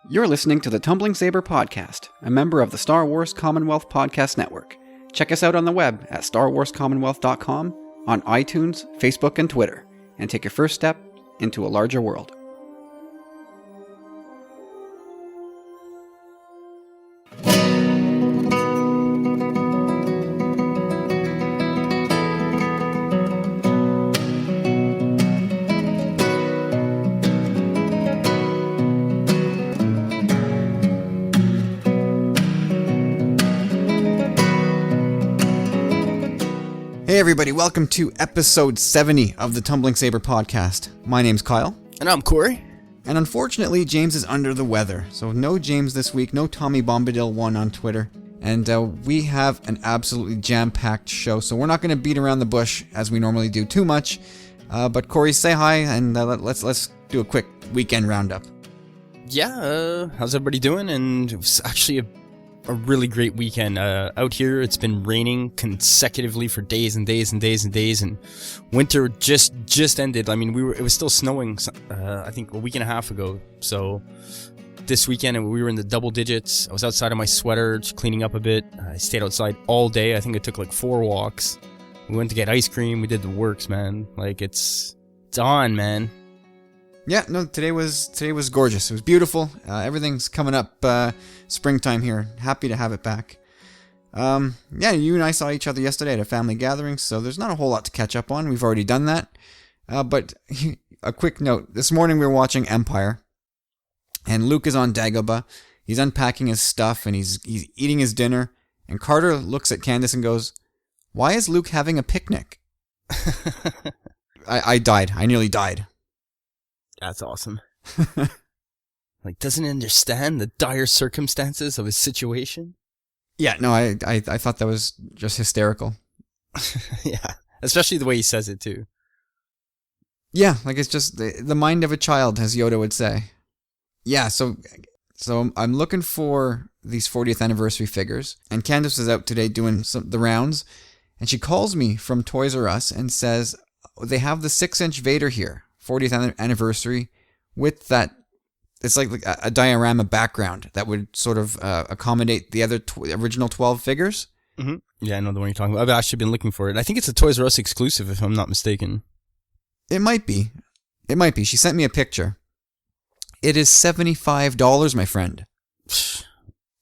You're listening to the Tumbling Saber Podcast, a member of the Star Wars Commonwealth Podcast Network. Check us out on the web at starwarscommonwealth.com, on iTunes, Facebook, and Twitter, and take your first step into a larger world. Hey everybody, welcome to episode 70 of the Tumbling Saber Podcast. My name's Kyle. And I'm Corey. And unfortunately, James is under the weather. So no James this week, no Tommy Bombadil 1 on Twitter. And we have an absolutely jam-packed show, so we're not going to beat around the bush as we normally do too much. But Corey, say hi, and let's do a quick weekend roundup. Yeah, how's everybody doing? And it was actually a really great weekend. Out here, it's been raining consecutively for days and days and days and days, and winter just ended. I mean, it was still snowing, I think a week and a half ago. So this weekend, we were in the double digits. I was outside of my sweater, just cleaning up a bit. I stayed outside all day. I think I took like 4 walks. We went to get ice cream. We did the works, man. Like, it's on, man. Yeah, no, today was gorgeous. It was beautiful. Everything's coming up springtime here. Happy to have it back. Yeah, you and I saw each other yesterday at a family gathering, so there's not a whole lot to catch up on. We've already done that. But a quick note. This morning we were watching Empire, and Luke is on Dagobah. He's unpacking his stuff, and he's eating his dinner, and Carter looks at Candace and goes, "Why is Luke having a picnic?" I died. I nearly died. That's awesome. Like, doesn't he understand the dire circumstances of his situation? Yeah, no, I thought that was just hysterical. Yeah, especially the way he says it, too. Yeah, like it's just the mind of a child, as Yoda would say. Yeah, so I'm looking for these 40th anniversary figures, and Candace is out today doing the rounds, and she calls me from Toys R Us and says, they have the 6-inch Vader here. 40th anniversary with that, it's like a diorama background that would sort of accommodate the other original 12 figures. Mm-hmm. Yeah, I know the one you're talking about. I've actually been looking for it. I think it's a Toys R Us exclusive, if I'm not mistaken. It might be. She sent me a picture. It is $75, my friend.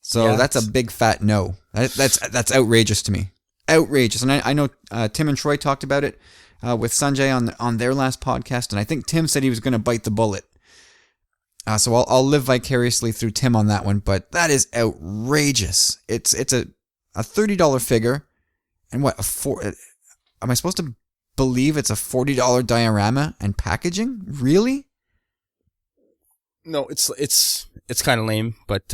So yeah, that's a big fat no. That's outrageous to me. Outrageous. And I know Tim and Troy talked about it with Sanjay on their last podcast, and I think Tim said he was going to bite the bullet. So I'll live vicariously through Tim on that one, but that is outrageous. It's a $30 figure, and what, am I supposed to believe it's a $40 diorama and packaging? Really? No, it's kind of lame, but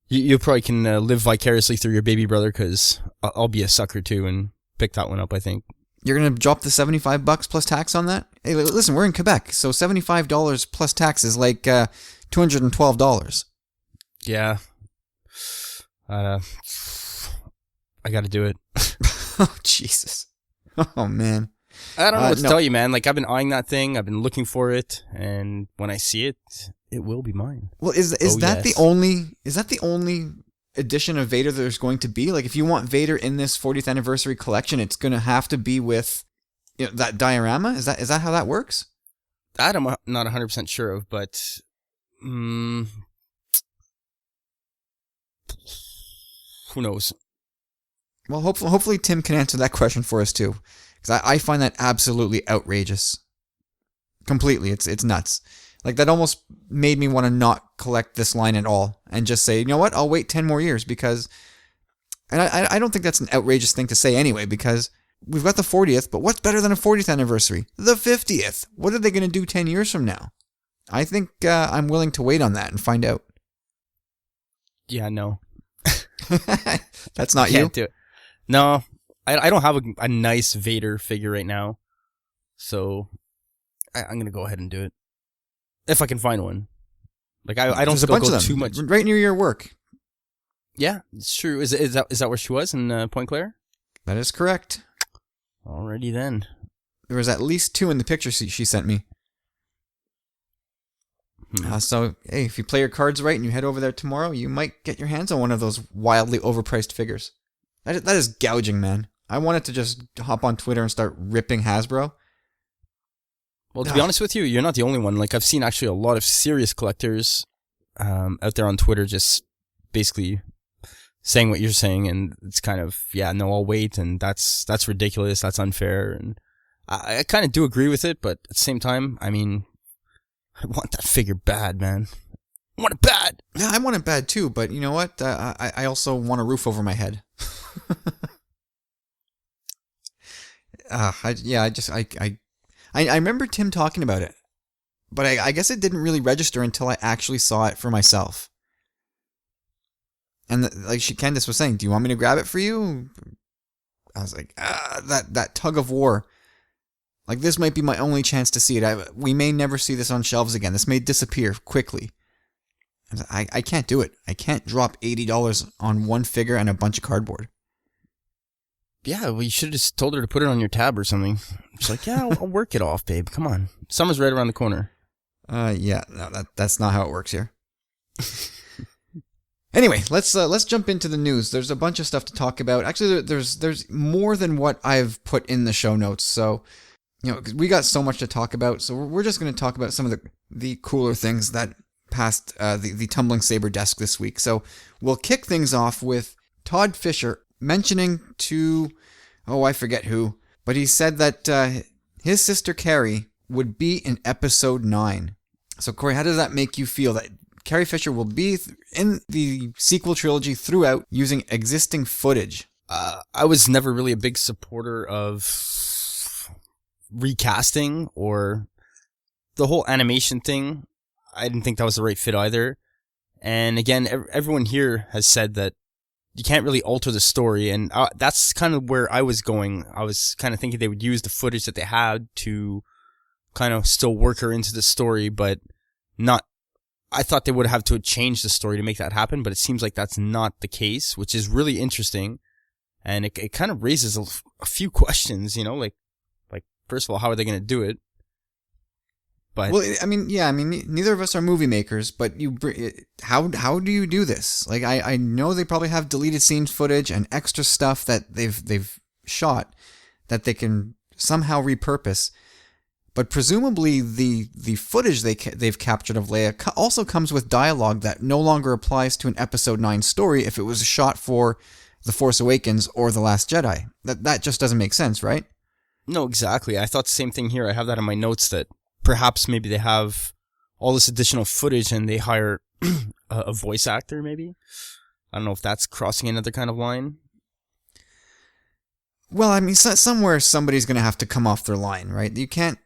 you probably can live vicariously through your baby brother, because I'll be a sucker too and pick that one up, I think. You're going to drop the $75 plus tax on that? Hey, listen, we're in Quebec, so $75 plus tax is like $212. Yeah. I got to do it. Oh, Jesus. Oh, man. I don't know what to tell you, man. Like, I've been eyeing that thing. I've been looking for it, and when I see it, it will be mine. Well, is that the only edition of Vader there's going to be? Like, if you want Vader in this 40th anniversary collection, it's going to have to be with, you know, that diorama? Is that how that works? That I'm not 100% sure of, but who knows? Well, hopefully Tim can answer that question for us too, because I find that absolutely outrageous. Completely, it's nuts. Like, that almost made me want to not collect this line at all and just say, you know what, I'll wait 10 more years because... And I don't think that's an outrageous thing to say anyway, because we've got the 40th, but what's better than a 40th anniversary? The 50th! What are they going to do 10 years from now? I think I'm willing to wait on that and find out. Yeah, no. That's not you? Can't do it. No, I don't have a nice Vader figure right now, so I'm going to go ahead and do it. If I can find one. Like, I don't go too much. Right near your work. Yeah, it's true. Is that where she was in Point Claire? That is correct. Alrighty then. There was at least 2 in the picture she sent me. So, hey, if you play your cards right and you head over there tomorrow, you might get your hands on one of those wildly overpriced figures. That is gouging, man. I wanted to just hop on Twitter and start ripping Hasbro. Well, to be honest with you, you're not the only one. Like, I've seen actually a lot of serious collectors out there on Twitter just basically saying what you're saying, and it's kind of, yeah, no, I'll wait, and that's ridiculous, that's unfair, and I kind of do agree with it, but at the same time, I mean, I want that figure bad, man. I want it bad! Yeah, I want it bad too, but you know what? I also want a roof over my head. I remember Tim talking about it, but I guess it didn't really register until I actually saw it for myself. And like Candace was saying, do you want me to grab it for you? I was like, that tug of war. Like, this might be my only chance to see it. We may never see this on shelves again. This may disappear quickly. I can't do it. I can't drop $80 on one figure and a bunch of cardboard. Yeah, well, you should have just told her to put it on your tab or something. She's like, yeah, I'll work it off, babe. Come on. Summer's right around the corner. Yeah, no, that's not how it works here. Anyway, let's jump into the news. There's a bunch of stuff to talk about. Actually, there's more than what I've put in the show notes. So, you know, we got so much to talk about. So we're just going to talk about some of the cooler things that passed the Tumbling Saber desk this week. So we'll kick things off with Todd Fisher mentioning to, I forget who, but he said that his sister Carrie would be in episode 9. So Corey, how does that make you feel that Carrie Fisher will be in the sequel trilogy throughout using existing footage? I was never really a big supporter of recasting or the whole animation thing. I didn't think that was the right fit either. And again, everyone here has said that you can't really alter the story, and that's kind of where I was going. I was kind of thinking they would use the footage that they had to kind of still work her into the story, but not. I thought they would have to change the story to make that happen, but it seems like that's not the case, which is really interesting. And it kind of raises a few questions, you know, like first of all, how are they going to do it? But well, I mean, neither of us are movie makers, but how do you do this? Like, I know they probably have deleted scenes footage and extra stuff that they've shot that they can somehow repurpose. But presumably the footage they've captured of Leia also comes with dialogue that no longer applies to an Episode 9 story if it was shot for The Force Awakens or The Last Jedi. That just doesn't make sense, right? No, exactly. I thought the same thing here. I have that in my notes that perhaps maybe they have all this additional footage and they hire a voice actor, maybe. I don't know if that's crossing another kind of line. Well, I mean, somewhere somebody's going to have to come off their line, right? You can't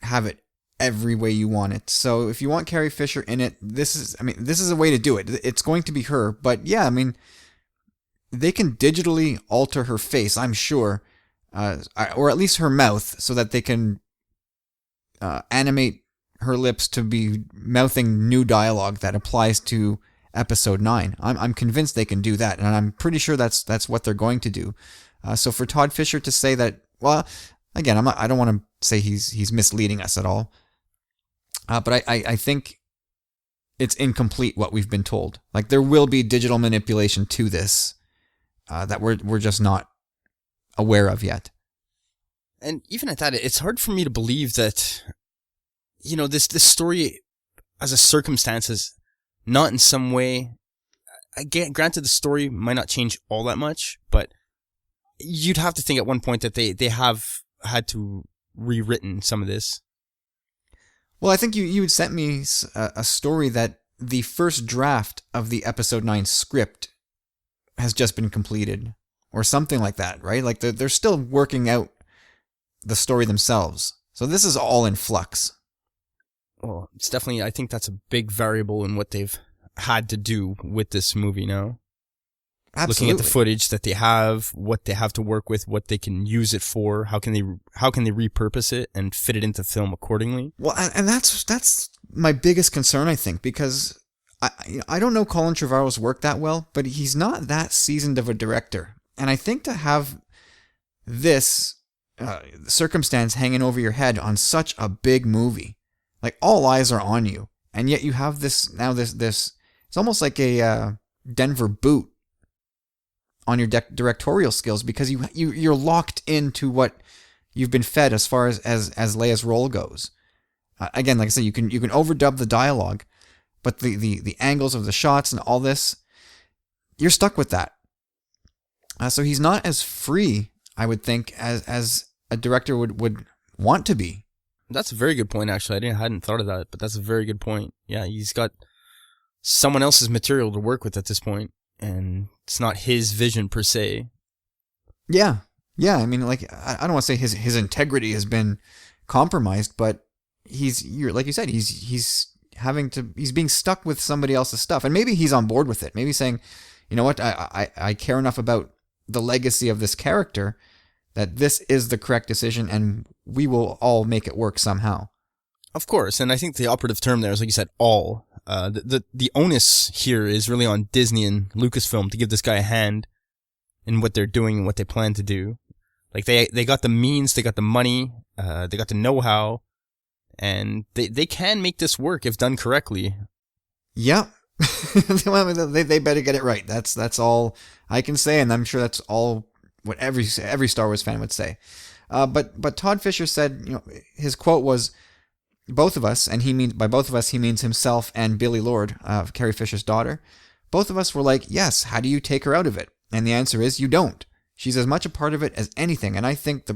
have it every way you want it. So if you want Carrie Fisher in it, this is a way to do it. It's going to be her, but yeah, I mean, they can digitally alter her face, I'm sure, or at least her mouth, so that they can animate her lips to be mouthing new dialogue that applies to Episode 9. I'm convinced they can do that, and I'm pretty sure that's what they're going to do. So for Todd Fisher to say that, well, again, I don't want to say he's misleading us at all, but I think it's incomplete what we've been told. Like, there will be digital manipulation to this that we're just not aware of yet. And even at that, it's hard for me to believe that, you know, this story as a circumstance is not in some way. Granted, the story might not change all that much, but you'd have to think at one point that they have had to rewritten some of this. Well, I think you had sent me a story that the first draft of the Episode 9 script has just been completed, or something like that, right? Like they're still working out the story themselves. So this is all in flux. Well, it's definitely, I think that's a big variable in what they've had to do with this movie now. Absolutely. Looking at the footage that they have, what they have to work with, what they can use it for, how can they repurpose it and fit it into film accordingly? Well, and that's my biggest concern, I think, because I don't know Colin Trevorrow's work that well, but he's not that seasoned of a director. And I think to have this circumstance hanging over your head on such a big movie, like, all eyes are on you, and yet you have this it's almost like a Denver boot on your directorial skills, because you're locked into what you've been fed as far as Leia's role goes. Again, like I said, you can overdub the dialogue, but the angles of the shots and all this, you're stuck with that. So he's not as free, I would think, as a director would want to be. That's a very good point, actually. I hadn't thought of that, but that's a very good point. Yeah, he's got someone else's material to work with at this point, and it's not his vision per se. Yeah. I mean, like, I don't want to say his integrity has been compromised, but like you said, he's being stuck with somebody else's stuff, and maybe he's on board with it. Maybe saying, you know what, I care enough about the legacy of this character that this is the correct decision, and we will all make it work somehow. Of course, and I think the operative term there is, like you said, all. The onus here is really on Disney and Lucasfilm to give this guy a hand in what they're doing and what they plan to do. Like, they got the means, they got the money, they got the know-how, and they can make this work if done correctly. Yeah. they better get it right. That's all I can say, and I'm sure that's all what every Star Wars fan would say. But Todd Fisher said, his quote was, both of us, and by both of us he means himself and Billie Lourd, Carrie Fisher's daughter. Both of us were like, yes, how do you take her out of it? And the answer is, you don't. She's as much a part of it as anything, and I think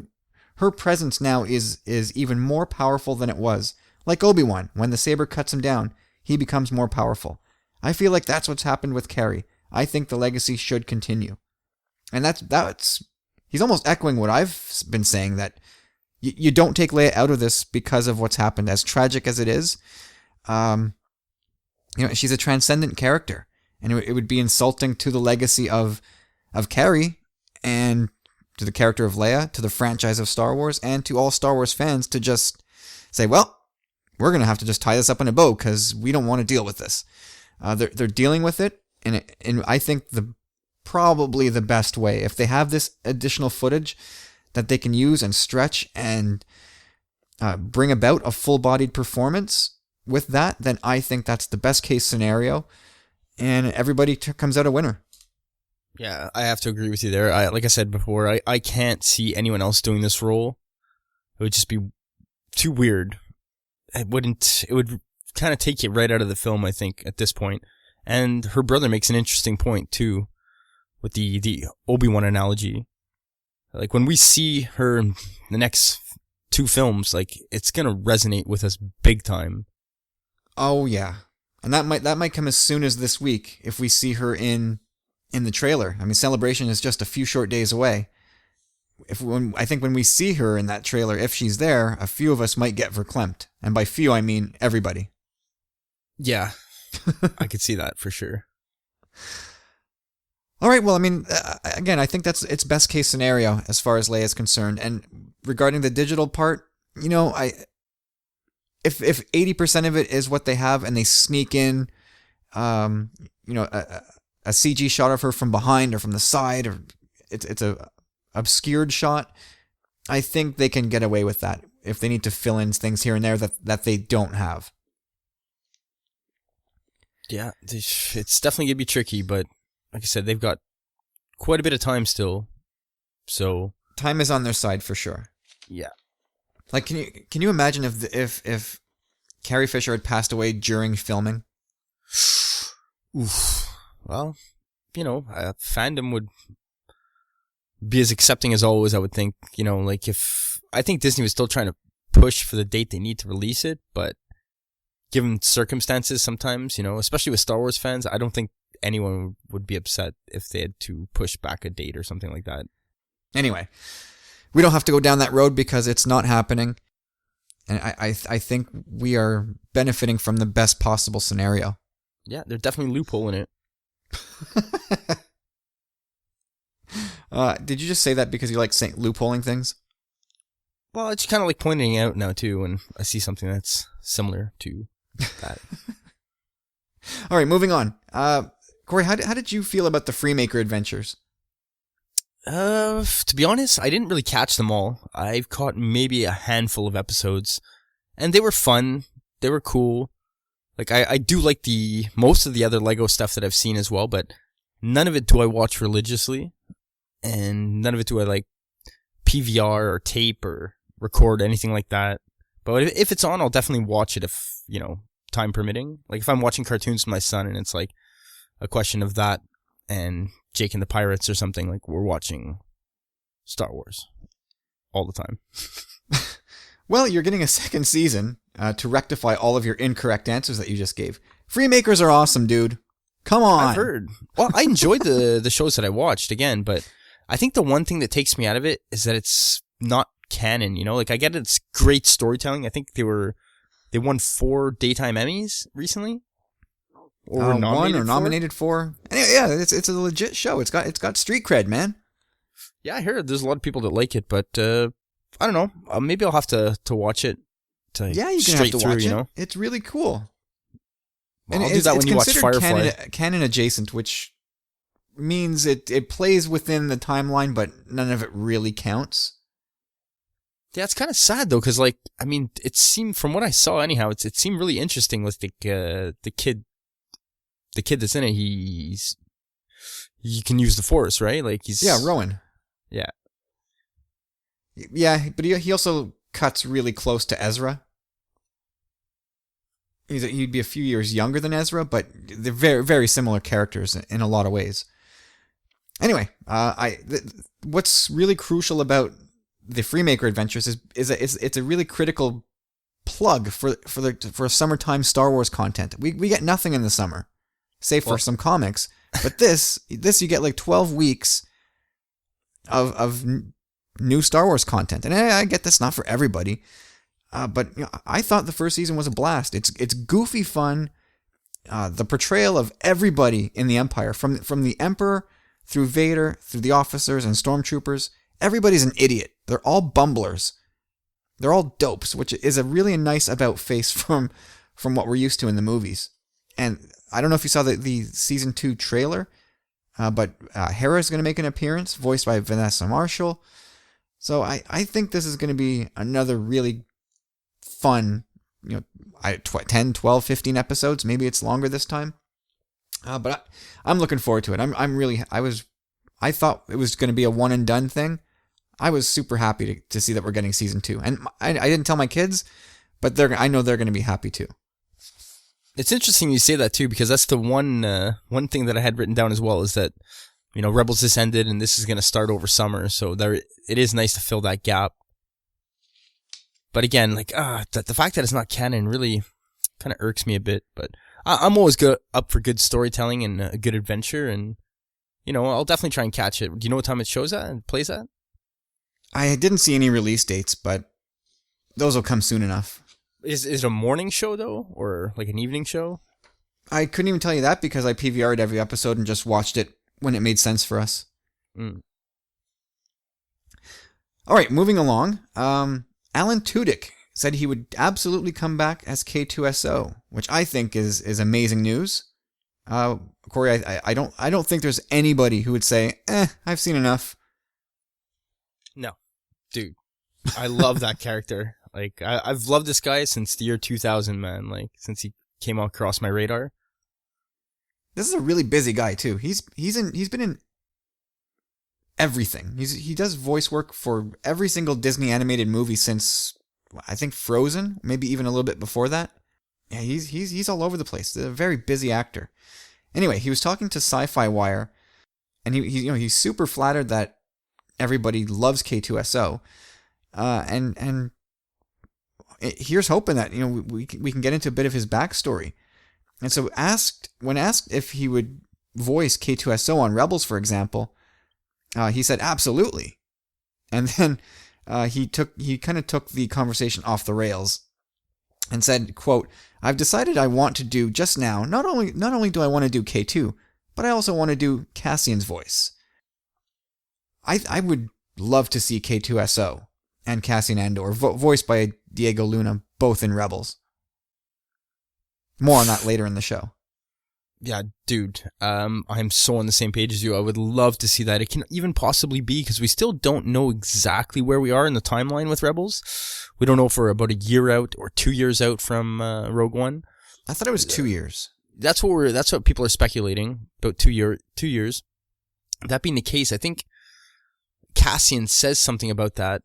her presence now is even more powerful than it was. Like Obi-Wan, when the saber cuts him down, he becomes more powerful. I feel like that's what's happened with Carrie. I think the legacy should continue. And that's he's almost echoing what I've been saying, that you don't take Leia out of this because of what's happened, as tragic as it is. She's a transcendent character, and it would be insulting to the legacy of Carrie, and to the character of Leia, to the franchise of Star Wars, and to all Star Wars fans to just say, well, we're going to have to just tie this up in a bow because we don't want to deal with this. They're dealing with it, and I think probably the best way, if they have this additional footage that they can use and stretch and bring about a full-bodied performance with that, then I think that's the best case scenario, and everybody comes out a winner. Yeah, I have to agree with you there. Like I said before, I can't see anyone else doing this role. It would just be too weird. It would kind of take you right out of the film, I think, at this point. And her brother makes an interesting point, too, with the Obi-Wan analogy. Like, when we see her in the next 2 films, like, it's gonna resonate with us big time. Oh, yeah. And that might come as soon as this week, if we see her in the trailer. I mean, Celebration is just a few short days away. I think when we see her in that trailer, if she's there, a few of us might get verklempt. And by few, I mean everybody. Yeah, I could see that for sure. All right, well, I mean, again, I think that's its best case scenario as far as Leia is concerned. And regarding the digital part, if 80% of it is what they have, and they sneak in, a CG shot of her from behind or from the side, or it's a obscured shot, I think they can get away with that if they need to fill in things here and there that they don't have. Yeah, it's definitely going to be tricky, but like I said, they've got quite a bit of time still, so... Time is on their side for sure. Yeah. Like, can you imagine if Carrie Fisher had passed away during filming? Oof. Well, fandom would be as accepting as always, I would think. I think Disney was still trying to push for the date they need to release it, but given circumstances sometimes, especially with Star Wars fans, I don't think anyone would be upset if they had to push back a date or something like that. Anyway, we don't have to go down that road because it's not happening. And I think we are benefiting from the best possible scenario. Yeah, there's definitely a loophole in it. Did you just say that because you like saying loopholing things? Well, it's kind of like pointing it out now too when I see something that's similar to that. All right, moving on. Corey, how did you feel about the Freemaker adventures? To be honest, I didn't really catch them all. I've caught maybe a handful of episodes, and they were fun. They were cool. Like, I do like most of the other Lego stuff that I've seen as well, but none of it do I watch religiously, and none of it do I, like, PVR or tape or record, anything like that. But if it's on, I'll definitely watch it if, time permitting. Like, if I'm watching cartoons with my son and it's, like, a question of that and Jake and the Pirates or something, like, we're watching Star Wars all the time. Well, you're getting a second season to rectify all of your incorrect answers that you just gave. Freemakers are awesome, dude. Come on. I've heard. Well, I enjoyed the shows that I watched, again, but I think the one thing that takes me out of it is that it's not canon, Like, I get it's great storytelling. I think they won 4 daytime Emmys recently. Or nominated for. Anyway, yeah, it's a legit show. It's got street cred, man. Yeah, I heard there's a lot of people that like it, but I don't know. Maybe I'll have to watch it. Yeah, you can have to watch it. It's really cool. Well, and I'll do that when you watch Firefly. Canon adjacent, which means it plays within the timeline, but none of it really counts. Yeah, it's kind of sad though, because it seemed, from what I saw anyhow, it seemed really interesting with the kid. The kid that's in it, he can use the Force, right? Like Rowan. Yeah. Yeah, but he also cuts really close to Ezra. He'd be a few years younger than Ezra, but they're very, very similar characters in a lot of ways. Anyway, what's really crucial about the Freemaker Adventures is it's a really critical plug for summertime Star Wars content. We get nothing in the summer, save for some comics. But this you get like 12 weeks of new Star Wars content, and I get that's not for everybody. But I thought the first season was a blast. It's goofy fun. The portrayal of everybody in the Empire, from the Emperor through Vader, through the officers and stormtroopers, everybody's an idiot. They're all bumblers. They're all dopes, which is a really nice about face from what we're used to in the movies. And I don't know if you saw the season 2 trailer, but Hera's going to make an appearance, voiced by Vanessa Marshall. So I think this is going to be another really fun, 10, 12, 15 episodes. Maybe it's longer this time. But I'm looking forward to it. I thought it was going to be a one and done thing. I was super happy to see that we're getting season 2. And I didn't tell my kids, but I know they're going to be happy too. It's interesting you say that too, because that's the one thing that I had written down as well, is that, Rebels just ended and this is going to start over summer. So it is nice to fill that gap. But again, the fact that it's not canon really kind of irks me a bit. But I'm always up for good storytelling and a good adventure, and I'll definitely try and catch it. Do you know what time it shows at and plays at? I didn't see any release dates, but those will come soon enough. Is it a morning show though, or like an evening show? I couldn't even tell you that because I PVR'd every episode and just watched it when it made sense for us. All right, moving along. Alan Tudyk said he would absolutely come back as K2SO, which I think is amazing news. Corey, I don't think there's anybody who would say, I've seen enough. No, dude, I love that character. Like, I've loved this guy since the year 2000, man. Like, since he came across my radar. This is a really busy guy too. He's been in everything. He does voice work for every single Disney animated movie since, I think, Frozen, maybe even a little bit before that. Yeah, he's all over the place. He's a very busy actor. Anyway, he was talking to Sci-Fi Wire, and he's super flattered that everybody loves K2SO, and here's hoping that we can get into a bit of his backstory. And so when asked if he would voice K2SO on Rebels, for example, he said absolutely, and then he kind of took the conversation off the rails and said, quote, "I've decided I want to do just now. Not only do I want to do K2, but I also want to do Cassian's voice. I would love to see K2SO and Cassian Andor voiced by Diego Luna, both in Rebels. More on that later in the show." Yeah, dude, I'm so on the same page as you. I would love to see that. It can even possibly be, because we still don't know exactly where we are in the timeline with Rebels. We don't know if we're about a year out or 2 years out from Rogue One. I thought it was 2 years. That's what people are speculating about 2 years. That being the case, I think Cassian says something about that.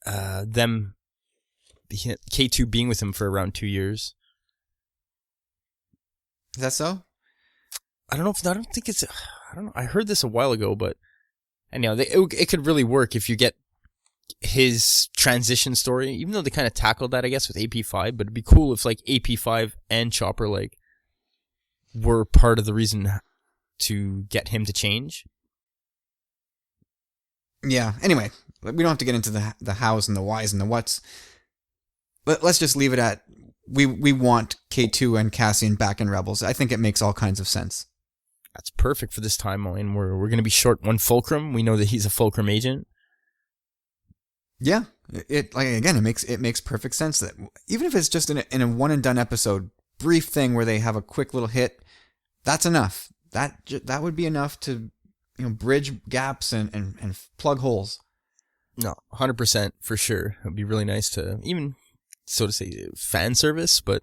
Them K2 being with him for around 2 years. Is that so? I don't know. I heard this a while ago, but anyhow, it could really work if you get his transition story, even though they kind of tackled that, I guess, with AP5, but it'd be cool if like AP5 and Chopper like were part of the reason to get him to change. Yeah. Anyway, we don't have to get into the hows and the whys and the whats. Let's just leave it at we want K2 and Cassian back in Rebels. I think it makes all kinds of sense. That's perfect for this timeline. We're going to be short one Fulcrum. We know that he's a Fulcrum agent. Yeah, it makes perfect sense that even if it's just in a one and done episode, brief thing where they have a quick little hit, that's enough. That would be enough to bridge gaps and plug holes. No, 100% for sure. It'd be really nice to even, so to say, fan service, but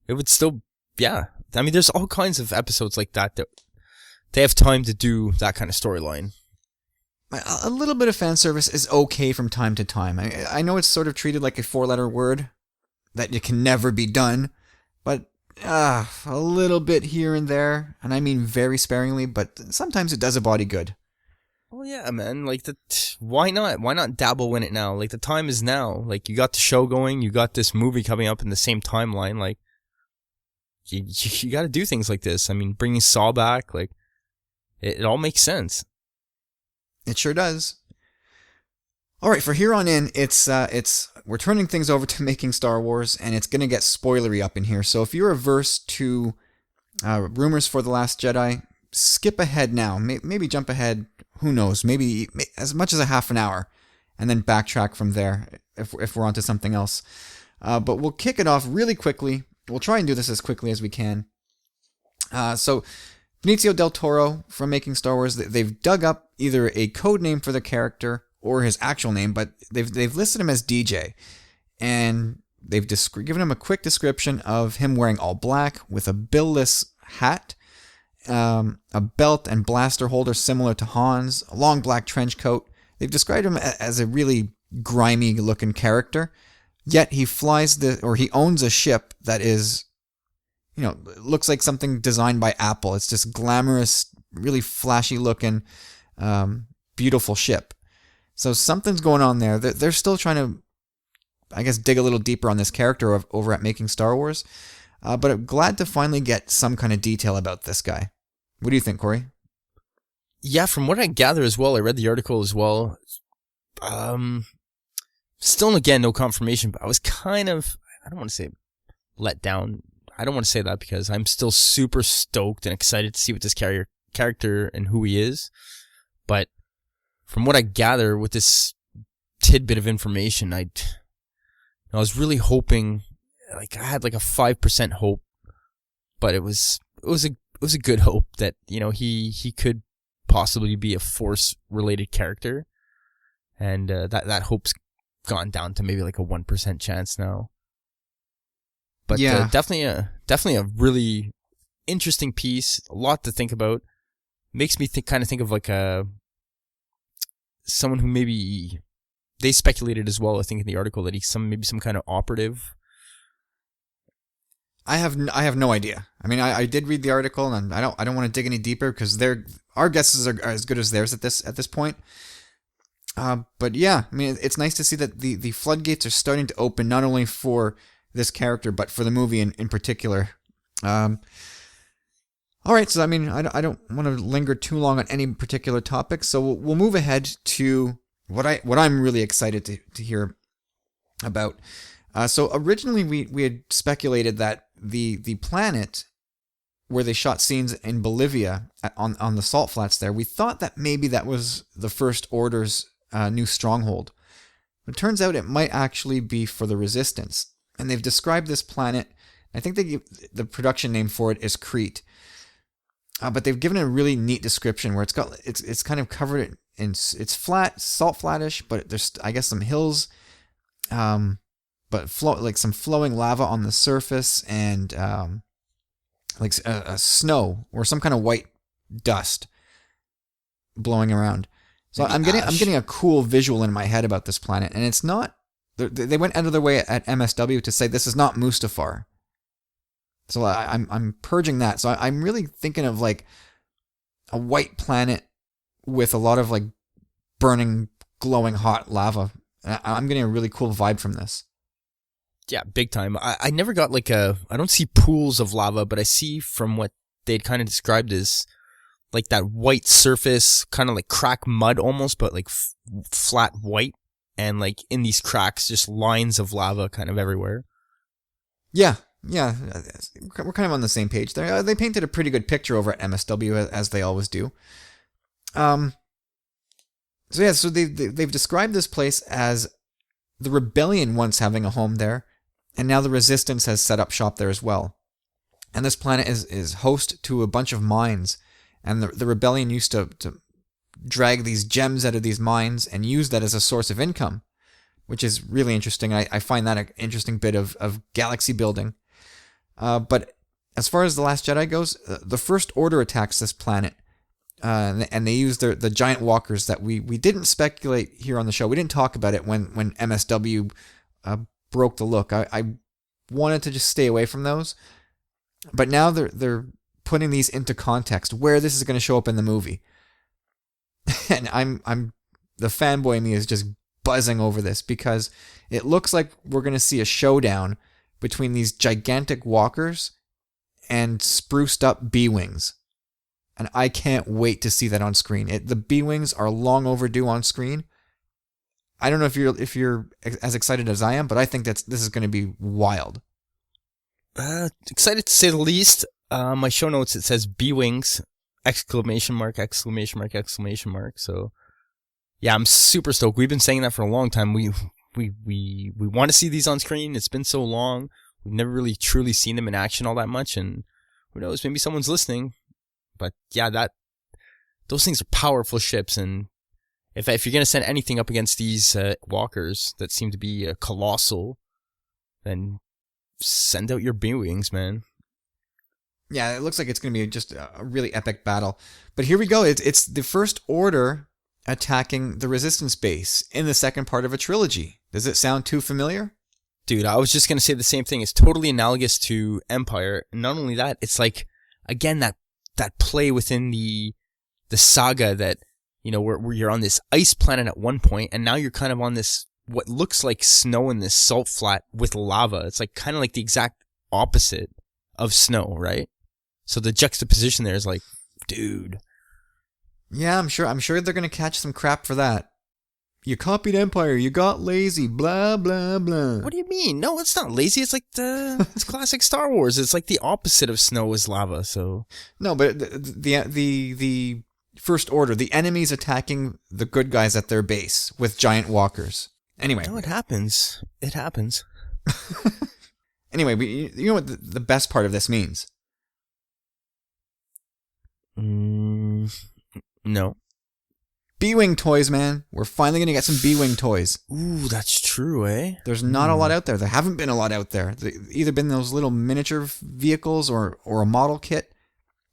it would still, yeah. I mean, there's all kinds of episodes like that they have time to do that kind of storyline. A little bit of fan service is okay from time to time. I know it's sort of treated like a 4-letter word that it can never be done, but a little bit here and there, and I mean very sparingly, but sometimes it does a body good. Well, yeah, man. Like, why not? Why not dabble in it now? Like, the time is now. Like, you got the show going, you got this movie coming up in the same timeline. Like, you got to do things like this. I mean, bringing Saw back, like, it all makes sense. It sure does. All right, for here on in, we're turning things over to making Star Wars, and it's going to get spoilery up in here. So if you're averse to rumors for The Last Jedi, skip ahead now. Maybe jump ahead, who knows, maybe as much as a half an hour, and then backtrack from there if we're onto something else. But we'll kick it off really quickly. We'll try and do this as quickly as we can. So Benicio del Toro from Making Star Wars, they've dug up either a code name for the character or his actual name, but they've listed him as DJ, and they've given him a quick description of him wearing all black with a billless hat, a belt and blaster holder similar to Han's, a long black trench coat. They've described him as a really grimy looking character, yet he he owns a ship that is, looks like something designed by Apple. It's just glamorous, really flashy looking, beautiful ship. So something's going on there. They're still trying to, I guess, dig a little deeper on this character over at Making Star Wars. But I'm glad to finally get some kind of detail about this guy. What do you think, Corey? Yeah, from what I gather as well, I read the article as well. Still, again, no confirmation, but I was kind of, I don't want to say let down. I don't want to say that because I'm still super stoked and excited to see what this character and who he is. But from what I gather with this tidbit of information, I was really hoping, like I had like a 5% hope, but it was a good hope that he could possibly be a Force related character, and that hope's gone down to maybe like a 1% chance now. But yeah, definitely a really interesting piece. A lot to think about. Makes me kind of think of like someone who maybe they speculated as well. I think in the article that he's maybe some kind of operative. I have no idea. I mean, I did read the article, and I don't want to dig any deeper because our guesses are as good as theirs at this point. But yeah, I mean, it's nice to see that the floodgates are starting to open not only for this character but for the movie in particular. All right, so I mean, I don't want to linger too long on any particular topic, so we'll move ahead to what I'm really excited to hear about. So originally we had speculated that the planet where they shot scenes in Bolivia on the salt flats there, we thought that maybe that was the First Order's new stronghold. But it turns out it might actually be for the Resistance. And they've described this planet, I think the production name for it is Crete. But they've given it a really neat description where it's kind of covered it's flat, salt flatish, but there's I guess some hills. But but like some flowing lava on the surface, and like a snow or some kind of white dust blowing around. So I'm getting a cool visual in my head about this planet, and it's not. They went out of their way at MSW to say this is not Mustafar. So I'm purging that. So I'm really thinking of like a white planet with a lot of like burning, glowing hot lava. I'm getting a really cool vibe from this. Yeah, big time. I never got like I don't see pools of lava, but I see from what they'd kind of described as like that white surface, kind of like crack mud almost, but like flat white. And like in these cracks, just lines of lava kind of everywhere. Yeah. We're kind of on the same page there. They painted a pretty good picture over at MSW, as they always do. So they've described this place as the Rebellion once having a home there, and now the Resistance has set up shop there as well. And this planet is host to a bunch of mines, and the Rebellion used to drag these gems out of these mines and use that as a source of income, which is really interesting. I find that an interesting bit of galaxy building. But as far as The Last Jedi goes, the First Order attacks this planet, and they use the giant walkers that we didn't speculate here on the show. We didn't talk about it when MSW broke the look. I wanted to just stay away from those, but now they're putting these into context where this is going to show up in the movie. And I'm the fanboy in me is just buzzing over this because it looks like we're going to see a showdown between these gigantic walkers and spruced up B-Wings. And I can't wait to see that on screen. The B-Wings are long overdue on screen. I don't know if you're as excited as I am, but I think this is going to be wild. Excited to say the least. My show notes, it says B-Wings! ! So yeah, I'm super stoked. We've been saying that for a long time. We want to see these on screen. It's been so long. We've never really truly seen them in action all that much, and who knows, maybe someone's listening. But yeah, those things are powerful ships, and if you're gonna send anything up against these walkers that seem to be colossal, then send out your B-Wings, man. Yeah, it looks like it's going to be just a really epic battle. But here we go. It's the First Order attacking the Resistance base in the second part of a trilogy. Does it sound too familiar? Dude, I was just going to say the same thing. It's totally analogous to Empire. And not only that, it's like, again, that play within the saga that, you know, where you're on this ice planet at one point, and now you're kind of on this, what looks like snow in this salt flat with lava. It's like kind of like the exact opposite of snow, right? So the juxtaposition there is like, dude. Yeah, I'm sure they're going to catch some crap for that. You copied Empire, you got lazy, blah, blah, blah. What do you mean? No, it's not lazy. It's like it's classic Star Wars. It's like the opposite of snow is lava, so. No, but the First Order, the enemies attacking the good guys at their base with giant walkers. Anyway. No, it happens. It happens. Anyway, you know what the best part of this means? No. B-Wing toys, man. We're finally going to get some B-Wing toys. Ooh, that's true, eh? There's not a lot out there. There haven't been a lot out there. They've either been those little miniature vehicles or a model kit.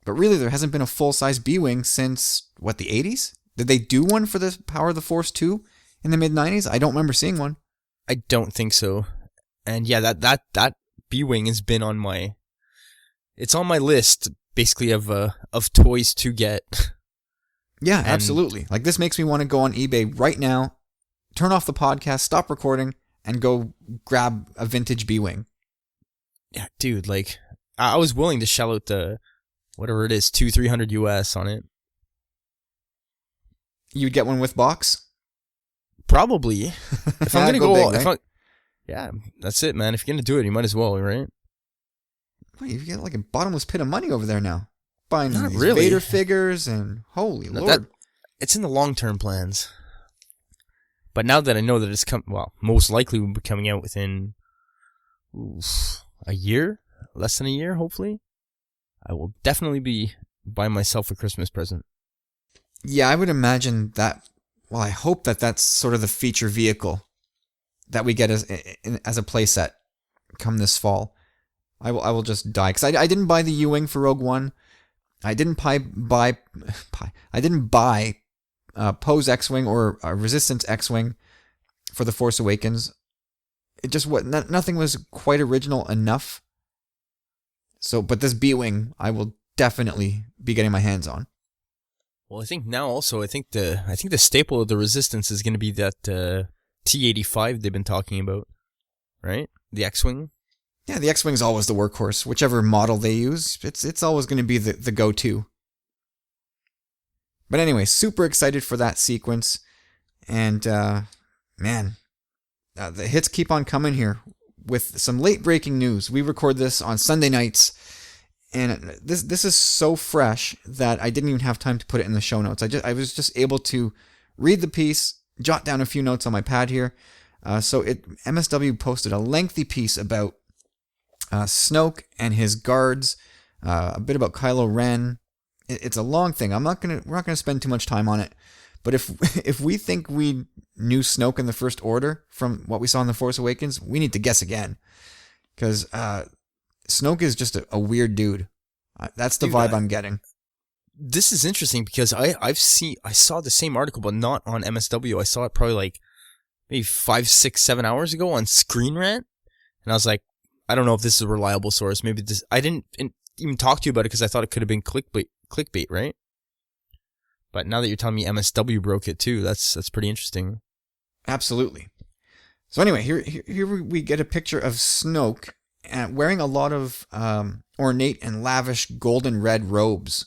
But really, there hasn't been a full-size B-Wing since, what, the 80s? Did they do one for the Power of the Force 2 in the mid-90s? I don't remember seeing one. I don't think so. And yeah, that B-Wing has been on my... It's on my list, basically, of toys to get. Yeah, absolutely. Like, this makes me want to go on eBay right now, turn off the podcast, stop recording, and go grab a vintage B-Wing. Yeah, dude, like, I was willing to shell out the, whatever it is, $200-300 US on it. You'd get one with box? Probably. If I'm going to go big, right? Yeah, that's it, man. If you're going to do it, you might as well, right? Well, you get like a bottomless pit of money over there now. Buying Not these really. Vader figures and holy Lord. It's in the long-term plans. But now that I know that it's most likely will be coming out within a year, less than a year, hopefully, I will definitely be buying myself a Christmas present. Yeah, I would imagine that. Well, I hope that that's sort of the feature vehicle. that we get as a playset come this fall. I will just die because I didn't buy the U-wing for Rogue One. I didn't buy Poe's X-wing or Resistance X-wing for The Force Awakens. It just nothing was quite original enough. So, but this B-wing I will definitely be getting my hands on. Well, I think now also, I think the staple of the Resistance is going to be that T-85 they've been talking about, right? The X-wing. Yeah, the X-wing is always the workhorse. Whichever model they use, it's always going to be the go-to. But anyway, super excited for that sequence, and man, the hits keep on coming here with some late breaking news. We record this on Sunday nights. And this is so fresh that I didn't even have time to put it in the show notes. I was just able to read the piece, jot down a few notes on my pad here. MSW posted a lengthy piece about Snoke and his guards, a bit about Kylo Ren. It's a long thing. We're not gonna spend too much time on it. But if we think we knew Snoke in the First Order from what we saw in The Force Awakens, we need to guess again, because Snoke is just a weird dude. That's the vibe I'm getting. This is interesting because I saw the same article, but not on MSW. I saw it probably like maybe 5, 6, 7 hours ago on Screen Rant, and I was like, I don't know if this is a reliable source. Maybe this. I didn't even talk to you about it because I thought it could have been clickbait, right? But now that you're telling me MSW broke it too, that's pretty interesting. Absolutely. So anyway, here we get a picture of Snoke wearing a lot of ornate and lavish golden red robes.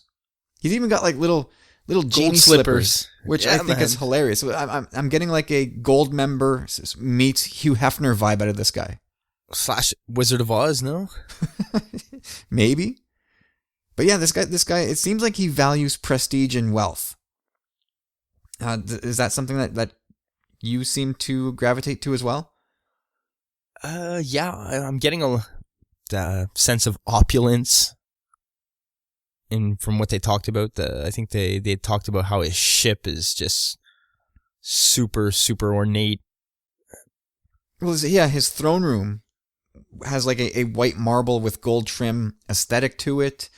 He's even got like little gold slippers, which I think is hilarious. So I'm getting like a gold member meets Hugh Hefner vibe out of this guy. / Wizard of Oz, no? Maybe. But yeah, this guy, it seems like he values prestige and wealth. Is that something that you seem to gravitate to as well? Yeah, I'm getting a sense of opulence from what they talked about. I think they talked about how his ship is just super, super ornate. Well, yeah, his throne room has like a white marble with gold trim aesthetic to it.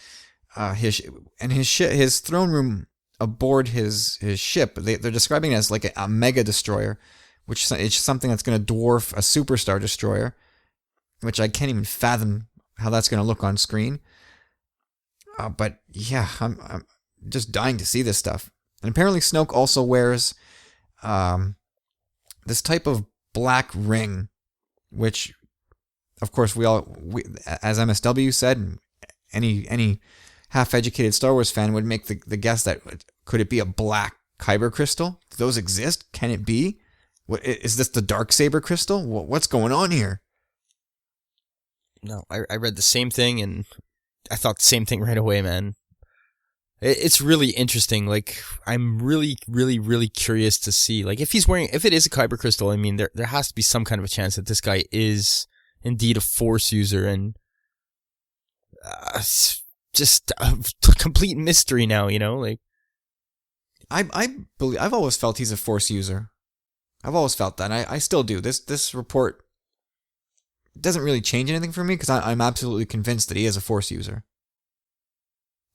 His throne room aboard his ship, they're describing it as like a mega destroyer, which is something that's going to dwarf a superstar destroyer, which I can't even fathom how that's going to look on screen. But yeah, I'm just dying to see this stuff. And apparently Snoke also wears this type of black ring, which, of course, we as MSW said, any half-educated Star Wars fan would make the guess that could it be a black kyber crystal? Do those exist? Can it be? What is this, the Darksaber crystal? What's going on here? No, I read the same thing and I thought the same thing right away, man. It's really interesting. Like, I'm really, really, really curious to see, like, if it is a kyber crystal, I mean, there has to be some kind of a chance that this guy is indeed a Force user, and it's just a complete mystery now, you know? Like, I've always felt he's a Force user. I've always felt that. I still do. This report doesn't really change anything for me because I'm absolutely convinced that he is a Force user.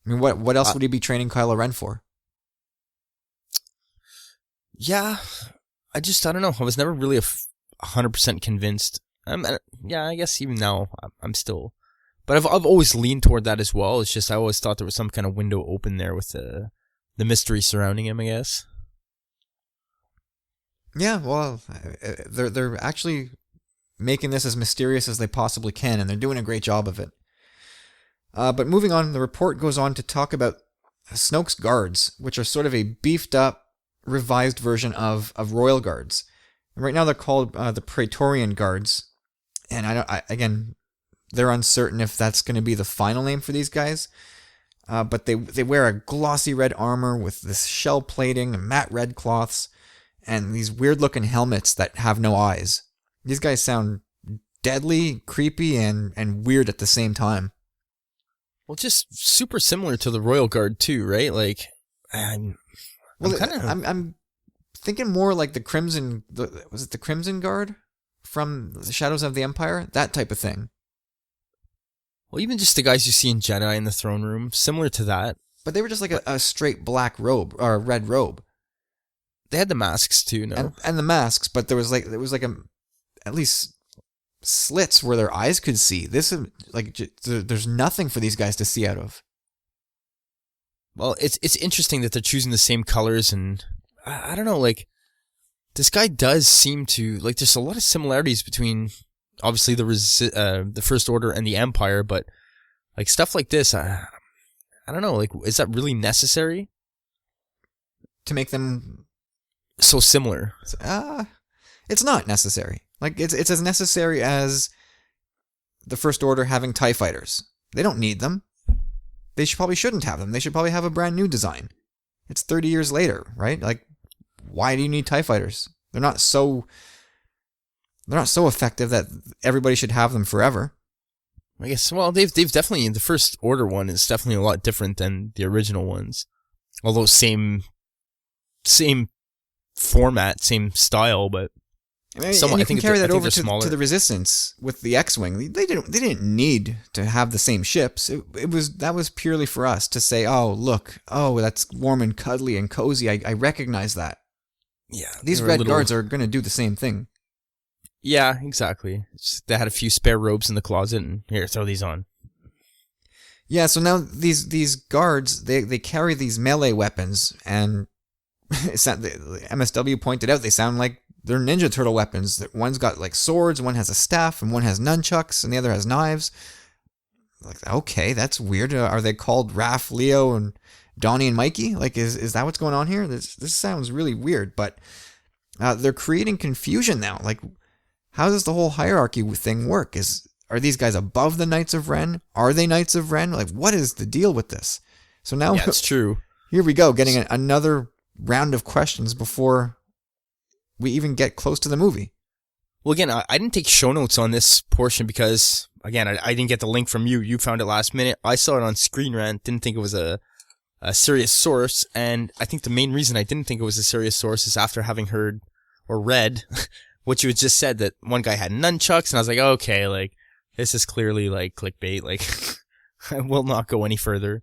I mean, what else would he be training Kylo Ren for? Yeah, I don't know. I was never really 100% convinced. Yeah, I guess even now I'm still, but I've always leaned toward that as well. It's just I always thought there was some kind of window open there with the mystery surrounding him, I guess. Yeah, well, they're actually making this as mysterious as they possibly can, and they're doing a great job of it. But moving on, the report goes on to talk about Snoke's guards, which are sort of a beefed up, revised version of Royal Guards. And right now they're called the Praetorian Guards, and again, they're uncertain if that's going to be the final name for these guys. But they wear a glossy red armor with this shell plating and matte red cloths, and these weird-looking helmets that have no eyes. These guys sound deadly, creepy, and weird at the same time. Well, just super similar to the Royal Guard too, right? Like, I'm thinking more like the Crimson. Was it the Crimson Guard? from the Shadows of the Empire, that type of thing. Well, even just the guys you see in Jedi in the throne room, similar to that. But they were just like a straight black robe or a red robe. They had the masks too, no? And the masks, but there was at least slits where their eyes could see. This is like there's nothing for these guys to see out of. Well, it's interesting that they're choosing the same colors, and I don't know, like this guy does seem to like. There's a lot of similarities between obviously the First Order and the Empire, but like stuff like this, I don't know. Like, is that really necessary to make them so similar? It's not necessary. Like it's as necessary as the First Order having TIE fighters. They don't need them. They probably shouldn't have them. They should probably have a brand new design. It's 30 years later, right? Like, why do you need TIE fighters? They're not so effective that everybody should have them forever. I guess. Well, they've definitely, the First Order one is definitely a lot different than the original ones. Although same format, same style, but I can carry that over to the Resistance with the X-wing. They didn't need to have the same ships. That was purely for us to say, oh look, that's warm and cuddly and cozy. I recognize that. Yeah, these Red Guards are going to do the same thing. Yeah, exactly. They had a few spare robes in the closet, and here, throw these on. Yeah, so now these guards they carry these melee weapons, and the MSW pointed out they sound like they're Ninja Turtle weapons. One's got like swords, one has a staff, and one has nunchucks, and the other has knives. Like, okay, that's weird. Are they called Raph, Leo, and Donnie and Mikey? Like, is that what's going on here? This sounds really weird, but they're creating confusion now. Like, how does the whole hierarchy thing work? Are these guys above the Knights of Ren? Are they Knights of Ren? Like, what is the deal with this? So now, yeah, it's true. Here we go, getting another round of questions before we even get close to the movie. Well, again, I didn't take show notes on this portion because, again, I didn't get the link from you. You found it last minute. I saw it on Screen Rant. Didn't think it was a serious source. And I think the main reason I didn't think it was a serious source is after having heard or read what you had just said, that one guy had nunchucks. And I was like, okay, like, this is clearly like clickbait. Like, I will not go any further.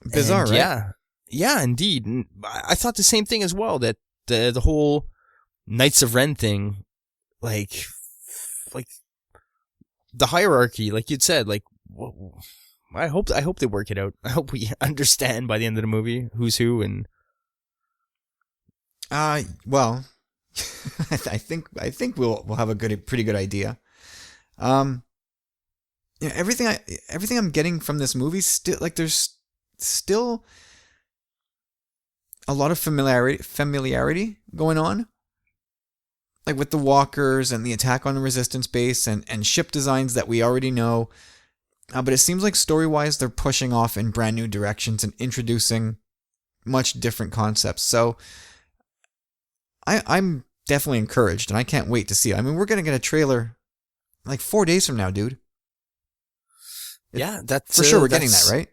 Bizarre, and, right? Yeah, indeed. And I thought the same thing as well, that the whole Knights of Ren thing, like the hierarchy, like you'd said, like, I hope they work it out. I hope we understand by the end of the movie who's who. And well, I think we'll have a pretty good idea. Everything I'm getting from this movie still, like, there's still a lot of familiarity going on, like with the walkers and the attack on the Resistance base and ship designs that we already know. But it seems like story-wise they're pushing off in brand new directions and introducing much different concepts. So I'm definitely encouraged, and I can't wait to see it. I mean, we're going to get a trailer like 4 days from now, dude. Yeah, that's for sure. We're getting that, right?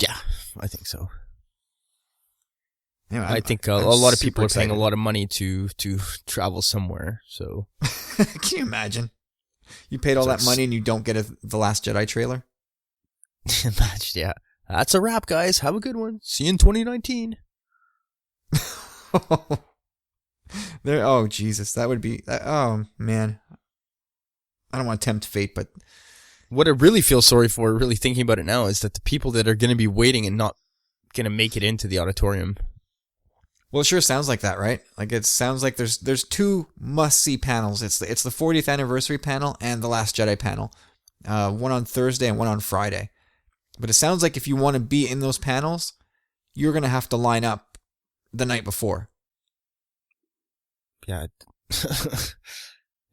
Yeah, I think so. Yeah, I think a lot of people are paying a lot of money to travel somewhere. So, can you imagine? You paid all that money and you don't get The Last Jedi trailer? Imagine, yeah. That's a wrap, guys. Have a good one. See you in 2019. Oh, Jesus. That would be... Oh, man. I don't want to tempt fate, but... What I really feel sorry for, really thinking about it now, is that the people that are going to be waiting and not going to make it into the auditorium. Well, it sure sounds like that, right? Like, it sounds like there's two must-see panels. It's the 40th anniversary panel and the Last Jedi panel. One on Thursday and one on Friday. But it sounds like if you want to be in those panels, you're going to have to line up the night before. Yeah.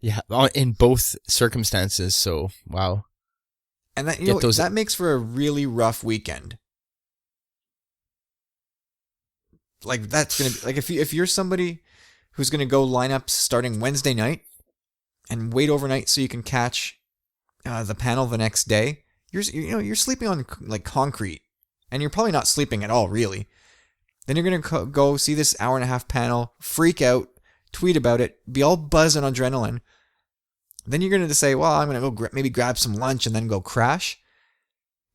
Yeah, in both circumstances, so, wow. And that, that makes for a really rough weekend. Like, that's going to be, like, if you're somebody who's going to go line up starting Wednesday night and wait overnight so you can catch the panel the next day, you're sleeping on, like, concrete, and you're probably not sleeping at all, really. Then you're going to go see this hour-and-a-half panel, freak out, tweet about it, be all buzz and adrenaline. Then you're going to say, well, I'm going to go maybe grab some lunch and then go crash.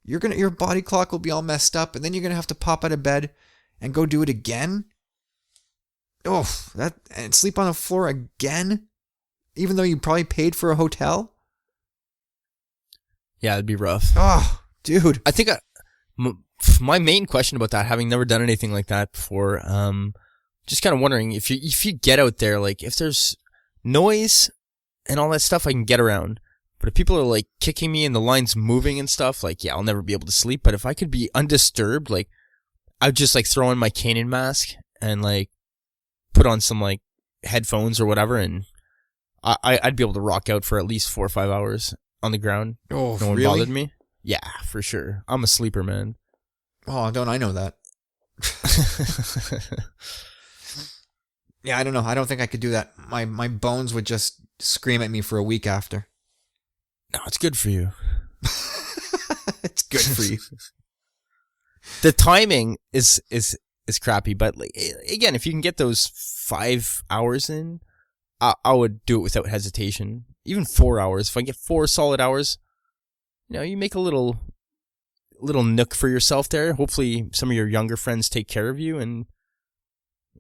Your body clock will be all messed up, and then you're going to have to pop out of bed and go do it again. Oh, and sleep on the floor again, even though you probably paid for a hotel. Yeah, it'd be rough. Oh, dude. I think my main question about that, having never done anything like that before, just kind of wondering if you get out there, like if there's noise and all that stuff, I can get around. But if people are like kicking me and the line's moving and stuff, like, yeah, I'll never be able to sleep. But if I could be undisturbed, like, I'd just like throw in my Kanan mask and like put on some like headphones or whatever, and I'd be able to rock out for at least 4 or 5 hours on the ground. Oh, no one really? bothered me. Yeah, for sure. I'm a sleeper, man. Oh, don't I know that? Yeah, I don't know. I don't think I could do that. My bones would just scream at me for a week after. No, it's good for you. It's good for you. The timing is crappy, but like, again, if you can get those 5 hours in, I would do it without hesitation. Even 4 hours. If I get 4 solid hours, you make a little nook for yourself there. Hopefully some of your younger friends take care of you, and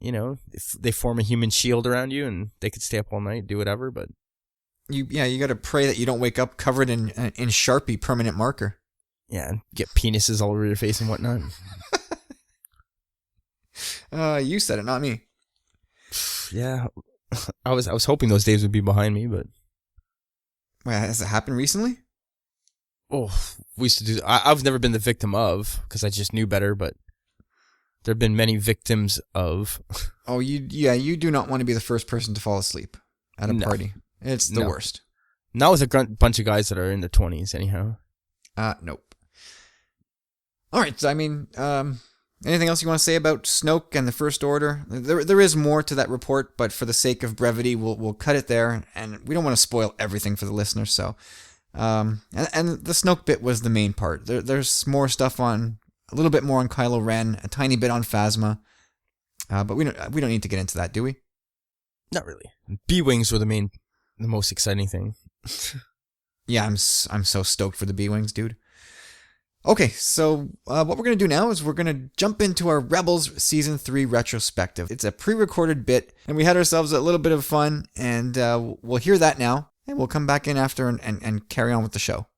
if they form a human shield around you and they could stay up all night, do whatever. But you got to pray that you don't wake up covered in Sharpie permanent marker. Yeah, get penises all over your face and whatnot. You said it, not me. Yeah, I was hoping those days would be behind me, but wait, has it happened recently? Oh, we used to do. I've never been the victim of, because I just knew better, but there have been many victims of. Oh, you do not want to be the first person to fall asleep at a party. It's the worst. Not with a bunch of guys that are in their 20s, anyhow. Nope. All right, so I mean, anything else you want to say about Snoke and the First Order? There is more to that report, but for the sake of brevity, we'll cut it there, and we don't want to spoil everything for the listeners. So, and the Snoke bit was the main part. There's more stuff on, a little bit more on Kylo Ren, a tiny bit on Phasma, but we don't need to get into that, do we? Not really. B-wings were the most exciting thing. Yeah, I'm so stoked for the B-wings, dude. Okay, so what we're going to do now is we're going to jump into our Rebels Season 3 retrospective. It's a pre-recorded bit, and we had ourselves a little bit of fun, and we'll hear that now, and we'll come back in after and carry on with the show.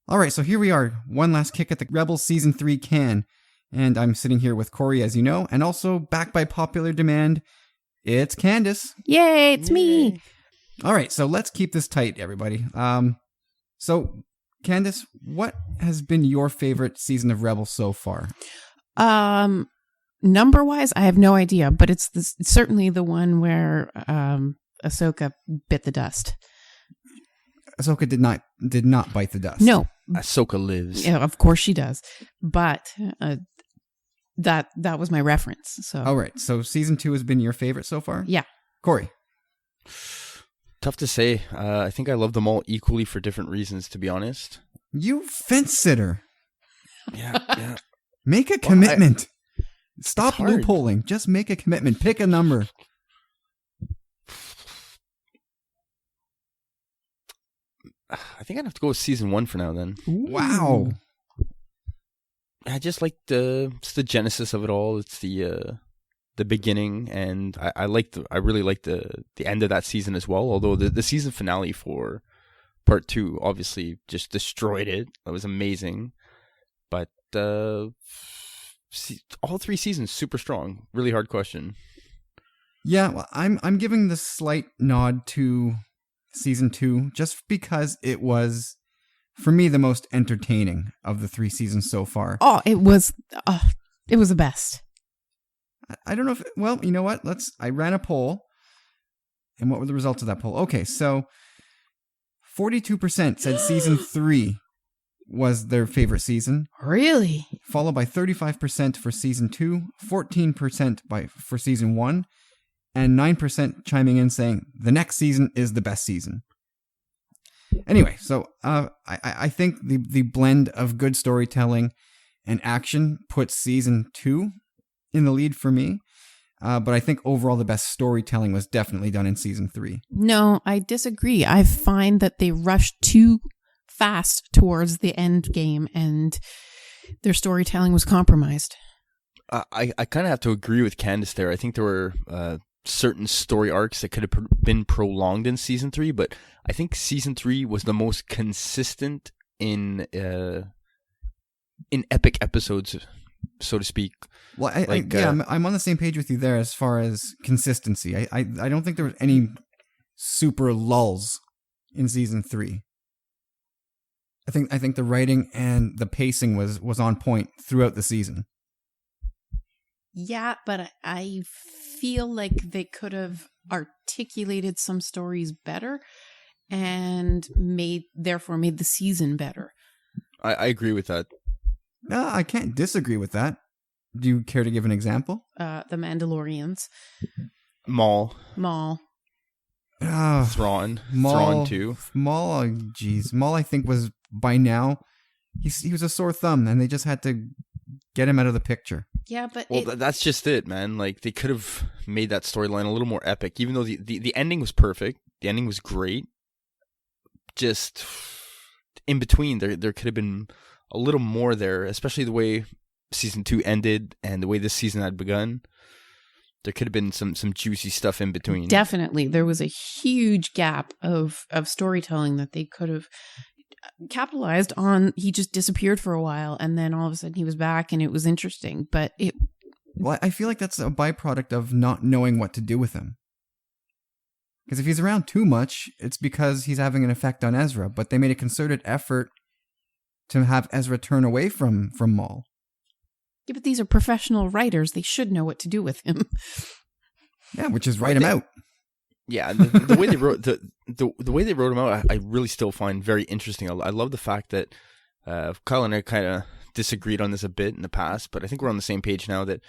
Alright, so here we are, one last kick at the Rebels Season 3 can, and I'm sitting here with Corey, as you know, and also, back by popular demand, it's Candace. Yay, it's me! Alright, so let's keep this tight, everybody. So, Candace, what has been your favorite season of Rebels so far? Number-wise, I have no idea, but it's certainly the one where Ahsoka bit the dust. Ahsoka did not bite the dust. No. Ahsoka lives. Yeah, of course she does. But that was my reference. So. All right. So season 2 has been your favorite so far? Yeah. Corey? Tough to say. I think I love them all equally for different reasons, to be honest. You fence sitter. Yeah. Make a commitment. Stop loopholing. Just make a commitment. Pick a number. I think I'd have to go with season 1 for now then. Wow. I just like it's the genesis of it all. It's the beginning, and I really like the end of that season as well. Although the season finale for part 2 obviously just destroyed it. That was amazing. But all 3 seasons super strong. Really hard question. Yeah, well, I'm giving the slight nod to season 2 just because it was, for me, the most entertaining of the 3 seasons so far. Oh, it was the best. I don't know if, well, you know what? I ran a poll, and what were the results of that poll? Okay, so 42% said season 3 was their favorite season. Really? Followed by 35% for season 2, 14% for season 1, and 9% chiming in saying the next season is the best season. Anyway, so I think the blend of good storytelling and action puts season 2 in the lead for me. But I think overall the best storytelling was definitely done in season 3. No, I disagree. I find that they rushed too fast towards the end game and their storytelling was compromised. I kind of have to agree with Candace there. I think there were certain story arcs that could have been prolonged in season 3, but I think season 3 was the most consistent in epic episodes, so to speak. Well, I'm on the same page with you there as far as consistency. I don't think there was any super lulls in season 3. I think the writing and the pacing was on point throughout the season. Yeah, but I feel like they could have articulated some stories better and therefore made the season better. I agree with that. No, I can't disagree with that. Do you care to give an example? The Mandalorians. Maul. Thrawn too. Maul, Maul, I think, was by now, he was a sore thumb, and they just had to get him out of the picture. Yeah, but that's just it, man. Like, they could have made that storyline a little more epic, even though the ending was perfect. The ending was great. Just in between, there could have been a little more there, especially the way season 2 ended and the way this season had begun. There could have been some juicy stuff in between. Definitely. There was a huge gap of storytelling that they could have capitalized on. He just disappeared for a while and then all of a sudden he was back and it was interesting. Well, I feel like that's a byproduct of not knowing what to do with him. Because if he's around too much, it's because he's having an effect on Ezra. But they made a concerted effort to have Ezra turn away from Maul. Yeah, but these are professional writers. They should know what to do with him. Yeah, which is write him out. Yeah, the way they wrote the way they wrote him out, I really still find very interesting. I love the fact that Kyle and I kind of disagreed on this a bit in the past, but I think we're on the same page now. That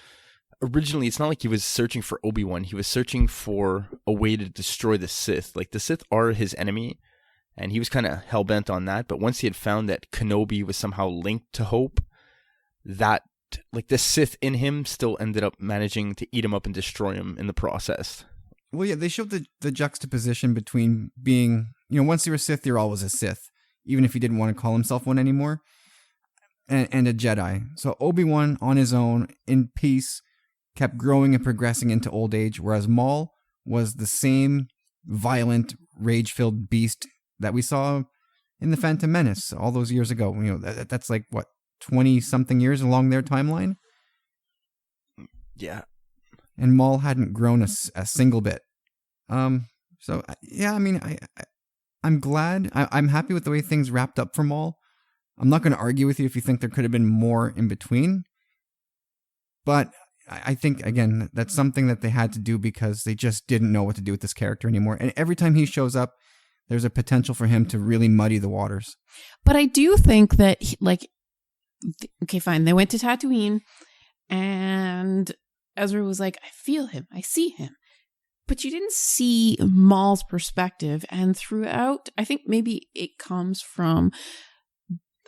originally, it's not like he was searching for Obi-Wan. He was searching for a way to destroy the Sith. Like, the Sith are his enemy, and he was kind of hell bent on that. But once he had found that Kenobi was somehow linked to Hope, that, like, the Sith in him still ended up managing to eat him up and destroy him in the process. Well, yeah, they showed the juxtaposition between being, once you're a Sith, you're always a Sith, even if he didn't want to call himself one anymore, and a Jedi. So Obi-Wan, on his own, in peace, kept growing and progressing into old age, whereas Maul was the same violent, rage-filled beast that we saw in The Phantom Menace all those years ago. That's like, what, 20-something years along their timeline? Yeah. And Maul hadn't grown a single bit. So, yeah, I mean, I'm glad. I'm happy with the way things wrapped up for Maul. I'm not going to argue with you if you think there could have been more in between. But I think, again, that's something that they had to do because they just didn't know what to do with this character anymore. And every time he shows up, there's a potential for him to really muddy the waters. But I do think that, okay, fine. They went to Tatooine and Ezra was like, I feel him. I see him. But you didn't see Maul's perspective. And throughout, I think maybe it comes from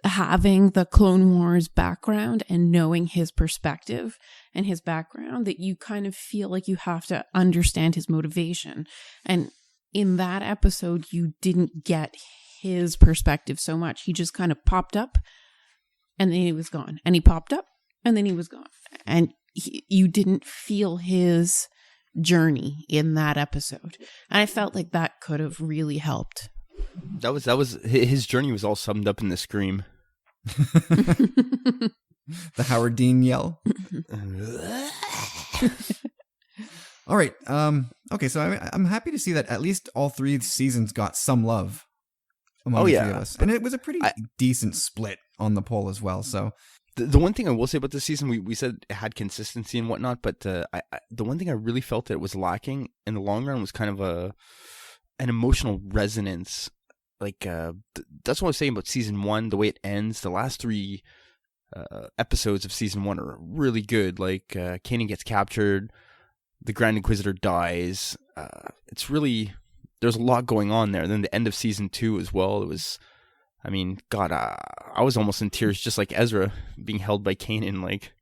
having the Clone Wars background and knowing his perspective and his background, that you kind of feel like you have to understand his motivation. And in that episode, you didn't get his perspective so much. He just kind of popped up and then he was gone. And he popped up and then he was gone. And you didn't feel his journey in that episode. And I felt like that could have really helped. That was his journey was all summed up in the scream. The Howard Dean yell. All right. Okay, so I'm happy to see that at least all 3 seasons got some love among the 3 of us. And it was a pretty decent split on the poll as well, so... The one thing I will say about this season, we said it had consistency and whatnot, but the one thing I really felt that it was lacking in the long run was kind of an emotional resonance. Like, that's what I was saying about season 1, the way it ends. The last 3 episodes of season 1 are really good. Like, Kanan gets captured, the Grand Inquisitor dies. It's really, there's a lot going on there. And then the end of season 2 as well, it was... I mean, God, I was almost in tears, just like Ezra being held by Kanan. Like,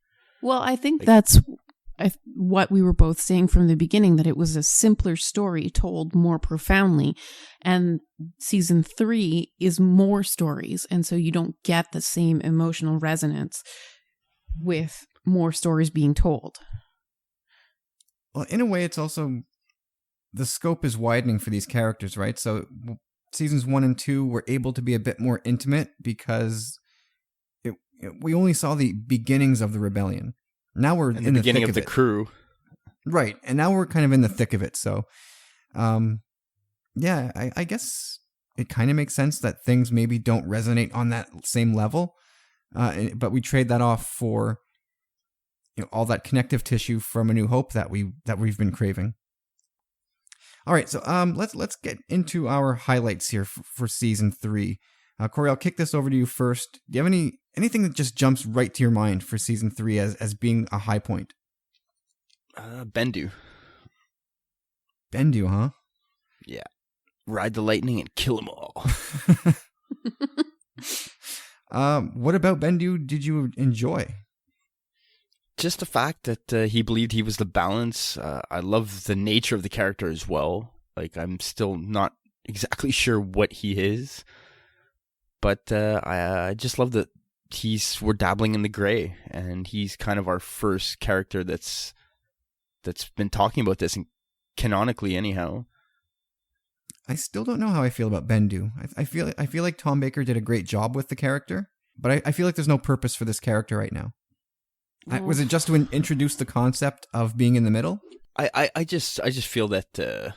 well, I think that's what we were both saying from the beginning, that it was a simpler story told more profoundly. And season 3 is more stories. And so you don't get the same emotional resonance with more stories being told. Well, in a way, it's also the scope is widening for these characters, right? So seasons 1 and 2 were able to be a bit more intimate because we only saw the beginnings of the rebellion. Now we're in the beginning thick of the it. crew. Right. And now we're kind of in the thick of it. So, yeah, I guess it kind of makes sense that things maybe don't resonate on that same level. But we trade that off for all that connective tissue from A New Hope that we've been craving. All right, so let's get into our highlights here for season 3. Corey, I'll kick this over to you first. Do you have anything that just jumps right to your mind for season 3 as being a high point? Bendu. Bendu, huh? Yeah. Ride the lightning and kill them all. What about Bendu did you enjoy? Just the fact that he believed he was the balance. I love the nature of the character as well. Like, I'm still not exactly sure what he is. But I just love that we're dabbling in the gray. And he's kind of our first character that's been talking about this, and canonically anyhow. I still don't know how I feel about Bendu. I feel like Tom Baker did a great job with the character, but I feel like there's no purpose for this character right now. Was it just to introduce the concept of being in the middle? I just feel that the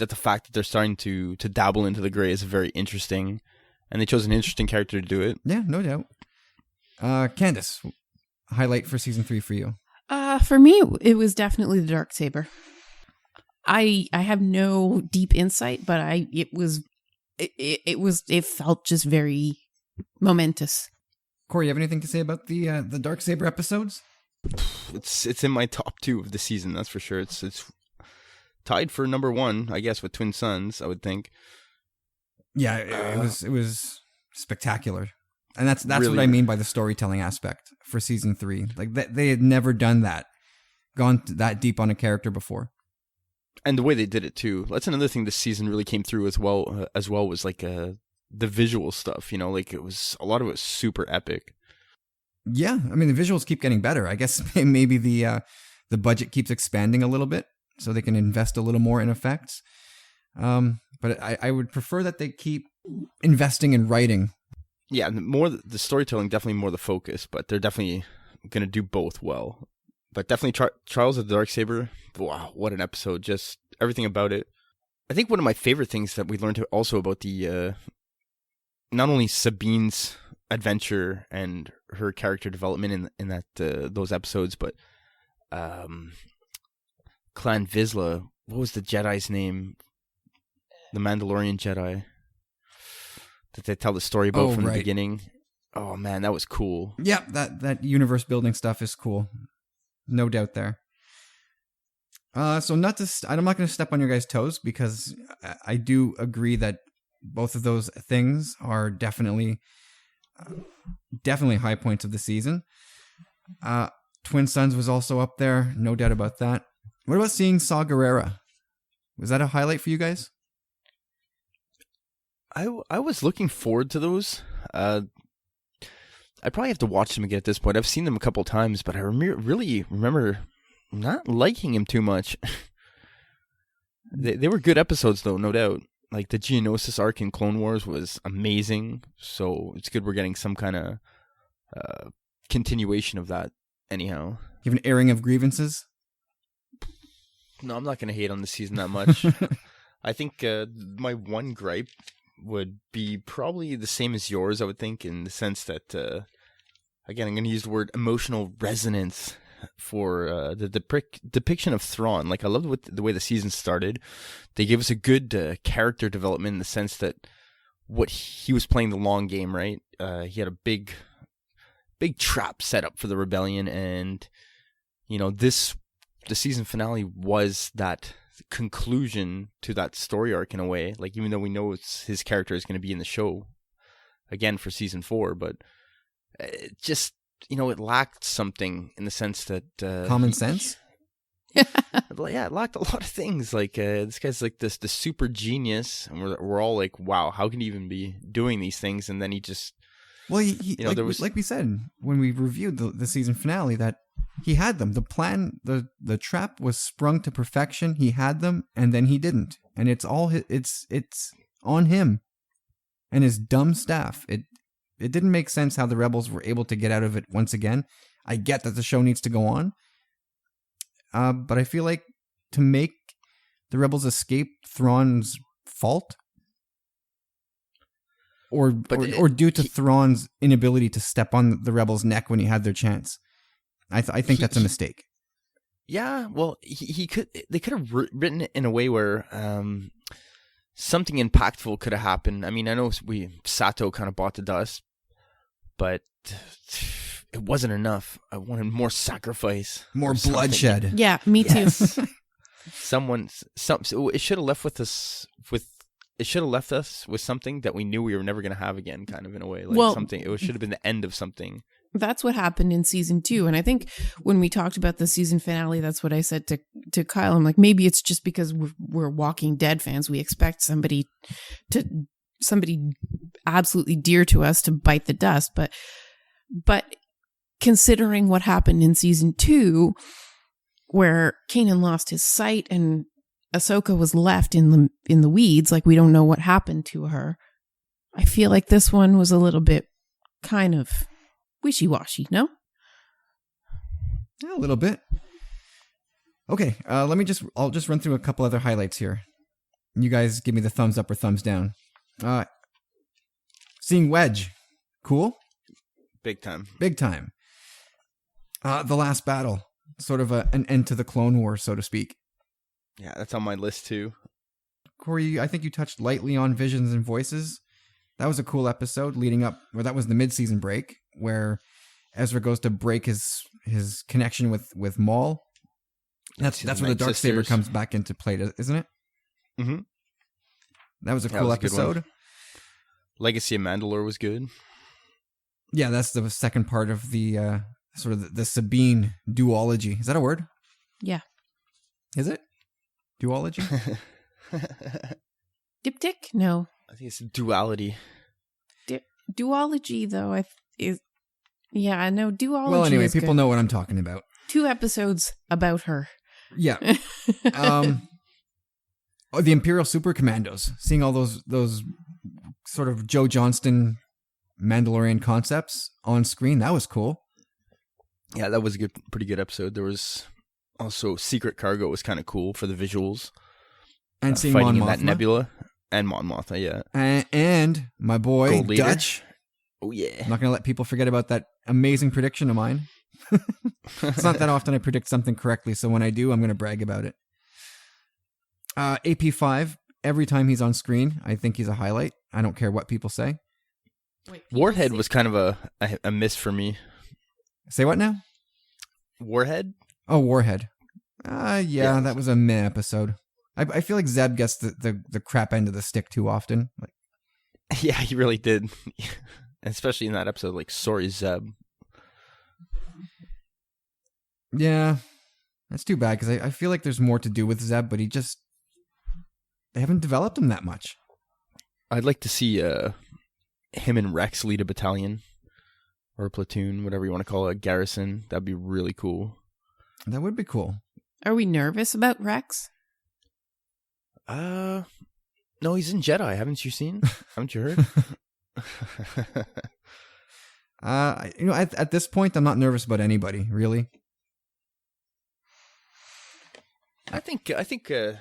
fact that they're starting to dabble into the gray is very interesting, and they chose an interesting character to do it. Yeah, no doubt. Candace, highlight for season 3 for you. For me, it was definitely the Darksaber. I have no deep insight, but it felt just very momentous. Corey, you have anything to say about the Darksaber episodes? It's in my top 2 of the season, that's for sure. It's tied for number 1, I guess, with Twin Suns, I would think. Yeah, it was spectacular. And that's really, what I mean by the storytelling aspect for season 3. Like they had never done that, gone that deep on a character before. And the way they did it too. That's another thing this season really came through as well. Was like the visual stuff. Like a lot of it was super epic. Yeah, I mean the visuals keep getting better. I guess maybe the budget keeps expanding a little bit, so they can invest a little more in effects. But I would prefer that they keep investing in writing. Yeah, more the storytelling, definitely more the focus, but they're definitely going to do both well. But definitely Trials of the Darksaber, wow, what an episode. Just everything about it. I think one of my favorite things that we learned also about the, not only Sabine's adventure and her character development in that those episodes, but Clan Vizsla, what was the Jedi's name? The Mandalorian Jedi that they tell the story about from the beginning. Oh man, that was cool. Yeah, that universe building stuff is cool. No doubt there. So I'm not going to step on your guys' toes because I do agree that both of those things are definitely high points of the season. Twin Suns was also up there, no doubt about that. What about seeing Saw Gerrera? Was that a highlight for you guys? I was looking forward to those. I probably have to watch them again at this point. I've seen them a couple times, but I really remember not liking him too much. They were good episodes, though, no doubt. Like, the Geonosis arc in Clone Wars was amazing, so it's good we're getting some kind of continuation of that anyhow. You have an airing of grievances? No, I'm not going to hate on the season that much. I think my one gripe would be probably the same as yours, I would think, in the sense that, again, I'm going to use the word emotional resonance for the depiction of Thrawn. Like, I loved the way the season started. They gave us a good character development in the sense that what he was playing the long game, right? He had a big trap set up for the rebellion, and, the season finale was that conclusion to that story arc in a way. Like, even though we know his character is going to be in the show again for season 4, but it it lacked something in the sense that Common sense? Yeah, it lacked a lot of things. Like this guy's like the super genius, and we're all like, wow, how can he even be doing these things? And then he just, well, he like we said when we reviewed the season finale, that he had them. The plan, the trap was sprung to perfection. He had them, and then he didn't, and it's on him and his dumb staff. It didn't make sense how the rebels were able to get out of it once again. I get that the show needs to go on. But I feel like to make the rebels escape Thrawn's fault, or due to Thrawn's inability to step on the rebels' neck when he had their chance, I think that's a mistake. Yeah, well, they could have written it in a way where something impactful could have happened. I mean, I know Sato kind of bought the dust, but it wasn't enough. I wanted more sacrifice, more bloodshed. Yeah, me too. It should have left us with something that we knew we were never going to have again, kind of in a way. Like something. It should have been the end of something. That's what happened in season 2, and I think when we talked about the season finale, that's what I said to Kyle. I'm like, maybe it's just because we're Walking Dead fans. We expect somebody absolutely dear to us to bite the dust, but considering what happened in season 2, where Kanan lost his sight and Ahsoka was left in the weeds, like we don't know what happened to her, I feel like this one was a little bit kind of wishy-washy, no? Yeah, a little bit. Okay, I'll just run through a couple other highlights here. You guys give me the thumbs up or thumbs down. Seeing Wedge. Cool? Big time. Big time. The last battle. Sort of an end to the Clone Wars, so to speak. Yeah, that's on my list too. Corey, I think you touched lightly on Visions and Voices. That was a cool episode leading up, or that was the mid-season break, where Ezra goes to break his connection with Maul. That's where the Darksaber comes back into play, isn't it? Mm-hmm. That was a cool episode. Legacy of Mandalore was good. Yeah, that's the second part of the sort of the Sabine duology. Is that a word? Yeah. Is it? Duology? Diptych? No. I think it's duality. Duology, though, duology. Well, anyway, is people good. know what I'm talking about. 2 episodes about her. Yeah. The Imperial Super Commandos. Seeing all those sort of Joe Johnston Mandalorian concepts on screen, that was cool. Yeah, that was a pretty good episode. There was also Secret Cargo was kind of cool for the visuals. And seeing fighting Mon in that Mothma. nebula. And Mon Mothma, yeah. And my boy, Dutch. Oh, yeah. I'm not going to let people forget about that amazing prediction of mine. It's not that often I predict something correctly, so when I do, I'm going to brag about it. AP5, every time he's on screen, I think he's a highlight. I don't care what people say. Warhead was kind of a miss for me. Say what now? Warhead? Oh, Warhead. Yeah, that was a meh episode. I feel like Zeb gets the crap end of the stick too often. Like, yeah, he really did. Especially in that episode, like, sorry, Zeb. Yeah, that's too bad, because I feel like there's more to do with Zeb, but they haven't developed him that much. I'd like to see him and Rex lead a battalion. Or a platoon, whatever you want to call it, a garrison. That'd be really cool. That would be cool. Are we nervous about Rex? No, he's in Jedi. Haven't you seen? Haven't you heard? At this point, I'm not nervous about anybody, really. I think there's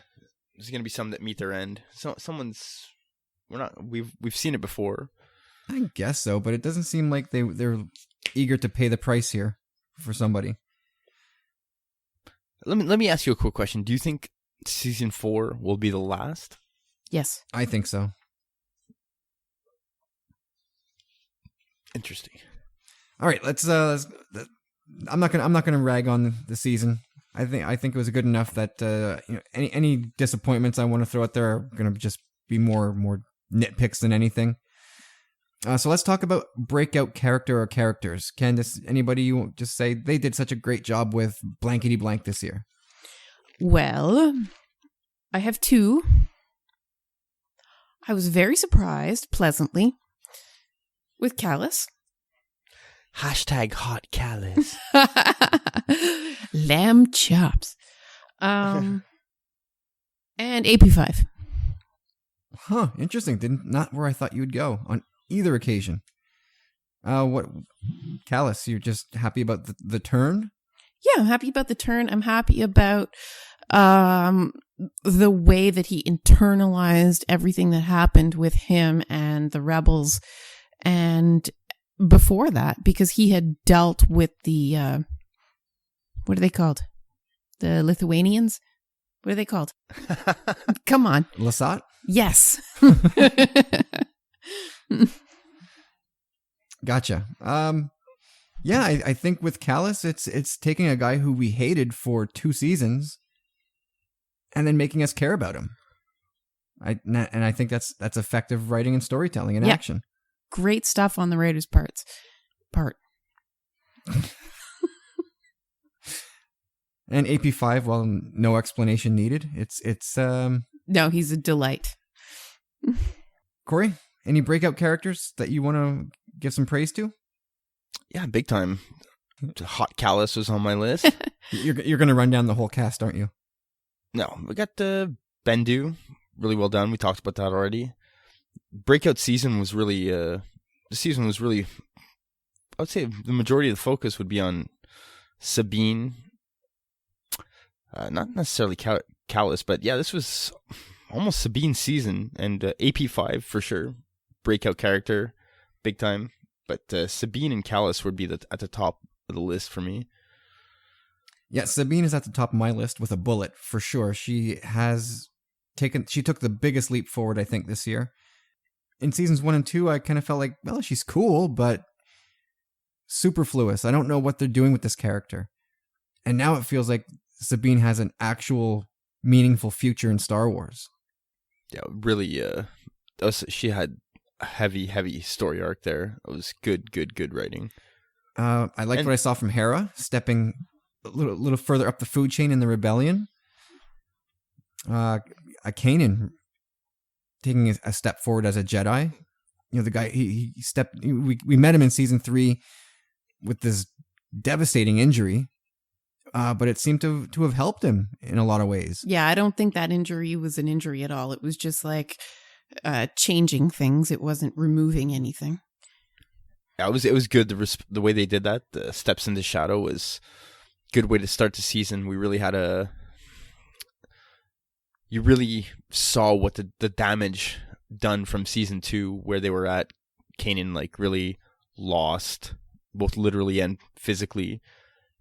gonna be some that meet their end. We've seen it before. I guess so, but it doesn't seem like they're eager to pay the price here for somebody. Let me ask you a quick question. Do you think season 4 will be the last? Yes. I think so. Interesting. All right, let's I'm not gonna rag on the season. I think it was good enough that any disappointments I want to throw out there are gonna just be more nitpicks than anything. So let's talk about breakout character or characters. Candace, anybody you just say they did such a great job with blankety blank this year? Well, I have two. I was very surprised, pleasantly, with Callus. #hot Callus. Lamb chops. And AP5. Huh, interesting. Not where I thought you would go on either occasion. What, Callus, you're just happy about the turn? Yeah, I'm happy about the turn. I'm happy about the way that he internalized everything that happened with him and the rebels. And before that, because he had dealt with the, what are they called? The Lithuanians? What are they called? Come on. Lasat? Yes. Gotcha. Yeah, I think with Callus, it's taking a guy who we hated for 2 seasons and then making us care about him. I think that's effective writing and storytelling in action. Great stuff on the Raiders' part. And AP5, well, no explanation needed. It's No, he's a delight. Corey, any breakout characters that you want to give some praise to? Yeah, big time. Hot Callus was on my list. You're going to run down the whole cast, aren't you? No, we got Bendu. Really well done. We talked about that already. Breakout season was really, I would say the majority of the focus would be on Sabine. Not necessarily Callus, but yeah, this was almost Sabine's season, and AP5 for sure. Breakout character, big time. But Sabine and Callus would be at the top of the list for me. Yeah, Sabine is at the top of my list with a bullet, for sure. She took the biggest leap forward, I think, this year. In seasons 1 and 2, I kind of felt like, well, she's cool, but superfluous. I don't know what they're doing with this character. And now it feels like Sabine has an actual meaningful future in Star Wars. Yeah, really, she had a heavy story arc there. It was good writing. I liked what I saw from Hera, stepping a little further up the food chain in the rebellion. Kanan taking a step forward as a Jedi. You know, the guy, we met him in season 3 with this devastating injury, but it seemed to have helped him in a lot of ways. Yeah, I don't think that injury was an injury at all. It was just like changing things. It wasn't removing anything. Yeah, it was good. The way they did that, the steps into shadow, was a good way to start the season. We really had you really saw what the damage done from season 2, where they were at. Kanan like really lost, both literally and physically,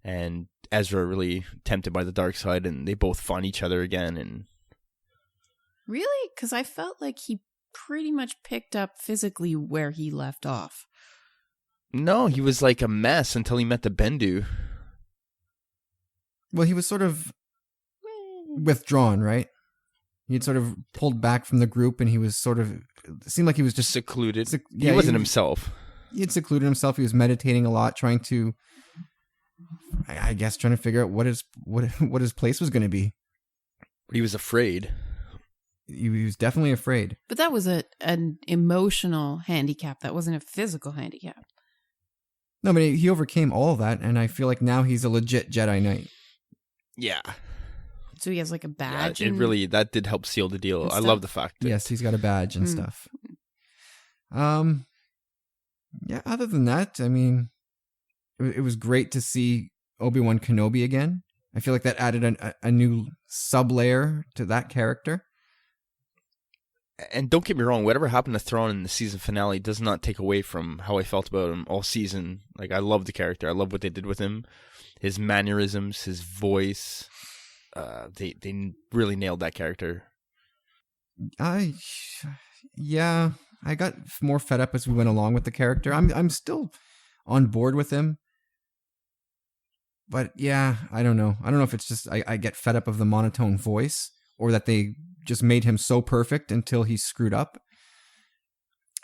and Ezra really tempted by the dark side, and they both found each other again. And really, because I felt like he pretty much picked up physically where he left off. No, he was like a mess until he met the Bendu. Well, he was sort of withdrawn, right? He'd sort of pulled back from the group, and he was sort of, it seemed like he was just secluded. He wasn't himself. He had secluded himself. He was meditating a lot, trying to figure out what his place was going to be. But he was afraid. He was definitely afraid. But that was an emotional handicap. That wasn't a physical handicap. No, but he overcame all of that, and I feel like now he's a legit Jedi Knight. Yeah. So he has like a badge. Yeah, that did help seal the deal. I love the fact that... Yes, he's got a badge and stuff. Yeah, other than that, I mean, it was great to see Obi-Wan Kenobi again. I feel like that added a new sub-layer to that character. And don't get me wrong, whatever happened to Thrawn in the season finale does not take away from how I felt about him all season. Like, I love the character. I love what they did with him. His mannerisms, his voice. They really nailed that character. I got more fed up as we went along with the character. I'm still on board with him. But yeah, I don't know. I don't know if it's just I get fed up of the monotone voice, or that they just made him so perfect until he screwed up.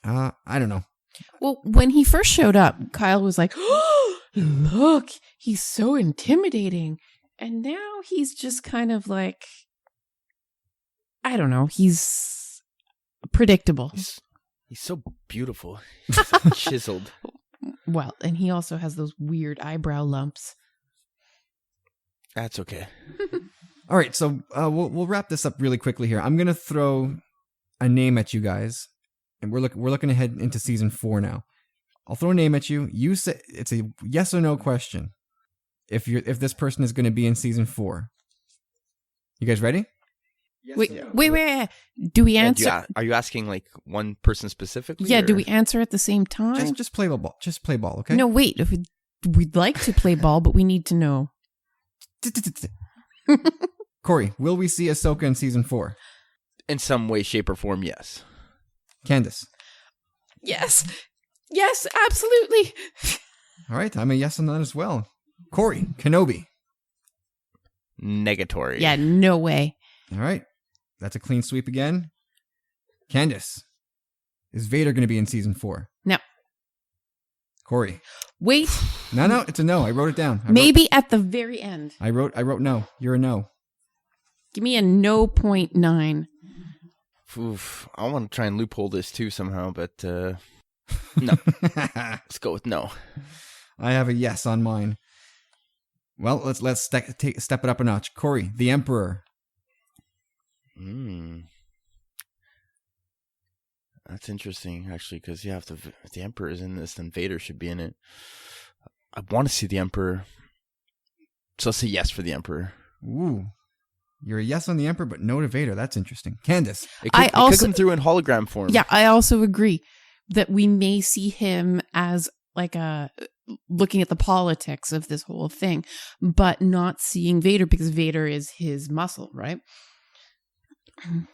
I don't know. Well, when he first showed up, Kyle was like, oh, look, he's so intimidating. And now he's just kind of like, I don't know, he's predictable. He's so beautiful. He's so chiseled. Well, and he also has those weird eyebrow lumps. That's okay. All right, so we'll wrap this up really quickly here. I'm gonna throw a name at you guys, and we're looking ahead into season 4 now. I'll throw a name at you. You say it's a yes or no question. If this person is going to be in season 4, you guys ready? Yes, wait. Do we answer? Are you asking like one person specifically? Yeah. Or? Do we answer at the same time? Just play ball. Just play ball. Okay. No, wait. We'd like to play ball, but we need to know. Corey, will we see Ahsoka in season 4? In some way, shape, or form, yes. Candace. Yes, absolutely. All right, I'm a yes on that as well. Corey, Kenobi. Negatory. Yeah, no way. All right, that's a clean sweep again. Candace, is Vader going to be in season 4? No. Corey. Wait. No, it's a no. I wrote it down. Maybe at the very end. I wrote no. You're a no. Give me a no 0.9. Oof, I want to try and loophole this too somehow, but no. Let's go with no. I have a yes on mine. Well, let's step it up a notch. Corey, the Emperor. That's interesting, actually, because if the Emperor is in this, then Vader should be in it. I want to see the Emperor, so let's say yes for the Emperor. Ooh. You're a yes on the Emperor, but no to Vader. That's interesting. Candace. It could come through in hologram form. Yeah, I also agree that we may see him as like looking at the politics of this whole thing, but not seeing Vader because Vader is his muscle, right?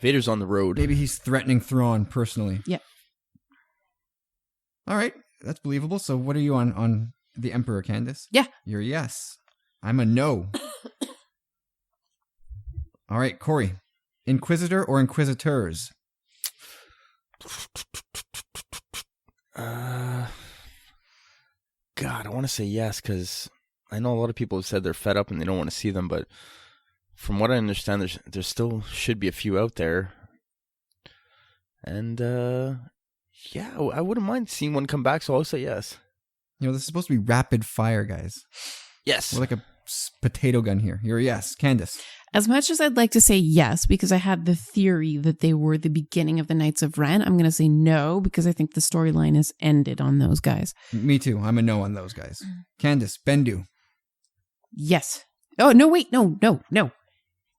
Vader's on the road. Maybe he's threatening Thrawn personally. Yeah. All right, that's believable. So what are you on the Emperor, Candace? Yeah. You're a yes. I'm a no. All right, Corey. Inquisitor or Inquisitors? God, I want to say yes, because I know a lot of people have said they're fed up and they don't want to see them, but from what I understand, there still should be a few out there. And, yeah, I wouldn't mind seeing one come back, so I'll say yes. You know, this is supposed to be rapid fire, guys. Yes. We're like a potato gun here. You're a yes. Candace. As much as I'd like to say yes, because I had the theory that they were the beginning of the Knights of Ren, I'm going to say no, because I think the storyline has ended on those guys. Me too. I'm a no on those guys. Candace. Bendu. Yes. Oh, no, wait. No.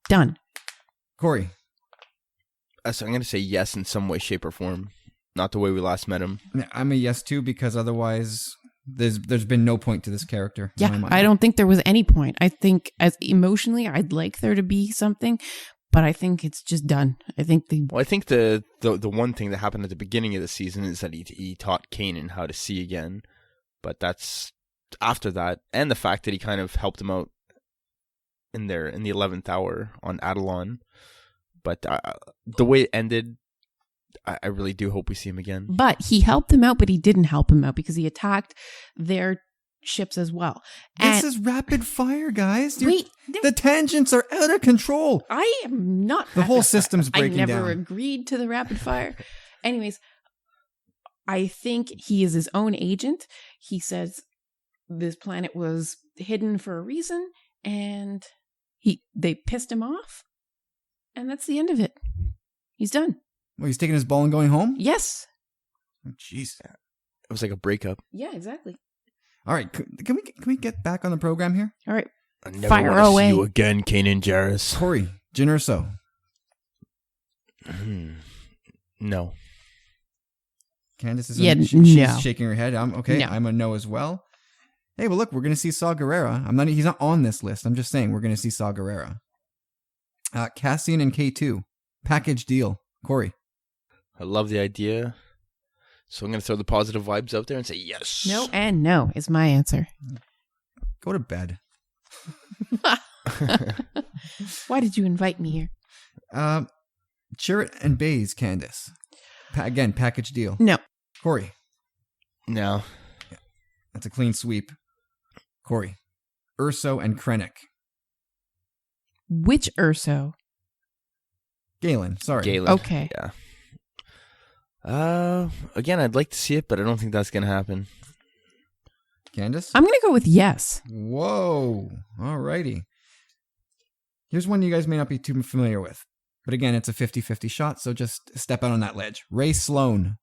Done. Corey. So I'm going to say yes in some way, shape, or form. Not the way we last met him. I'm a yes too, because otherwise there's been no point to this character. Yeah, I don't think there was any point. I think as emotionally, I'd like there to be something, but I think it's just done. I think the one thing that happened at the beginning of the season is that he taught Kanan how to see again, but that's after that, and the fact that he kind of helped him out in the 11th hour on Adelon. But the way it ended, I really do hope we see him again. But he helped him out, but he didn't help him out because he attacked their ships as well. This is rapid fire, guys. Wait, the tangents are out of control. I am not. The whole system's breaking down. I never agreed to the rapid fire. Anyways, I think he is his own agent. He says this planet was hidden for a reason, and they pissed him off, and that's the end of it. He's done. Well, he's taking his ball and going home? Yes. Oh, jeez. It was like a breakup. Yeah, exactly. All right. Can we get back on the program here? All right. I never Fire want to away. see you again, Kanan Jarrus. Corey, Jyn Erso. No. Candace is she's shaking her head. Okay. No. I'm a no as well. Hey, well, look, we're going to see Saw Gerrera. He's not on this list. I'm just saying we're going to see Saw Gerrera. Cassian and K2. Package deal. Corey. I love the idea. So I'm going to throw the positive vibes out there and say yes. No and no is my answer. Go to bed. Why did you invite me here? Chirrut and Baze, Candace. Again, package deal. No. Corey. No. That's a clean sweep. Corey. Urso and Krennic. Which Urso? Galen, sorry. Galen. Okay. Yeah. Again, I'd like to see it, but I don't think that's going to happen. Candace? I'm going to go with yes. Whoa. Alrighty. Here's one you guys may not be too familiar with. But again, it's a 50-50 shot, so just step out on that ledge. Ray Sloan.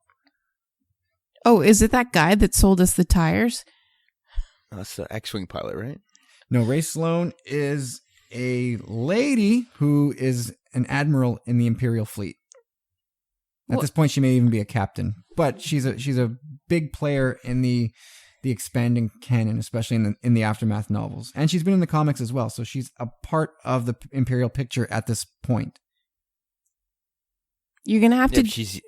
Oh, is it that guy that sold us the tires? That's the X-Wing pilot, right? No, Ray Sloan is a lady who is an admiral in the Imperial fleet. At this point, she may even be a captain. But she's a big player in the expanding canon, especially in the Aftermath novels. And she's been in the comics as well, so she's a part of the Imperial picture at this point. You're gonna have to. She's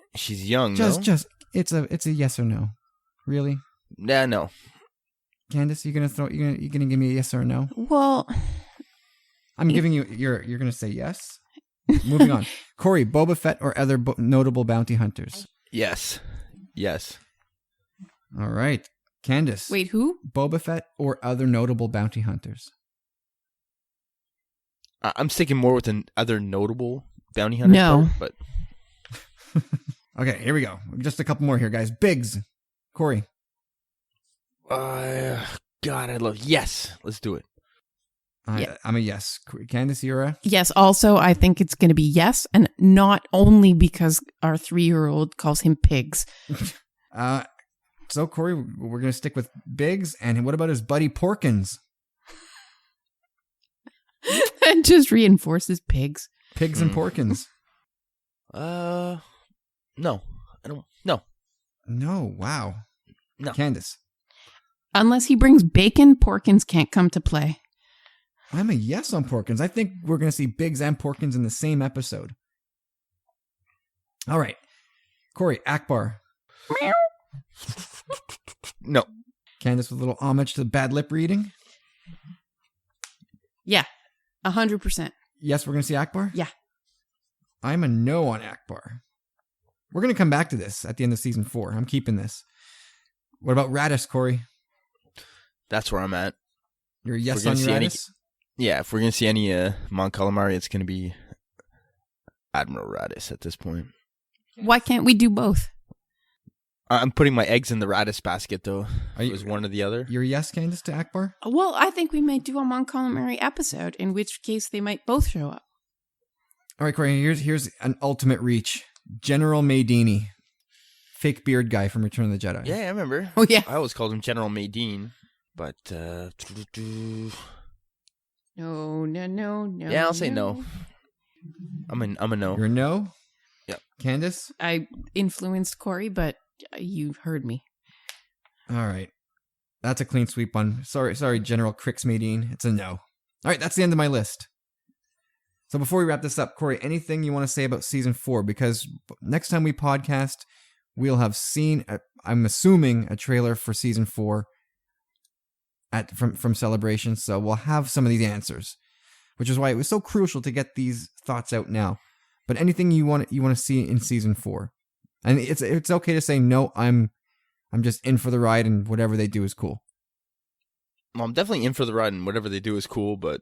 young. Just it's a yes or no. Really? Nah, no. Candace, you gonna give me a yes or a no? Well, I'm giving you. You're gonna say yes. Moving on. Corey, Boba Fett or other notable bounty hunters? Yes. All right. Candace. wait, who? Boba Fett or other notable bounty hunters? I'm sticking more with an other notable bounty hunter. No. Part, but Okay, here we go. Just a couple more here, guys. Biggs. Corey. God, I love. Yes, let's do it. Yeah. I'm a yes. Candace, you're a? Yes. Also, I think it's going to be yes, and not only because our 3-year-old calls him pigs. So, Corey, we're going to stick with Biggs. And what about his buddy Porkins? That just reinforces pigs. Pigs and Porkins. No, I don't. No. No, wow. No. Candace. Unless he brings bacon, Porkins can't come to play. I'm a yes on Porkins. I think we're going to see Biggs and Porkins in the same episode. All right. Corey, Akbar. No. Candace with a little homage to the bad lip reading. Yeah, 100%. Yes, we're going to see Akbar? Yeah. I'm a no on Akbar. We're going to come back to this at the end of season 4. I'm keeping this. What about Radish, Corey? That's where I'm at. You're a yes We're on gonna your see Radish? Yeah, if we're going to see any Mon Calamari, it's going to be Admiral Radis at this point. Why can't we do both? I'm putting my eggs in the Radis basket, though. Are you- It was one or the other. You're a yes, Candace, to Akbar? Well, I think we might do a Mon Calamari episode, in which case they might both show up. All right, Corey, here's an ultimate reach. General Maydini. Fake beard guy from Return of the Jedi. Yeah, I remember. Oh, yeah. I always called him General Maydeen, but... No. Yeah, I'll say no. I'm a no. You're a no? Yep. Candace? I influenced Corey, but you heard me. All right. That's a clean sweep one. Sorry, General Crix Maydeen. It's a no. All right, that's the end of my list. So before we wrap this up, Corey, anything you want to say about season 4? Because next time we podcast, we'll have seen, I'm assuming, a trailer for season 4 from Celebration. So we'll have some of these answers, which is why it was so crucial to get these thoughts out now. But anything you want to see in season 4, and it's okay to say no. I'm just in for the ride, and whatever they do is cool. Well, I'm definitely in for the ride, and whatever they do is cool, but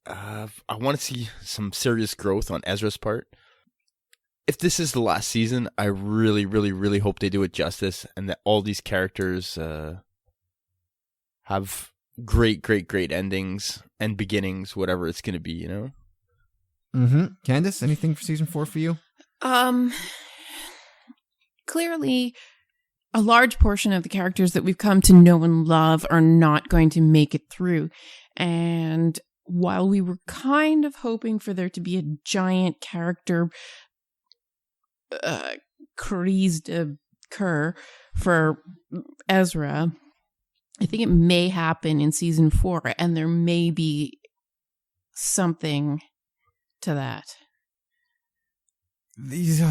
I want to see some serious growth on Ezra's part. If this is the last season, I really, really, really hope they do it justice, and that all these characters have great, great, great endings and beginnings, whatever it's going to be, you know? Mm-hmm. Candace, anything for season 4 for you? Clearly, a large portion of the characters that we've come to know and love are not going to make it through. And while we were kind of hoping for there to be a giant character crise de coeur for Ezra, I think it may happen in season 4, and there may be something to that. These,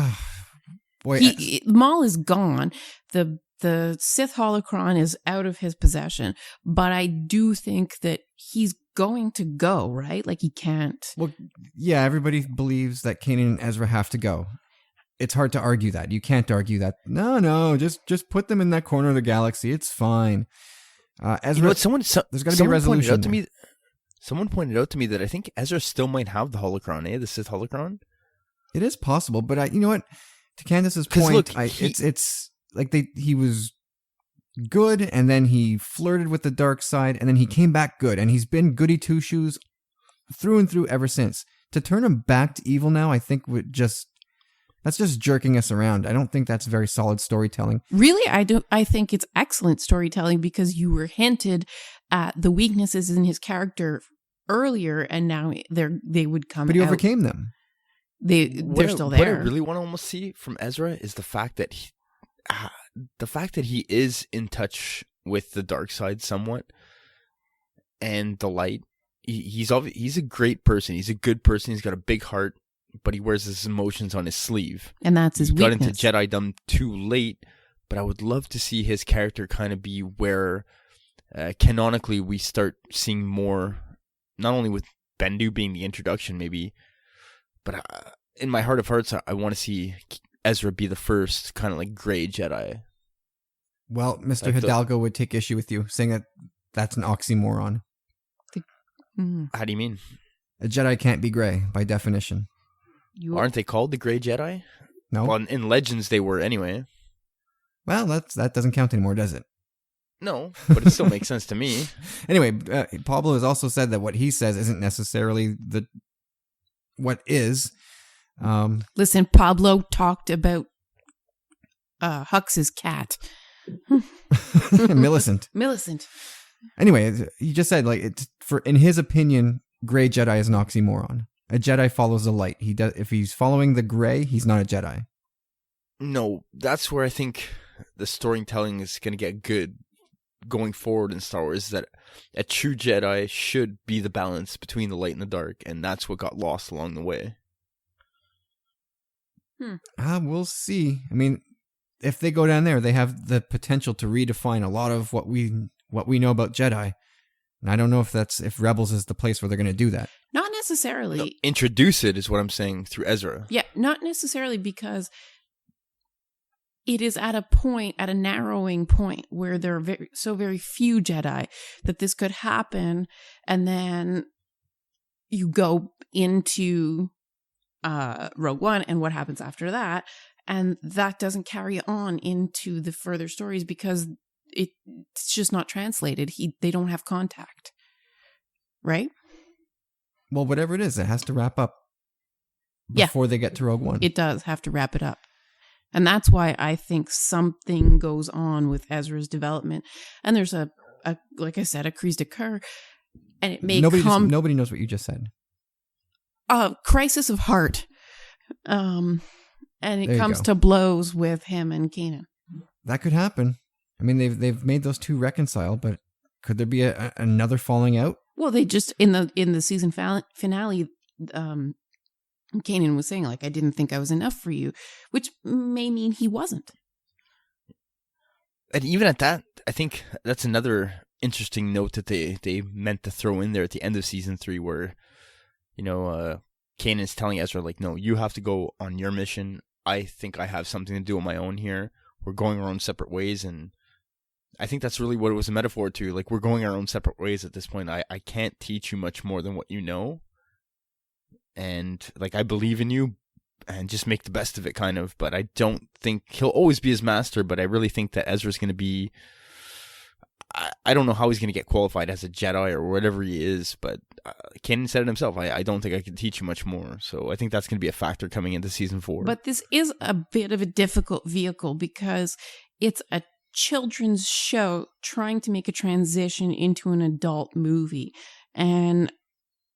boy, Maul is gone. The Sith holocron is out of his possession, but I do think that he's going to go, right? Like he can't. well, yeah, everybody believes that Kanan and Ezra have to go. it's hard to argue that. You can't argue that. No, just put them in that corner of the galaxy. It's fine. Ezra, You know what? there's got to be a resolution. Someone pointed out to me that I think Ezra still might have the holocron, the Sith holocron. It is possible, but you know what? To Candace's 'Cause point, look, it's like he was good, and then he flirted with the dark side, and then he came back good, and he's been goody two shoes through and through ever since. To turn him back to evil now, I think that's just jerking us around. I don't think that's very solid storytelling. Really, I think it's excellent storytelling because you were hinted at the weaknesses in his character earlier, and now they would come. But he out. overcame them. They're still there. What I really want to almost see from Ezra is the fact that he is in touch with the dark side somewhat, and the light. He's a great person. He's a good person. He's got a big heart, but he wears his emotions on his sleeve. And that's his weakness. weakness. Got into Jedi-dom too late, but I would love to see his character kind of be where canonically we start seeing more, not only with Bendu being the introduction maybe, but in my heart of hearts, I want to see Ezra be the first kind of like gray Jedi. Well, Mr. Hidalgo would take issue with you, saying that that's an oxymoron. How do you mean? A Jedi can't be gray, by definition. Aren't they called the Gray Jedi? No. Well, in Legends they were anyway. Well, that doesn't count anymore, does it? No, but it still makes sense to me. Anyway, Pablo has also said that what he says isn't necessarily what is. Listen, Pablo talked about Hux's cat. Millicent. Anyway, he just said, like, in his opinion, gray Jedi is an oxymoron. A Jedi follows the light. If he's following the gray, he's not a Jedi. No, that's where I think the storytelling is going to get good going forward in Star Wars, is that a true Jedi should be the balance between the light and the dark, and that's what got lost along the way. We'll see. I mean, if they go down there, they have the potential to redefine a lot of what we know about Jedi. And I don't know if Rebels is the place where they're going to do that. Not necessarily. No, introduce it is what I'm saying through Ezra. Yeah, not necessarily, because it is at a narrowing point where there are very few Jedi that this could happen, and then you go into Rogue One and what happens after that, and that doesn't carry on into the further stories because it's just not translated. They don't have contact, right? Well, whatever it is, it has to wrap up before they get to Rogue One. It does have to wrap it up. And that's why I think something goes on with Ezra's development. And there's a like I said, a crise de coeur. And it may nobody knows what you just said. A crisis of heart. And it comes to blows with him and Kanan. That could happen. I mean, they've made those two reconcile, but could there be another falling out? Well, they just in the season finale, Kanan was saying, like, I didn't think I was enough for you, which may mean he wasn't. And even at that, I think that's another interesting note that they meant to throw in there at the end of season 3, where, Kanan's telling Ezra, like, no, you have to go on your mission. I think I have something to do on my own here. We're going our own separate ways, and I think that's really what it was a metaphor to. Like, we're going our own separate ways at this point. I can't teach you much more than what you know. And, like, I believe in you, and just make the best of it, kind of. But I don't think he'll always be his master, but I really think that Ezra's going to be... I don't know how he's going to get qualified as a Jedi or whatever he is, but Kanan said it himself. I don't think I can teach you much more. So I think that's going to be a factor coming into season 4. But this is a bit of a difficult vehicle because it's a children's show trying to make a transition into an adult movie. And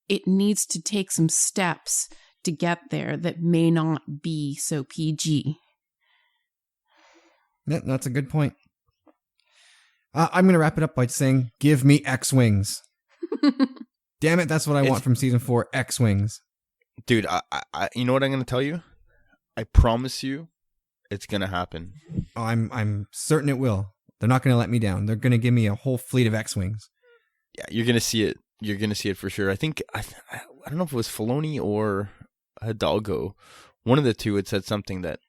it needs to take some steps to get there that may not be so PG. Yeah, that's a good point. I'm going to wrap it up by saying, give me X-Wings. Damn it, that's what I want from season 4, X-Wings. Dude, I you know what I'm going to tell you? I promise you it's going to happen. Oh, I'm certain it will. They're not going to let me down. They're going to give me a whole fleet of X-Wings. Yeah, you're going to see it. You're going to see it for sure. I think, I don't know if it was Filoni or Hidalgo. One of the two had said something that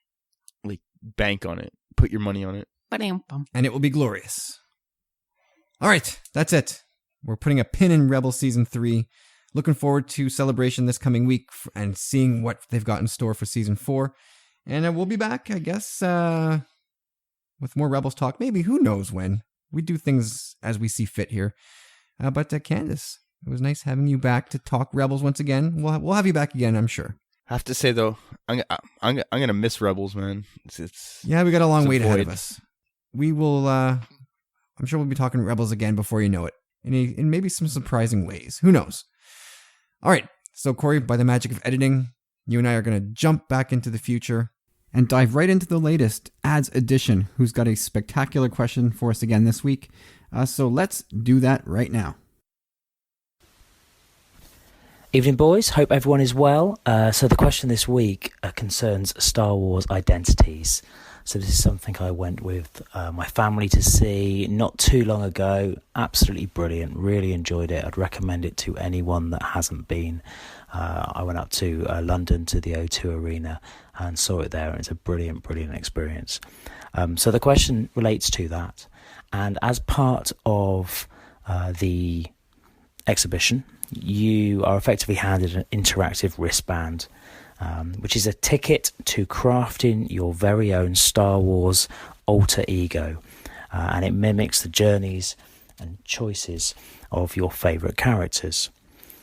bank on it. Put your money on it. Ba-dam-bum. And it will be glorious. All right, that's it. We're putting a pin in Rebels Season 3. Looking forward to Celebration this coming week and seeing what they've got in store for Season 4. And we'll be back, I guess, with more Rebels talk. Maybe, who knows when. We do things as we see fit here. But Candace, it was nice having you back to talk Rebels once again. We'll have you back again, I'm sure. I have to say, though, I'm gonna miss Rebels, man. Yeah, we got a long wait ahead void. of us. We will, I'm sure we'll be talking Rebels again before you know it. In maybe some surprising ways. Who knows? All right. So, Corey, by the magic of editing, you and I are going to jump back into the future and dive right into the latest Ads Edition, who's got a spectacular question for us again this week. So let's do that right now. Evening, boys. Hope everyone is well. So the question this week concerns Star Wars identities. So this is something I went with my family to see not too long ago. Absolutely brilliant. Really enjoyed it. I'd recommend it to anyone that hasn't been. I went up to London to the O2 Arena and saw it there, and it's a brilliant, brilliant experience. So the question relates to that. And as part of the exhibition, you are effectively handed an interactive wristband, which is a ticket to crafting your very own Star Wars alter ego. And it mimics the journeys and choices of your favourite characters.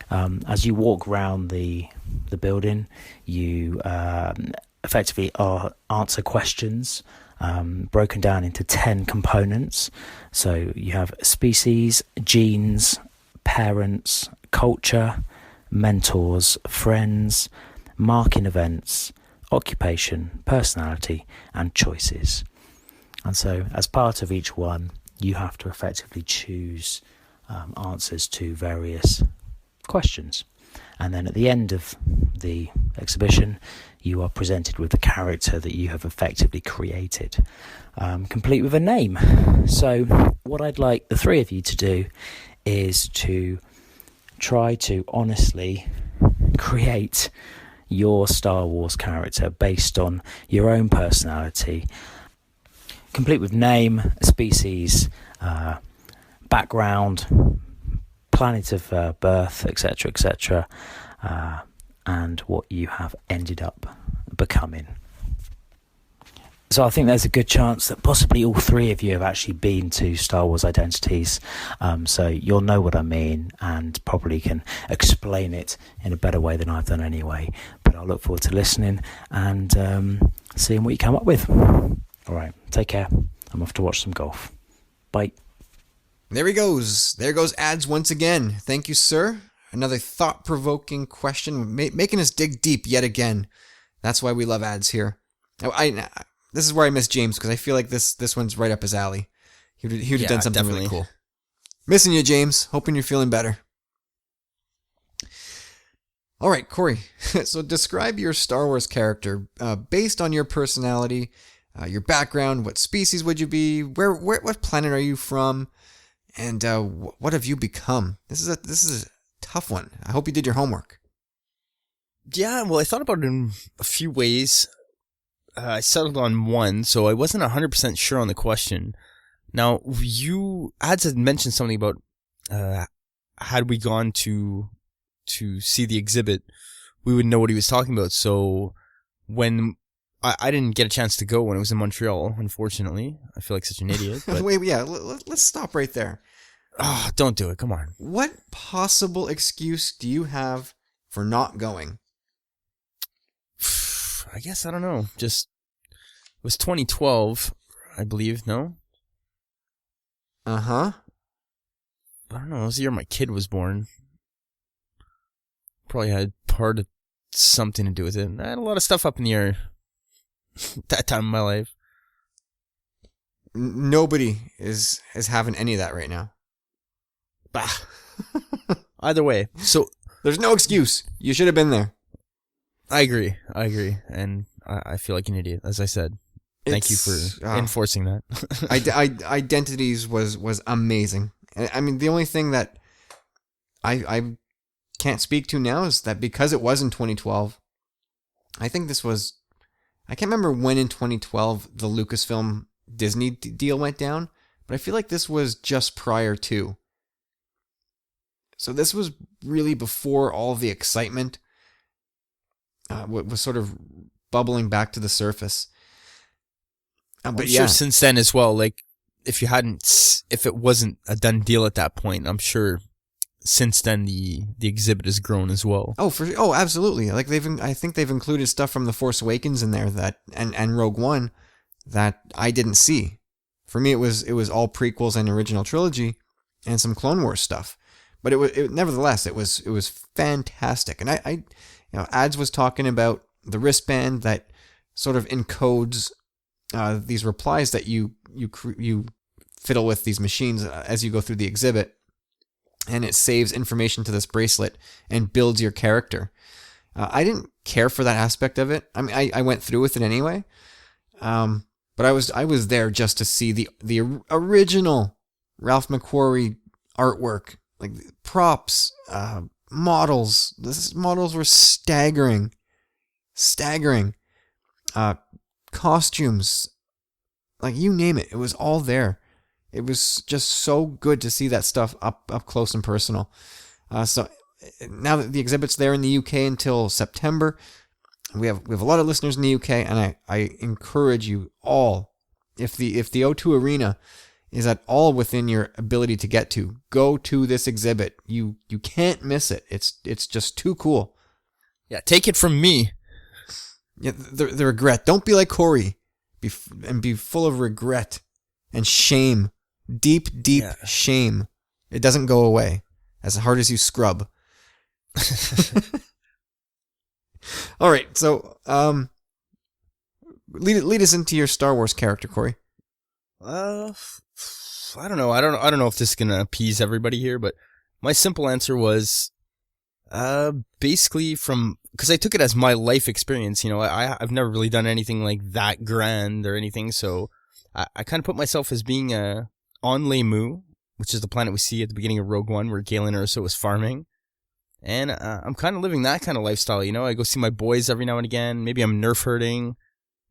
As you walk around the building, you effectively answer questions broken down into 10 components. So you have species, genes, parents, culture, mentors, friends, marking events, occupation, personality, and choices. And so as part of each one, you have to effectively choose answers to various questions. And then at the end of the exhibition, you are presented with the character that you have effectively created, complete with a name. So what I'd like the three of you to do is to try to honestly create your Star Wars character based on your own personality, complete with name, species, background, planet of birth, etc., etc., and what you have ended up becoming. So I think there's a good chance that possibly all three of you have actually been to Star Wars Identities, so you'll know what I mean and probably can explain it in a better way than I've done anyway. But I'll look forward to listening and seeing what you come up with. All right, take care. I'm off to watch some golf. Bye. There he goes. There goes Ads once again. Thank you, sir. Another thought-provoking question, making us dig deep yet again. That's why we love Ads here. This is where I miss James, because I feel like this one's right up his alley. He would have done something definitely. really cool. Missing you, James. Hoping you're feeling better. All right, Corey. So describe your Star Wars character based on your personality, your background. What species would you be? What planet are you from? And what have you become? This is a tough one. I hope you did your homework. Yeah, well, I thought about it in a few ways. I settled on one, so I wasn't 100% sure on the question. Now, Ads had mentioned something about had we gone to see the exhibit, we would know what he was talking about. So when I didn't get a chance to go when it was in Montreal, unfortunately. I feel like such an idiot. But Wait, yeah, let's stop right there. oh, don't do it. Come on. What possible excuse do you have for not going? I guess, I don't know. Just, it was 2012, I believe, no? Uh-huh. I don't know. It was the year my kid was born. Probably had part of something to do with it. I had a lot of stuff up in the air that time in my life. Nobody is having any of that right now. Bah. Either way. So, There's no excuse. You should have been there. I agree. And I feel like an idiot, as I said. Thank you for enforcing that. Identities was amazing. I mean, the only thing that I can't speak to now is that because it was in 2012, I think this was I can't remember when in 2012 the Lucasfilm Disney deal went down, but I feel like this was just prior to. So this was really before all of the excitement was sort of bubbling back to the surface. But I'm sure since then as well, like if it wasn't a done deal at that point, I'm sure since then the exhibit has grown as well. Oh, absolutely. Like I think they've included stuff from The Force Awakens in there that and Rogue One that I didn't see. For me, it was all prequels and original trilogy and some Clone Wars stuff. But nevertheless, it was fantastic. And I Ads was talking about the wristband that sort of encodes these replies that you fiddle with these machines as you go through the exhibit, and it saves information to this bracelet and builds your character. I didn't care for that aspect of it. I mean, I went through with it anyway, but I was there just to see the original Ralph McQuarrie artwork, like props, models. These models were staggering. Costumes, like you name it, it was all there. It was just so good to see that stuff up close and personal. So now that the exhibit's there in the UK until September, we have a lot of listeners in the UK, and I encourage you all, if the O2 Arena is at all within your ability to get to, go to this exhibit. You can't miss it. It's just too cool. Yeah, take it from me. Yeah, the regret. Don't be like Corey, be full of regret and shame, deep shame. It doesn't go away as hard as you scrub. All right, so lead us into your Star Wars character, Corey. I don't know. I don't know if this is gonna appease everybody here, but my simple answer was, basically because I took it as my life experience. You know, I've never really done anything like that grand or anything, so I kind of put myself as being on Lemu, which is the planet we see at the beginning of Rogue One, where Galen Erso was farming, and I'm kind of living that kind of lifestyle. You know, I go see my boys every now and again. Maybe I'm nerf herding.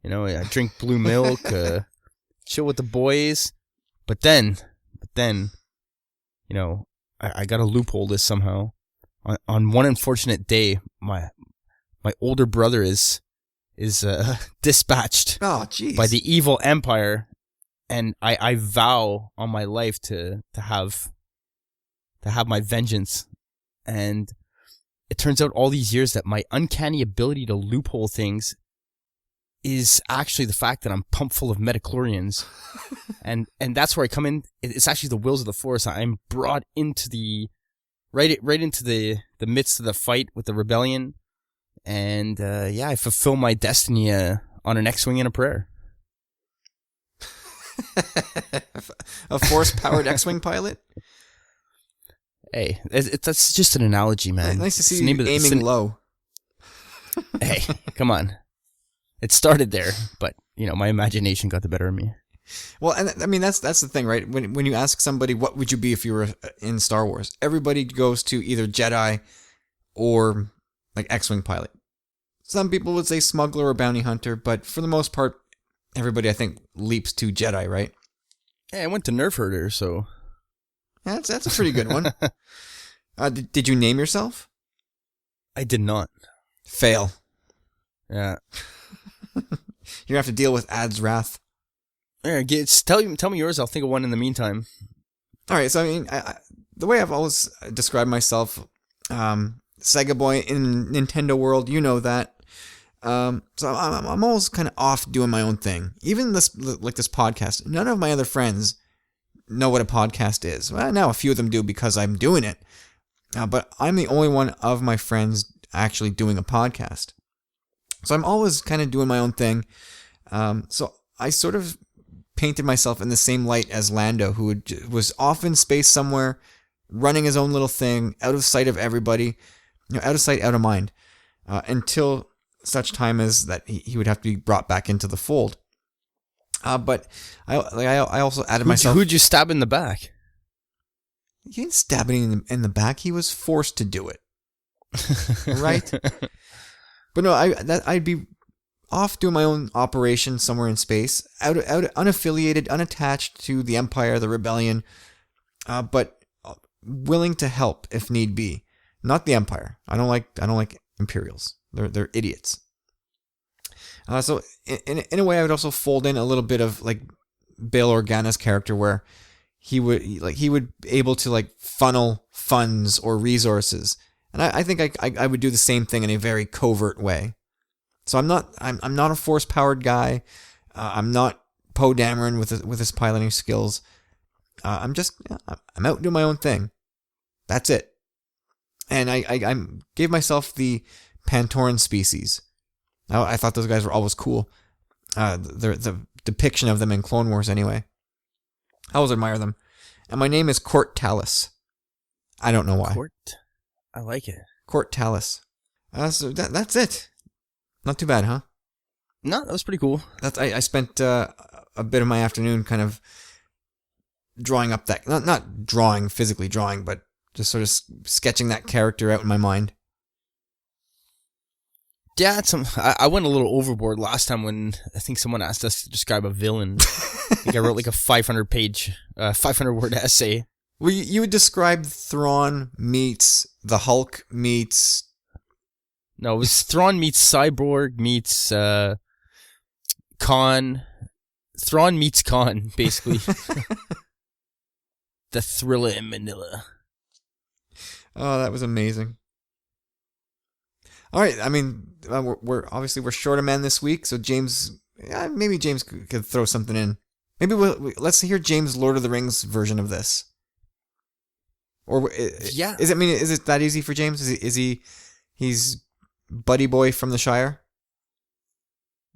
You know, I drink blue milk, chill with the boys. But then, you know, I got to loophole this somehow. On one unfortunate day, my older brother is dispatched by the evil Empire, and I vow on my life to have my vengeance. And it turns out all these years that my uncanny ability to loophole things is actually the fact that I'm pumped full of metachlorians. and that's where I come in. It's actually the wills of the Force. I'm brought into the right into the midst of the fight with the rebellion, and I fulfill my destiny on an X-wing and a prayer. A Force-powered X-wing pilot. Hey, that's just an analogy, man. Nice to see you aiming low. Hey, come on. It started there, but you know, my imagination got the better of me. Well, and I mean that's the thing, right? When you ask somebody what would you be if you were in Star Wars, everybody goes to either Jedi or like X-wing pilot. Some people would say smuggler or bounty hunter, but for the most part, everybody I think leaps to Jedi, right? Hey, I went to Nerfherder, so that's a pretty good one. Did you name yourself? I did not. Fail. Yeah. You're gonna have to deal with Ad's wrath. Yeah, tell me yours. I'll think of one in the meantime. All right. So I mean, the way I've always described myself, Sega boy in Nintendo world, you know that. So I'm always kind of off doing my own thing. Even this podcast. None of my other friends know what a podcast is. Well, now a few of them do because I'm doing it. But I'm the only one of my friends actually doing a podcast. So I'm always kind of doing my own thing. So I sort of painted myself in the same light as Lando, who was off in space somewhere, running his own little thing, out of sight of everybody, out of sight, out of mind, until such time as that he would have to be brought back into the fold. But I also added myself. Who'd you stab in the back? He didn't stab him in the back. He was forced to do it. Right? But no, off doing my own operation somewhere in space, out unaffiliated, unattached to the Empire, the Rebellion, but willing to help if need be. Not the Empire. I don't like Imperials. They're idiots. So in a way, I would also fold in a little bit of like Bail Organa's character, where he would able to like funnel funds or resources, and I think I would do the same thing in a very covert way. So I'm not a force powered guy. I'm not Poe Dameron with his piloting skills. I'm out doing my own thing. That's it. And I gave myself the Pantoran species. I thought those guys were always cool. The depiction of them in Clone Wars, anyway. I always admire them. And my name is Court Talus. I don't know why. Court? I like it. Court Talus. So that's it. Not too bad, huh? No, that was pretty cool. I spent a bit of my afternoon kind of drawing up that... Not drawing, physically drawing, but just sort of sketching that character out in my mind. Yeah, I went a little overboard last time when I think someone asked us to describe a villain. I think I wrote like a 500-word essay. Well, you would describe Thrawn meets the Hulk meets... No, it was Thrawn meets Cyborg meets Khan. Thrawn meets Khan, basically. The thriller in Manila. Oh, that was amazing. All right, I mean, we're short a man this week, so James, maybe James could throw something in. Maybe let's hear James' Lord of the Rings version of this. Or yeah, is it that easy for James? He's buddy boy from the Shire?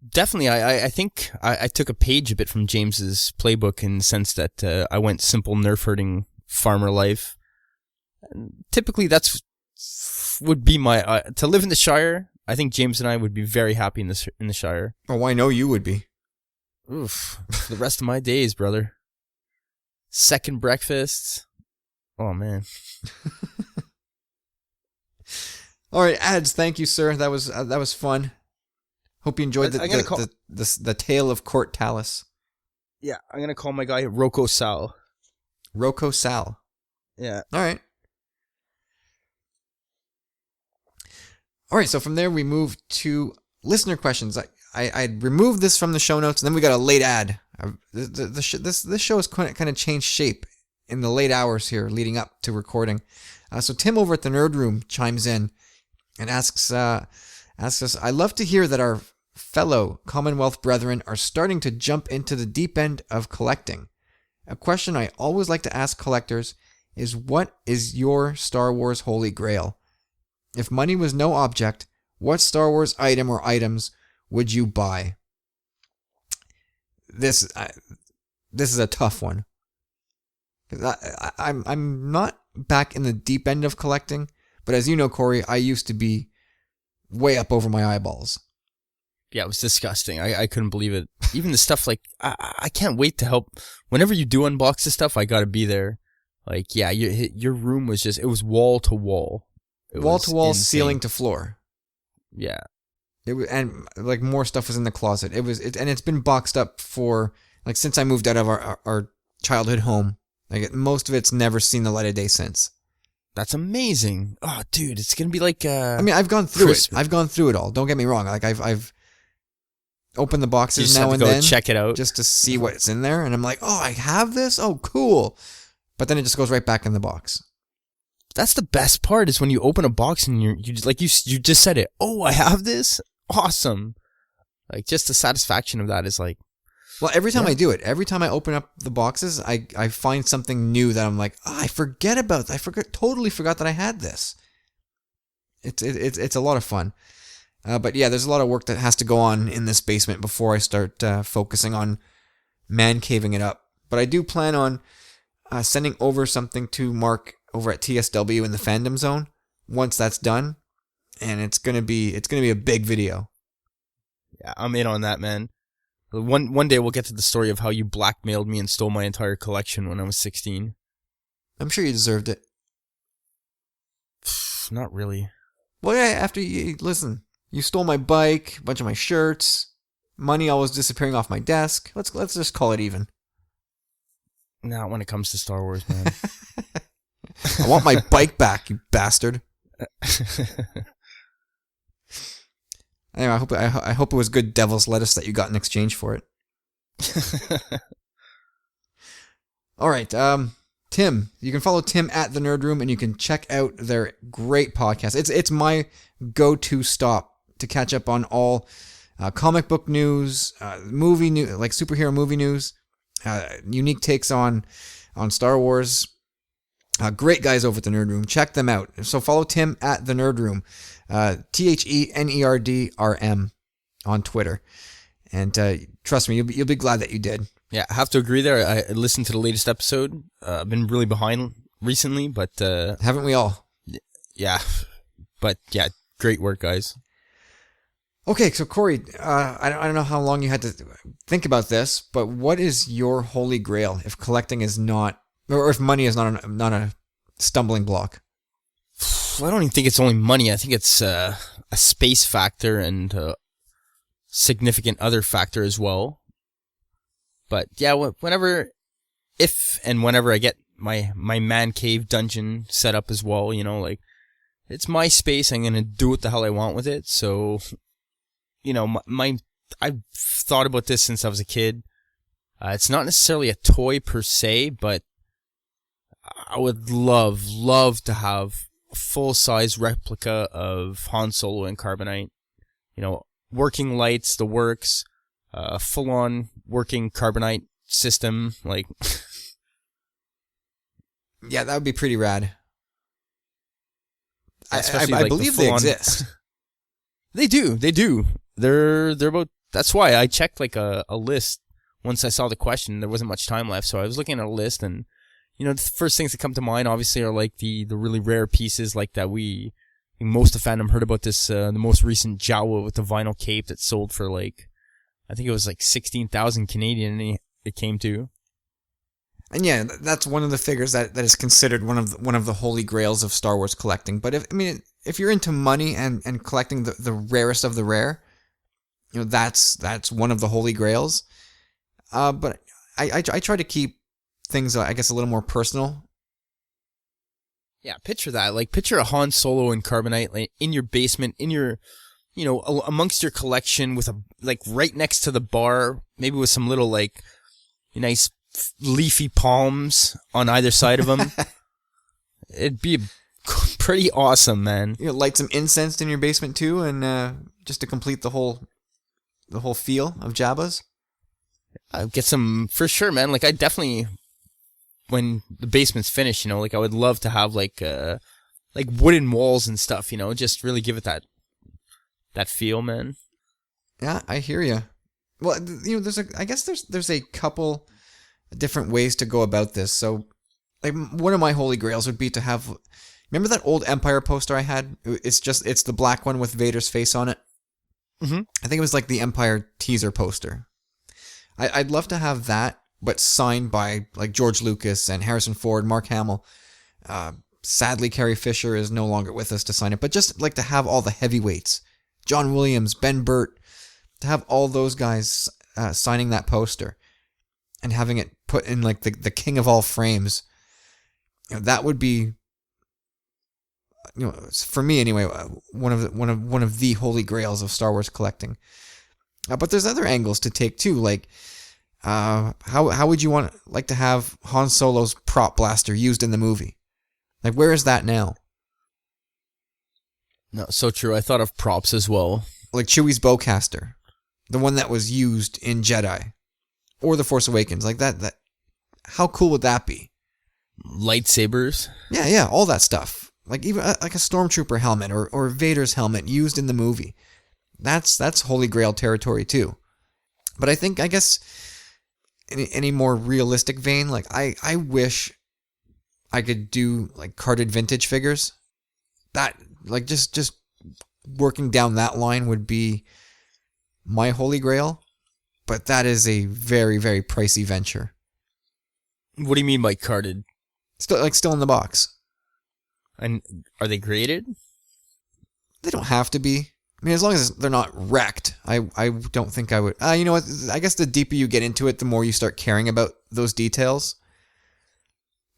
Definitely. I think I took a page a bit from James's playbook in the sense that I went simple nerf herding farmer life. And typically, that's would be my to live in the Shire. I think James and I would be very happy in the Shire. Oh, I know you would be. Oof, for the rest of my days, brother. Second breakfast. Oh man. All right, ads. Thank you, sir. That was fun. Hope you enjoyed the tale of Court Talus. Yeah, I'm gonna call my guy Rocco Sal. Rocco Sal. Yeah. All right. All right, so from there we move to listener questions. I removed this from the show notes, and then we got a late ad. This show has kind of changed shape in the late hours here leading up to recording. So Tim over at the Nerd Room chimes in and asks us, I love to hear that our fellow Commonwealth brethren are starting to jump into the deep end of collecting. A question I always like to ask collectors is, what is your Star Wars Holy Grail? If money was no object, what Star Wars item or items would you buy? This is a tough one. I'm not back in the deep end of collecting, but as you know, Corey, I used to be way up over my eyeballs. Yeah, it was disgusting. I couldn't believe it. Even the stuff like, I can't wait to help. Whenever you do unbox this stuff, I gotta be there. Like, yeah, your room was just, it was wall to wall. Wall to wall, ceiling to floor. Yeah. It was, and like more stuff was in the closet. And it's been boxed up for like since I moved out of our childhood home. Like most of it's never seen the light of day since. That's amazing. Oh, dude, it's gonna be like. I mean, I've gone through it. I've gone through it all. Don't get me wrong. Like I've opened the boxes now and then, check it out just to see what's in there, and I'm like, oh, I have this. Oh, cool. But then it just goes right back in the box. That's the best part, is when you open a box and you just said it. Oh, I have this. Awesome. Like, just the satisfaction of that is like. Well, every time I do it, every time I open up the boxes, I find something new that I'm like, oh, I totally forgot that I had this. It's a lot of fun. But yeah, there's a lot of work that has to go on in this basement before I start focusing on man caving it up. But I do plan on sending over something to Mark over at TSW in the Fandom Zone once that's done, and it's gonna be a big video. Yeah, I'm in on that, man. One day we'll get to the story of how you blackmailed me and stole my entire collection when I was 16. I'm sure you deserved it. Not really. Well, yeah, after you listen, You stole my bike, a bunch of my shirts, money always disappearing off my desk. Let's just call it even. Not when it comes to Star Wars, man. I want my bike back, you bastard. Anyway, I hope it was good devil's lettuce that you got in exchange for it. All right, Tim. You can follow Tim at the Nerd Room, and you can check out their great podcast. It's my go-to stop to catch up on all comic book news, movie news, like superhero movie news, unique takes on Star Wars. Great guys over at the Nerd Room. Check them out. So follow Tim at the Nerd Room, TheNerdRM on Twitter, and trust me, you'll be glad that you did. Yeah, I have to agree there. I listened to the latest episode. I've been really behind recently, but haven't we all? Yeah, but yeah, great work, guys. Okay, so Corey, I don't know how long you had to think about this, but what is your holy grail if collecting is not, or if money is not a stumbling block? I don't even think it's only money. I think it's a space factor and a significant other factor as well. But yeah, if and whenever I get my man cave dungeon set up as well, like, it's my space. I'm going to do what the hell I want with it. So, I've thought about this since I was a kid. It's not necessarily a toy per se, but I would love to have a full-size replica of Han Solo and Carbonite. Working lights, the works, full-on working Carbonite system, like... Yeah, that would be pretty rad. I believe they exist. They do. They're about... That's why I checked like a list once I saw the question. There wasn't much time left, so I was looking at a list, and the first things that come to mind obviously are like the really rare pieces like that. Most of the fandom heard about this, the most recent Jawa with the vinyl cape that sold for like, I think it was like 16,000 Canadian it came to. And yeah, that's one of the figures that is considered one of the holy grails of Star Wars collecting. But if you're into money and collecting the rarest of the rare, that's one of the holy grails. But I try to keep things, I guess, a little more personal. Yeah, picture that. Like, picture a Han Solo and Carbonite like, in your basement, in your, amongst your collection with right next to the bar, maybe with some little, like, nice leafy palms on either side of them. It'd be pretty awesome, man. Light some incense in your basement too, and just to complete the whole feel of Jabba's. Get some for sure, man. Like, I definitely, when the basement's finished, I would love to have like wooden walls and stuff. Just really give it that feel, man. Yeah, I hear you. Well, there's a couple different ways to go about this. So, like, one of my holy grails would be to have. Remember that old Empire poster I had? It's the black one with Vader's face on it. Mm-hmm. I think it was like the Empire teaser poster. I'd love to have that, but signed by like George Lucas and Harrison Ford, Mark Hamill. Sadly, Carrie Fisher is no longer with us to sign it, but just like to have all the heavyweights, John Williams, Ben Burt, to have all those guys signing that poster and having it put in like the king of all frames. That would be, for me anyway, one of the holy grails of Star Wars collecting. But there's other angles to take too, like how would you like to have Han Solo's prop blaster used in the movie? Like, where is that now? No, so true. I thought of props as well. Like Chewie's bowcaster, the one that was used in Jedi or The Force Awakens, like that. How cool would that be? Lightsabers. Yeah, all that stuff. Like even like a stormtrooper helmet or Vader's helmet used in the movie. That's Holy Grail territory too. But I guess in any more realistic vein, like I wish I could do like carded vintage figures. That like just working down that line would be my Holy Grail. But that is a very, very pricey venture. What do you mean by carded? Still in the box. And are they graded? They don't have to be. I mean, as long as they're not wrecked, I don't think I would. You know what? I guess the deeper you get into it, the more you start caring about those details.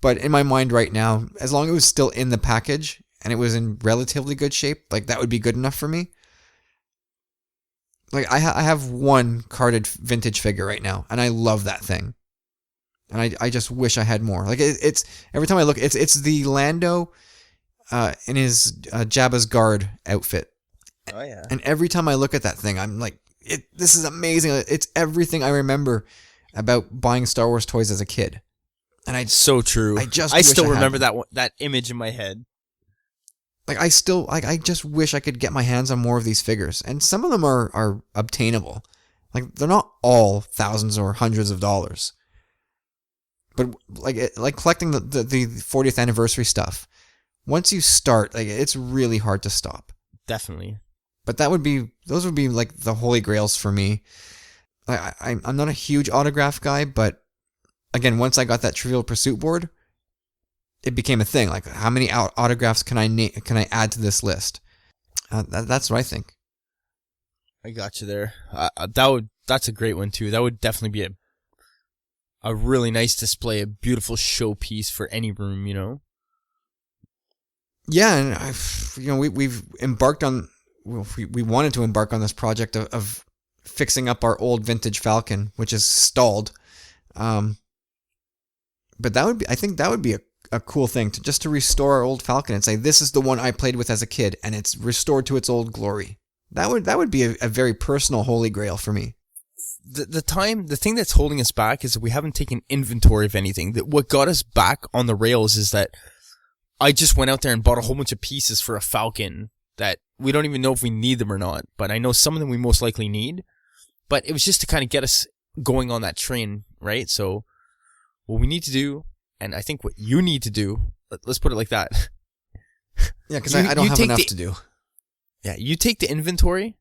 But in my mind right now, as long as it was still in the package and it was in relatively good shape, like that would be good enough for me. Like I have one carded vintage figure right now, and I love that thing. And I just wish I had more. Like it's every time I look, it's the Lando in his Jabba's guard outfit. Oh yeah. And every time I look at that thing, I'm like, this is amazing. It's everything I remember about buying Star Wars toys as a kid. And so true. I still remember that image in my head. Like I just wish I could get my hands on more of these figures. And some of them are obtainable. Like they're not all thousands or hundreds of dollars. But like collecting the 40th anniversary stuff, once you start, like it's really hard to stop. Definitely. But those would be like the holy grails for me. I'm not a huge autograph guy, but again, once I got that Trivial Pursuit board, it became a thing. Like, how many autographs can I add to this list? That's what I think. I got you there. That's a great one too. That would definitely be a really nice display, a beautiful showpiece for any room, you know. Yeah, and we've embarked on. We wanted to embark on this project of fixing up our old vintage Falcon, which is stalled. But I think that would be a cool thing to restore our old Falcon and say, this is the one I played with as a kid, and it's restored to its old glory. That would be a very personal holy grail for me. The thing that's holding us back is that we haven't taken inventory of anything. What got us back on the rails is that I just went out there and bought a whole bunch of pieces for a Falcon that we don't even know if we need them or not, but I know some of them we most likely need. But it was just to kind of get us going on that train, right? So what we need to do, and I think what you need to do, let's put it like that. Yeah, because I don't have enough to do. Yeah, you take the inventory,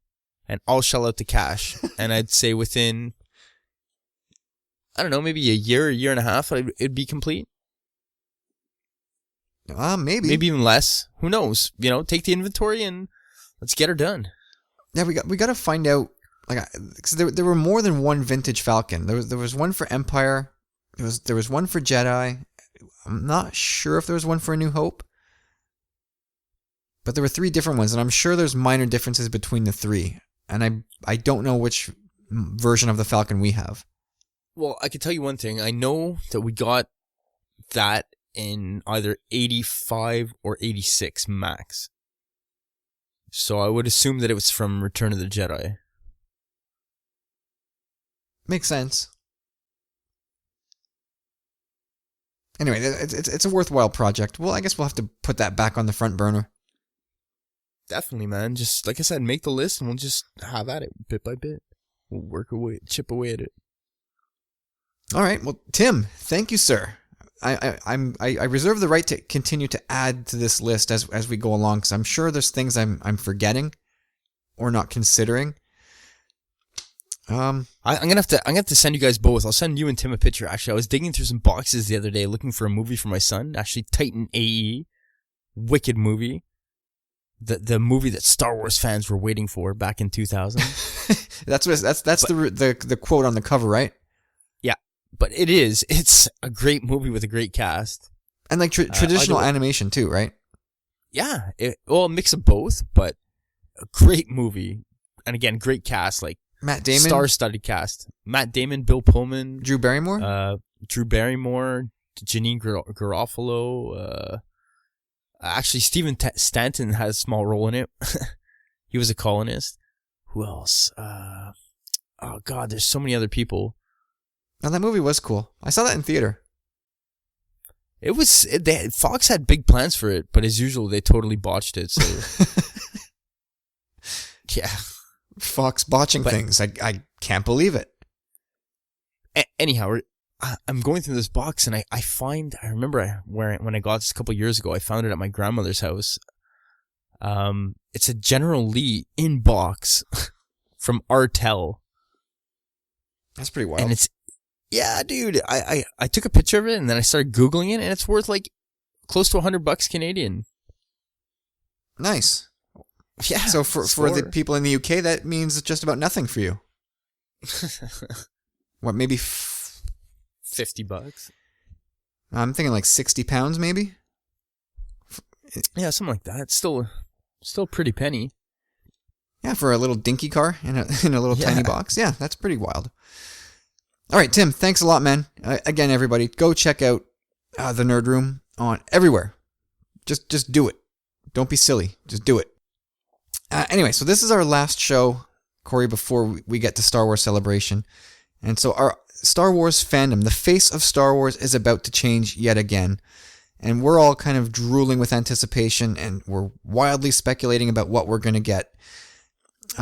and I'll shell out the cash. And I'd say within, I don't know, maybe a year and a half, it'd be complete. Maybe even less. Who knows? You know, take the inventory and let's get her done. Yeah, we got to find out. Like, cause there were more than one vintage Falcon. There was one for Empire. There was one for Jedi. I'm not sure if there was one for A New Hope. But there were 3 different ones, and I'm sure there's minor differences between the 3. And I don't know which version of the Falcon we have. Well, I can tell you one thing. I know that we got that in either 85 or 86 max. So I would assume that it was from Return of the Jedi. Makes sense. Anyway, it's a worthwhile project. Well, I guess we'll have to put that back on the front burner. Definitely, man. Just, like I said, make the list and we'll just have at it bit by bit. We'll chip away at it. All right. Well, Tim, thank you, sir. I reserve the right to continue to add to this list as we go along, because I'm sure there's things I'm forgetting or not considering. I'm gonna have to send you guys both. I'll send you and Tim a picture. Actually, I was digging through some boxes the other day looking for a movie for my son. Actually, Titan AE, wicked movie. The movie that Star Wars fans were waiting for back in 2000. That's the quote on the cover, right? Yeah, but it's a great movie with a great cast and like traditional animation too, right? Yeah, a mix of both, but a great movie, and again, great cast, like Matt Damon, star-studded cast. Matt Damon, Bill Pullman, Drew Barrymore, Janine Garofalo. Actually, Stephen Stanton has a small role in it. He was a colonist. Who else? Oh God, there's so many other people. Oh, that movie was cool. I saw that in theater. Fox had big plans for it, but as usual, they totally botched it. So, yeah. Fox botching things. I can't believe it. Anyhow, I'm going through this box and I remember when I got this a couple years ago, I found it at my grandmother's house. It's a General Lee in box from Artel. That's pretty wild. And it's, yeah, dude, I took a picture of it and then I started Googling it and it's worth like close to $100 Canadian. Nice. Yeah. So for the people in the UK, that means just about nothing for you. What, maybe $50? I'm thinking like £60 maybe? Yeah, something like that. It's still a pretty penny. Yeah, for a little dinky car in a little tiny box. Yeah, that's pretty wild. All right, Tim, thanks a lot, man. Again, everybody, go check out the Nerd Room on everywhere. Just do it. Don't be silly. Just do it. Anyway, so this is our last show, Corey, before we get to Star Wars Celebration. And so our Star Wars fandom, the face of Star Wars, is about to change yet again. And we're all kind of drooling with anticipation, and we're wildly speculating about what we're going to get.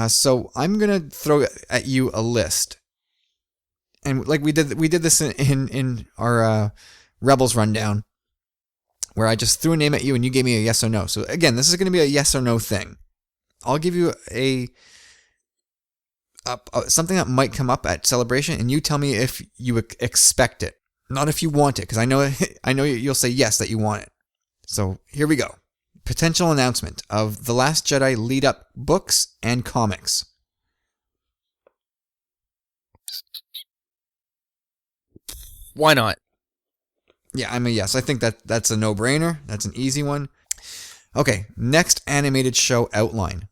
So I'm going to throw at you a list. And like we did this in our Rebels rundown, where I just threw a name at you and you gave me a yes or no. So again, this is going to be a yes or no thing. I'll give you something that might come up at Celebration, and you tell me if you expect it, not if you want it, because I know you'll say yes that you want it. So here we go. Potential announcement of The Last Jedi lead-up books and comics. Why not? Yeah, I'm a yes. I think that's a no-brainer. That's an easy one. Okay, next animated show outline.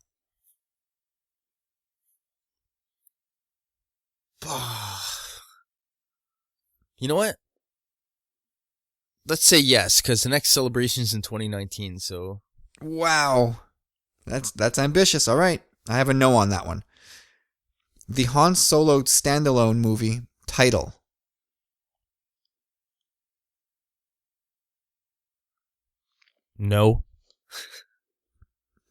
You know what? Let's say yes, because the next celebration's in 2019, so... Wow. That's ambitious. All right. I have a no on that one. The Han Solo standalone movie title. No.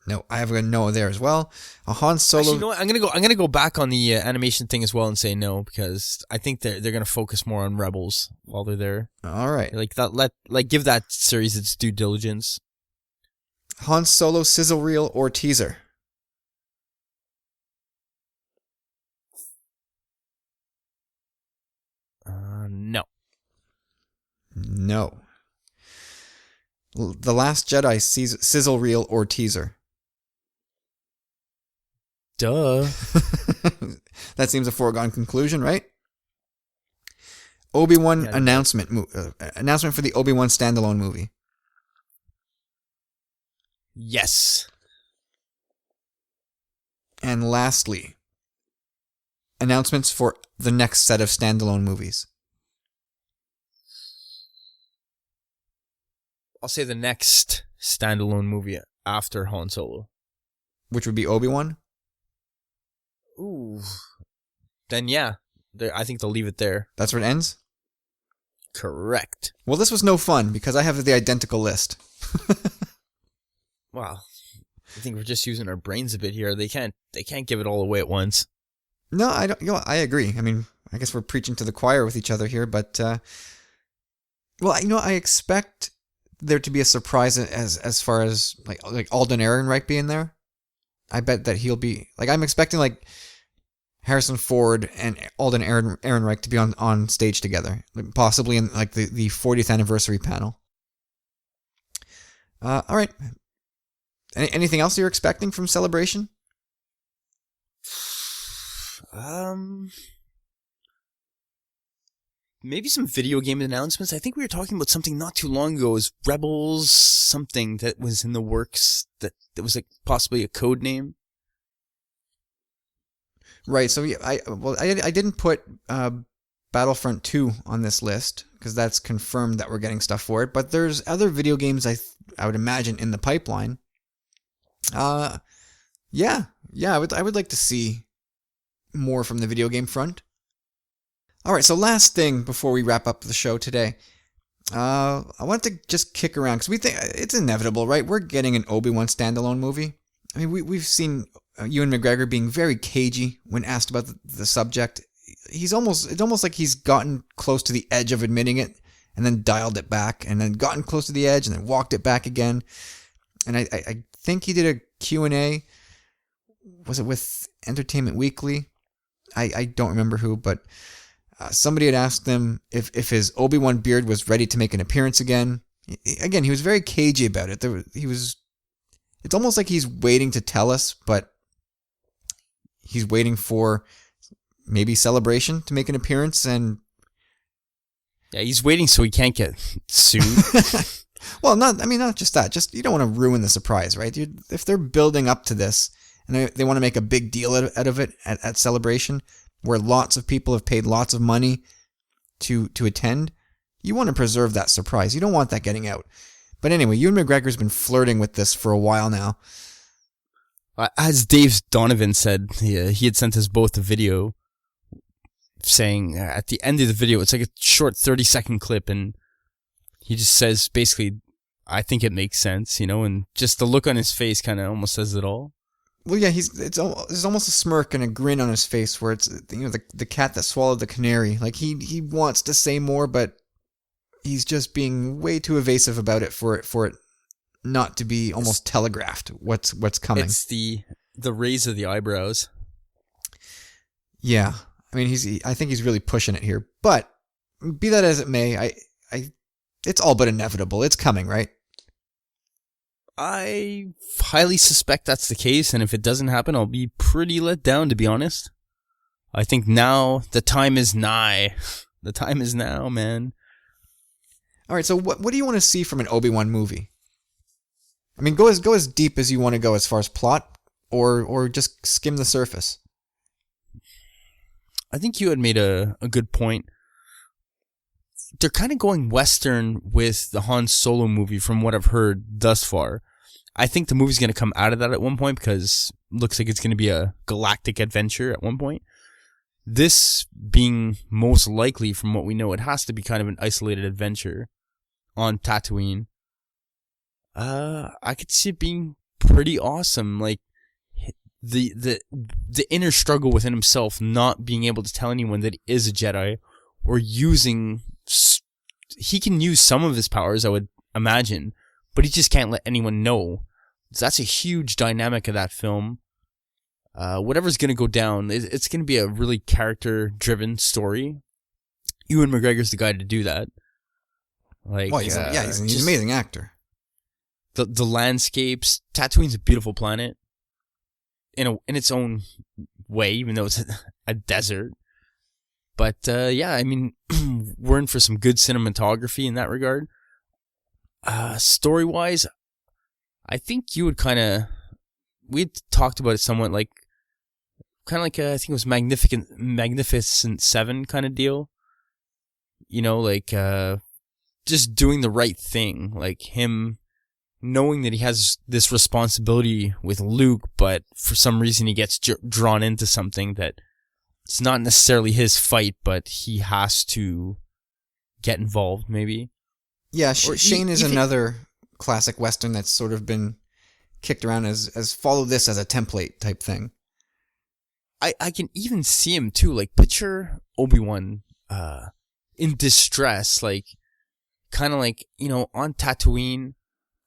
No, I have a no there as well. A Han Solo. Actually, you know what? I'm gonna go back on the animation thing as well and say no, because I think they're gonna focus more on Rebels while they're there. All right. Give that series its due diligence. Han Solo sizzle reel or teaser. No. No. The Last Jedi sizzle reel or teaser. Duh. That seems a foregone conclusion, right? Obi-Wan announcement for the Obi-Wan standalone movie. Yes. And lastly, announcements for the next set of standalone movies. I'll say the next standalone movie after Han Solo. Which would be Obi-Wan? Ooh. Then yeah, I think they'll leave it there. That's where it ends? Correct. Well, this was no fun because I have the identical list. Wow. I think we're just using our brains a bit here. They can't give it all away at once. No, I don't. I agree. I mean, I guess we're preaching to the choir with each other here, but I expect there to be a surprise as far as like Alden Ehrenreich being there. I bet that he'll be I'm expecting like Harrison Ford and Alden Ehrenreich to be on stage together, possibly in like the 40th anniversary panel. All right. Anything else you're expecting from Celebration? Maybe some video game announcements. I think we were talking about something not too long ago. It was Rebels something that was in the works that was like possibly a code name. Right. So yeah, I didn't put Battlefront 2 on this list because that's confirmed that we're getting stuff for it. But there's other video games I would imagine in the pipeline. I would like to see more from the video game front. All right, so last thing before we wrap up the show today, I want to just kick around because we think it's inevitable, right? We're getting an Obi-Wan standalone movie. I mean, we've seen Ewan McGregor being very cagey when asked about the subject. It's almost like he's gotten close to the edge of admitting it and then dialed it back and then gotten close to the edge and then walked it back again. And I think he did a Q&A. Was it with Entertainment Weekly? I don't remember who, but somebody had asked him if his Obi-Wan beard was ready to make an appearance again. Again, he was very cagey about it. It's almost like he's waiting to tell us, but he's waiting for maybe Celebration to make an appearance, and Yeah, he's waiting so he can't get sued. well, not just that. Just you don't want to ruin the surprise, right? If they're building up to this and they want to make a big deal out of it at Celebration, where lots of people have paid lots of money to attend, you want to preserve that surprise. You don't want that getting out. But anyway, Ewan McGregor's been flirting with this for a while now. As Dave Donovan said, he had sent us both a video saying at the end of the video, it's like a short 30-second clip, and he just says basically, I think it makes sense, and just the look on his face kind of almost says it all. Well, yeah, there's almost a smirk and a grin on his face where it's the cat that swallowed the canary. Like he wants to say more, but he's just being way too evasive about it for it not to be almost telegraphed what's coming. It's the raise of the eyebrows. Yeah, I mean I think he's really pushing it here. But be that as it may, it's all but inevitable. It's coming, right? I highly suspect that's the case, and if it doesn't happen, I'll be pretty let down, to be honest. I think now the time is nigh. The time is now, man. All right, so what do you want to see from an Obi-Wan movie? I mean, go as deep as you want to go as far as plot, or just skim the surface. I think you had made a good point. They're kind of going Western with the Han Solo movie from what I've heard thus far. I think the movie's going to come out of that at one point because it looks like it's going to be a galactic adventure at one point. This being most likely, from what we know, it has to be kind of an isolated adventure on Tatooine. I could see it being pretty awesome. Like the inner struggle within himself, not being able to tell anyone that he is a Jedi, or he can use some of his powers, I would imagine, but he just can't let anyone know. So that's a huge dynamic of that film. Whatever's going to go down, it's going to be a really character-driven story. Ewan McGregor's the guy to do that. Like, well, he's an amazing actor. The landscapes, Tatooine's a beautiful planet in its own way, even though it's a desert. But yeah, I mean, we're in for some good cinematography in that regard. Story-wise, I think you would we talked about it somewhat, like I think it was Magnificent Seven kind of deal. Like just doing the right thing, like him knowing that he has this responsibility with Luke, but for some reason he gets drawn into something that it's not necessarily his fight, but he has to get involved, maybe. Yeah, Shane is another classic Western that's sort of been kicked around as follow this as a template type thing. I can even see him too, like picture Obi-Wan in distress, like kind of like, on Tatooine,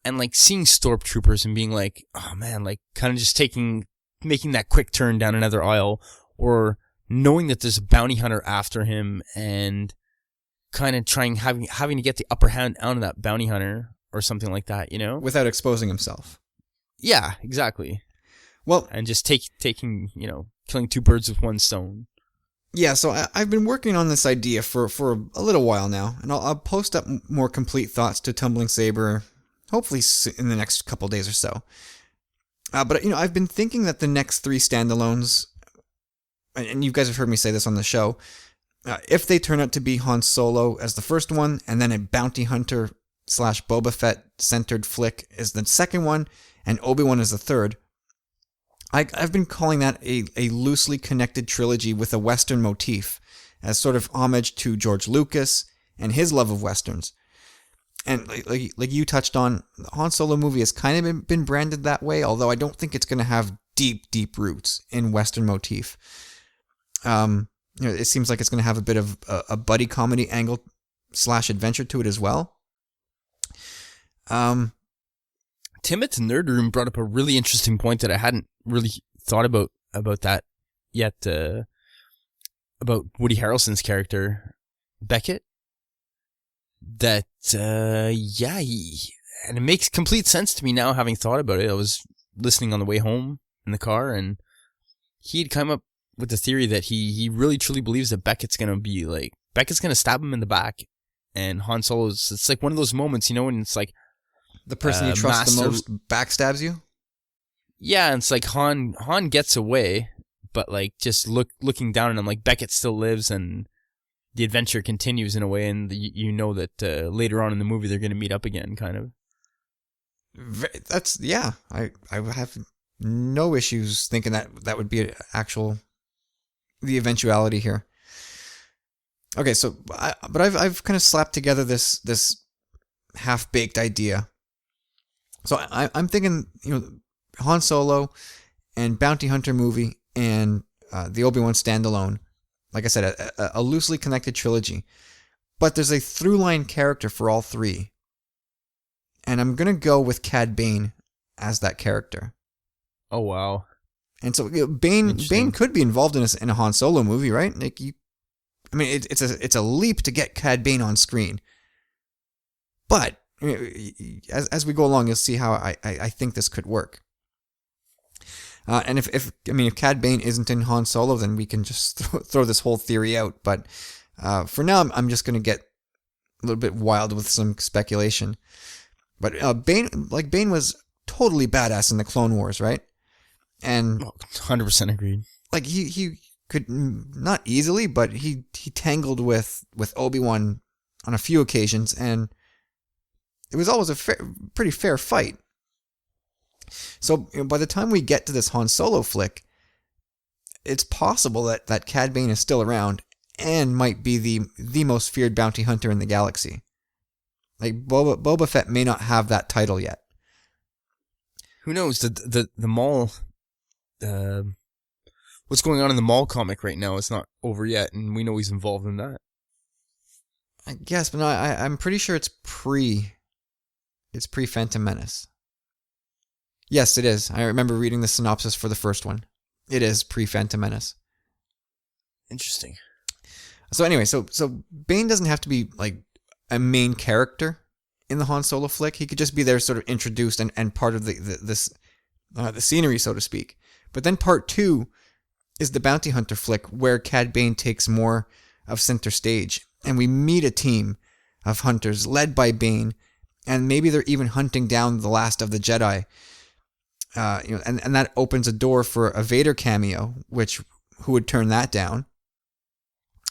and like seeing stormtroopers and being like, oh man, like kind of just making that quick turn down another aisle, or knowing that there's a bounty hunter after him and kind of having to get the upper hand out of that bounty hunter or something like that, without exposing himself. Yeah, exactly. Well, and just taking, killing two birds with one stone. Yeah, so I've been working on this idea for a little while now, and I'll post up more complete thoughts to Tumbling Saber, hopefully in the next couple days or so. But I've been thinking that the next 3 standalones, and you guys have heard me say this on the show, if they turn out to be Han Solo as the first one, and then a bounty hunter / Boba Fett centered flick is the second one, and Obi-Wan is the third, I've been calling that a loosely connected trilogy with a Western motif, as sort of homage to George Lucas and his love of Westerns. And like you touched on, the Han Solo movie has kind of been branded that way, although I don't think it's going to have deep roots in Western motif. It seems like it's going to have a bit of a buddy comedy angle / adventure to it as well. Tim at the Nerd Room brought up a really interesting point that I hadn't really thought about that yet, about Woody Harrelson's character, Beckett. That, and it makes complete sense to me now, having thought about it. I was listening on the way home in the car, and he'd come up with the theory that he really truly believes that Beckett's gonna stab him in the back, and Han Solo's. It's like one of those moments, you know, and it's like The person you trust the most backstabs you? Yeah, and it's like Han gets away, but like just looking down at him, like Beckett still lives, and the adventure continues in a way, and you know that later on in the movie they're going to meet up again, kind of. That's, yeah. I have no issues thinking that would be the eventuality here. Okay, so I've kind of slapped together this half-baked idea. So I'm thinking, you know, Han Solo and Bounty Hunter movie and the Obi-Wan standalone. Like I said, a loosely connected trilogy. But there's a through-line character for all three. And I'm going to go with Cad Bane as that character. Oh, wow. And so, you know, Bane could be involved in a Han Solo movie, right? Like it's a leap to get Cad Bane on screen. But as we go along, you'll see how I think this could work. And if Cad Bane isn't in Han Solo, then we can just throw this whole theory out. But for now, I'm just going to get a little bit wild with some speculation. But Bane was totally badass in the Clone Wars, right? And 100% agreed. Like he could not easily, but he tangled with Obi-Wan on a few occasions, and it was always a pretty fair fight. So, you know, by the time we get to this Han Solo flick, it's possible that Cad Bane is still around and might be the most feared bounty hunter in the galaxy. Like Boba Fett may not have that title yet. Who knows? The Maul, what's going on in the Maul comic right now is not over yet, and we know he's involved in that. I guess, but no, I'm pretty sure it's pre Phantom Menace. Yes, it is. I remember reading the synopsis for the first one. It is pre-Phantom Menace. Interesting. So anyway, so Bane doesn't have to be like a main character in the Han Solo flick. He could just be there, sort of introduced and part of the scenery, so to speak. But then part 2 is the Bounty Hunter flick, where Cad Bane takes more of center stage, and we meet a team of hunters led by Bane, and maybe they're even hunting down the last of the Jedi. And that opens a door for a Vader cameo, who would turn that down?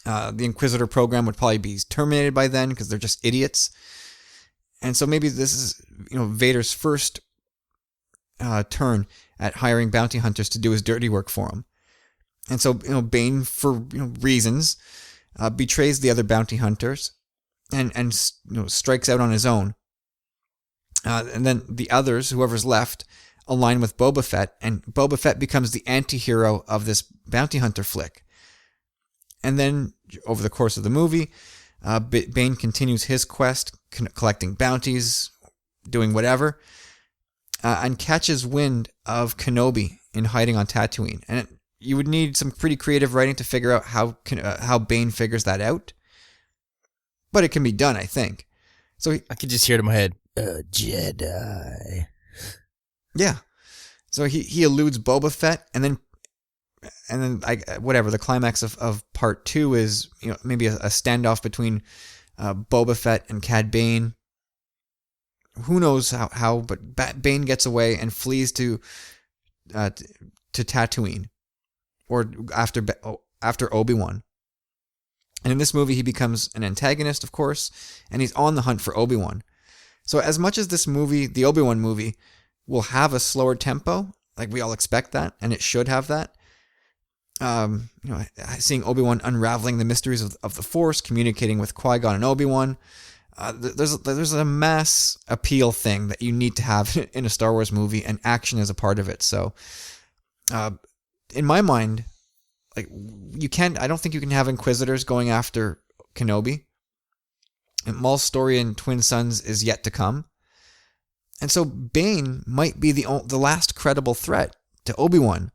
The Inquisitor program would probably be terminated by then because they're just idiots. And so maybe this is, you know, Vader's first turn at hiring bounty hunters to do his dirty work for him. And so, you know, Bane, for reasons, betrays the other bounty hunters and strikes out on his own. And then the others, whoever's left, align with Boba Fett, and Boba Fett becomes the anti-hero of this bounty hunter flick. And then, over the course of the movie, Bane continues his quest, collecting bounties, doing whatever, and catches wind of Kenobi in hiding on Tatooine. And you would need some pretty creative writing to figure out how Bane figures that out. But it can be done, I think. So I could just hear it in my head, Jedi. Yeah. So he eludes Boba Fett, and then the climax of part 2 is, you know, maybe a standoff between Boba Fett and Cad Bane. Who knows how, but Bane gets away and flees to Tatooine, or after Obi-Wan. And in this movie, he becomes an antagonist, of course, and he's on the hunt for Obi-Wan. So as much as this movie, the Obi-Wan movie, will have a slower tempo, like we all expect that, and it should have that. Seeing Obi-Wan unraveling the mysteries of the Force, communicating with Qui-Gon and Obi-Wan, there's a mass appeal thing that you need to have in a Star Wars movie, and action is a part of it. So, in my mind, like I don't think you can have Inquisitors going after Kenobi. And Maul's story in Twin Sons is yet to come. And so Bane might be the last credible threat to Obi-Wan.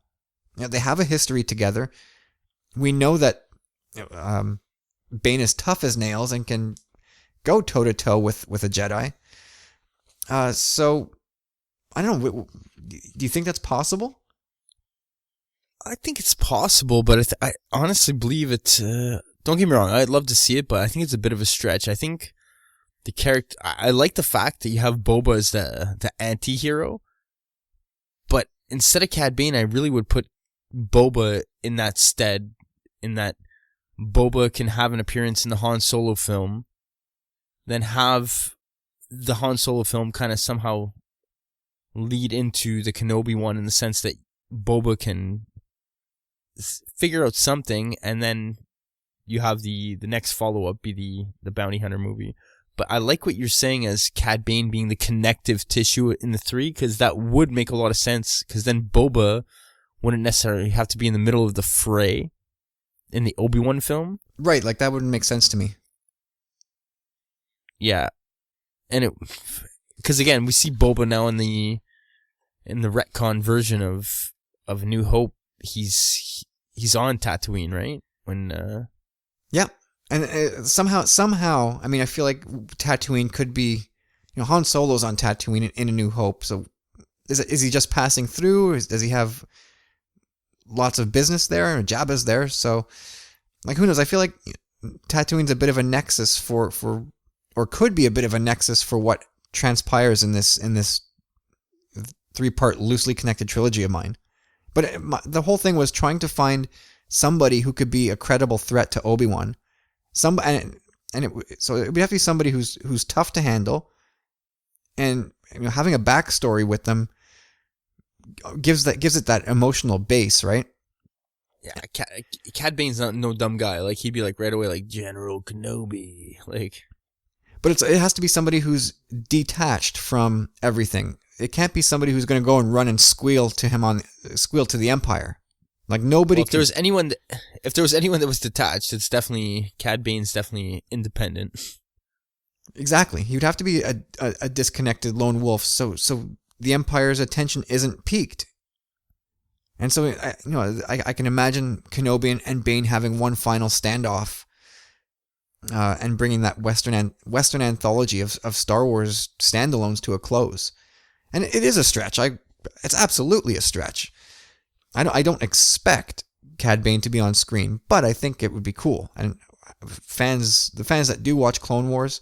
You know, they have a history together. We know that Bane is tough as nails and can go toe-to-toe with a Jedi. So I don't know. Do you think that's possible? I think it's possible, but I honestly believe it. Don't get me wrong. I'd love to see it, but I think it's a bit of a stretch. I think the character. I like the fact that you have Boba as the anti-hero, but instead of Cad Bane, I really would put Boba in that stead. In that Boba can have an appearance in the Han Solo film, then have the Han Solo film kind of somehow lead into the Kenobi one in the sense that Boba can figure out something, and then you have the next follow-up be the Bounty Hunter movie. But I like what you're saying as Cad Bane being the connective tissue in the 3, because that would make a lot of sense, because then Boba wouldn't necessarily have to be in the middle of the fray in the Obi-Wan film. Right, like that wouldn't make sense to me. Yeah. And because again, we see Boba now in the retcon version of New Hope. He's on Tatooine, right? When yeah, and somehow, I mean, I feel like Tatooine could be, Han Solo's on Tatooine in A New Hope. So is he just passing through? Does he have lots of business there? Jabba's there, so like who knows? I feel like Tatooine's a bit of a nexus for or could be a bit of a nexus for what transpires in this 3-part loosely connected trilogy of mine. But the whole thing was trying to find somebody who could be a credible threat to Obi-Wan. So it would have to be somebody who's tough to handle, and having a backstory with them gives it that emotional base, right? Yeah, Cad Bane's not no dumb guy. Like he'd be like right away like General Kenobi, like. But it has to be somebody who's detached from everything. It can't be somebody who's going to go and run and squeal to the Empire. Like nobody. Well, if there was anyone that was detached, it's definitely Cad Bane's definitely independent. Exactly. He would have to be a disconnected lone wolf, so the Empire's attention isn't piqued. And so I can imagine Kenobi and Bane having one final standoff, and bringing that Western anthology of Star Wars standalones to a close. And it is a stretch. It's absolutely a stretch. I don't expect Cad Bane to be on screen, but I think it would be cool. And the fans that do watch Clone Wars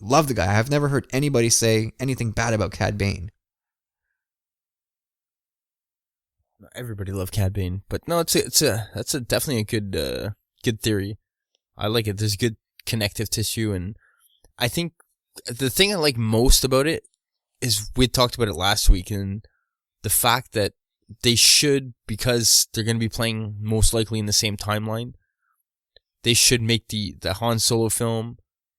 love the guy. I've never heard anybody say anything bad about Cad Bane. Everybody loved Cad Bane, but no, that's definitely a good theory. I like it. There's good connective tissue, and I think the thing I like most about it is we talked about it last week, and the fact that they should, because they're going to be playing most likely in the same timeline, they should make the Han Solo film,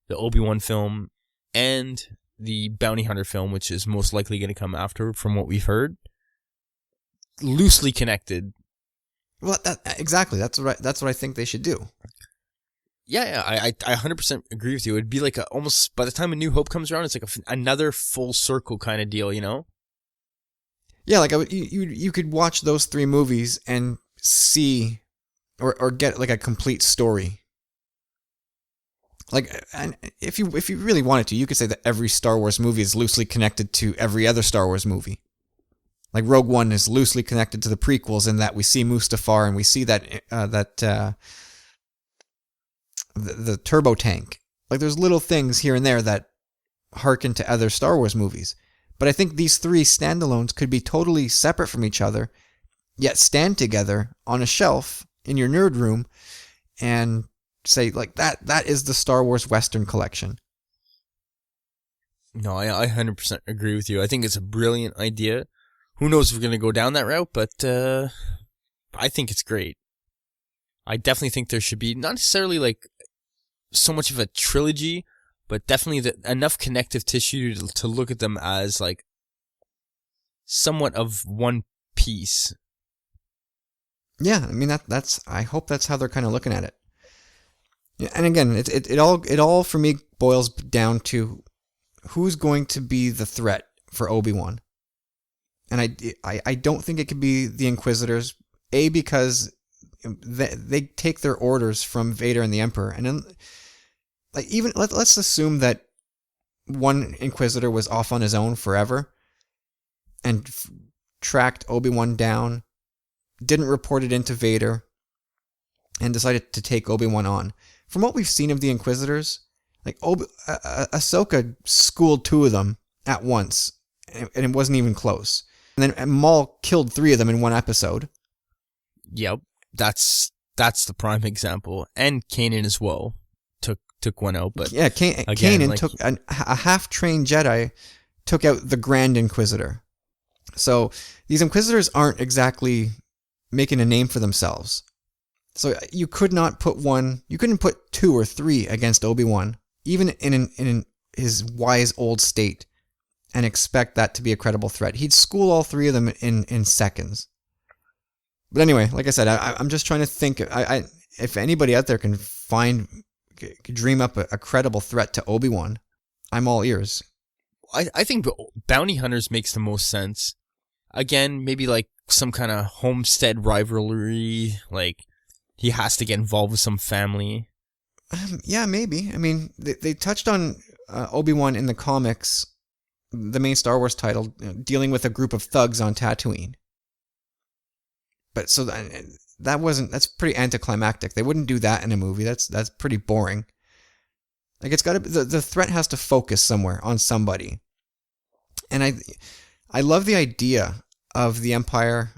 the Obi-Wan film, and the Bounty Hunter film, which is most likely going to come after, from what we've heard, loosely connected. Well, exactly. That's what I think they should do. Yeah, I 100% agree with you. It'd be like almost, by the time A New Hope comes around, it's like another full circle kind of deal, Yeah, like you could watch those 3 movies and see or get like a complete story. Like, and if you really wanted to, you could say that every Star Wars movie is loosely connected to every other Star Wars movie. Like Rogue One is loosely connected to the prequels in that we see Mustafar and we see the turbo tank. Like there's little things here and there that harken to other Star Wars movies. But I think these 3 standalones could be totally separate from each other, yet stand together on a shelf in your nerd room and say like that is the Star Wars Western collection. No, I 100% agree with you. I think it's a brilliant idea. Who knows if we're going to go down that route, but I think it's great. I definitely think there should be not necessarily like so much of a trilogy, but definitely enough connective tissue to look at them as like somewhat of one piece. Yeah, I mean that's. I hope that's how they're kind of looking at it. Yeah, and again, it all for me boils down to who's going to be the threat for Obi-Wan. And I don't think it could be the Inquisitors. A, because they take their orders from Vader and the Emperor, and then like even let's assume that one Inquisitor was off on his own forever and tracked Obi-Wan down, didn't report it into Vader, and decided to take Obi-Wan on. From what we've seen of the Inquisitors, like Ahsoka schooled 2 of them at once, and it wasn't even close. And then Maul killed 3 of them in one episode. Yep, that's the prime example. And Kanan as well took one out. But yeah, Kanan took a half-trained Jedi, took out the Grand Inquisitor. So these Inquisitors aren't exactly making a name for themselves. So you couldn't put 2 or 3 against Obi-Wan, even in his wise old state, and expect that to be a credible threat. He'd school all 3 of them in seconds. But anyway, like I said, I'm just trying to think. If anybody out there can dream up a credible threat to Obi-Wan, I'm all ears. I think Bounty Hunters makes the most sense. Again, maybe like some kind of homestead rivalry, like he has to get involved with some family. Yeah, maybe. I mean, they touched on Obi-Wan in the comics, the main Star Wars title, dealing with a group of thugs on Tatooine. But so that's pretty anticlimactic. They wouldn't do that in a movie. That's pretty boring. Like it's got to the threat has to focus somewhere on somebody. And I love the idea of the Empire.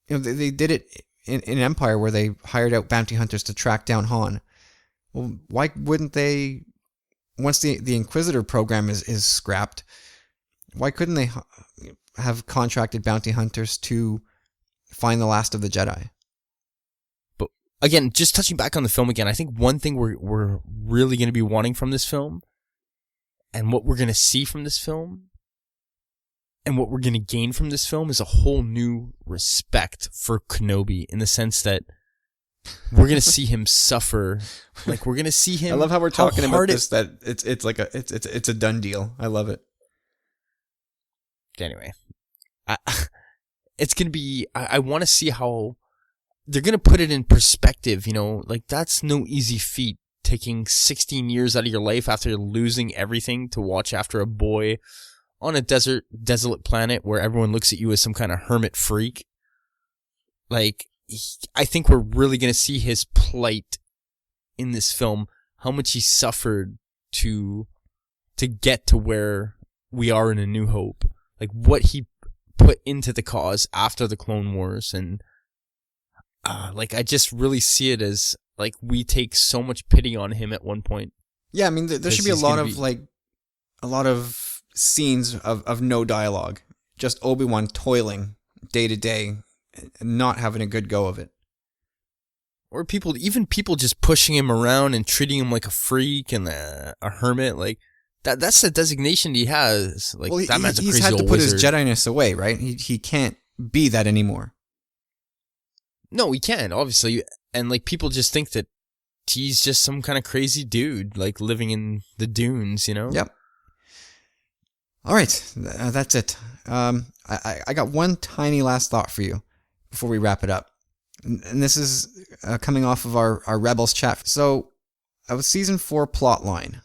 You know, they did it in Empire where they hired out bounty hunters to track down Han. Well, why wouldn't they, once the Inquisitor program is scrapped, why couldn't they have contracted bounty hunters to find the last of the Jedi? But again, just touching back on the film again, I think one thing we're really going to be wanting from this film, and what we're going to see from this film, and what we're going to gain from this film is a whole new respect for Kenobi, in the sense that we're going to see him suffer. Like, we're going to see him. I love how we're talking about this, that it's like it's a done deal. I love it. Anyway, it's going to be, I want to see how they're going to put it in perspective, you know, like that's no easy feat, taking 16 years out of your life after losing everything to watch after a boy on a desolate planet where everyone looks at you as some kind of hermit freak. Like, I think we're really going to see his plight in this film, how much he suffered to get to where we are in A New Hope. Like, what he put into the cause after the Clone Wars. And, like, I just really see it as, like, we take so much pity on him at one point. Yeah, I mean, there should be a lot of scenes of no dialogue. Just Obi-Wan toiling day to day and not having a good go of it. Or people just pushing him around and treating him like a freak and a hermit. Like, that's the designation he has. Like, well, that man's a crazy old wizard. He's had to put his Jedi-ness away, right? He can't be that anymore. No, he can't, obviously. And, like, people just think that he's just some kind of crazy dude, like, living in the dunes, you know? Yep. All right, that's it. I got one tiny last thought for you before we wrap it up. And this is coming off of our Rebels chat. So, Season 4 plot line.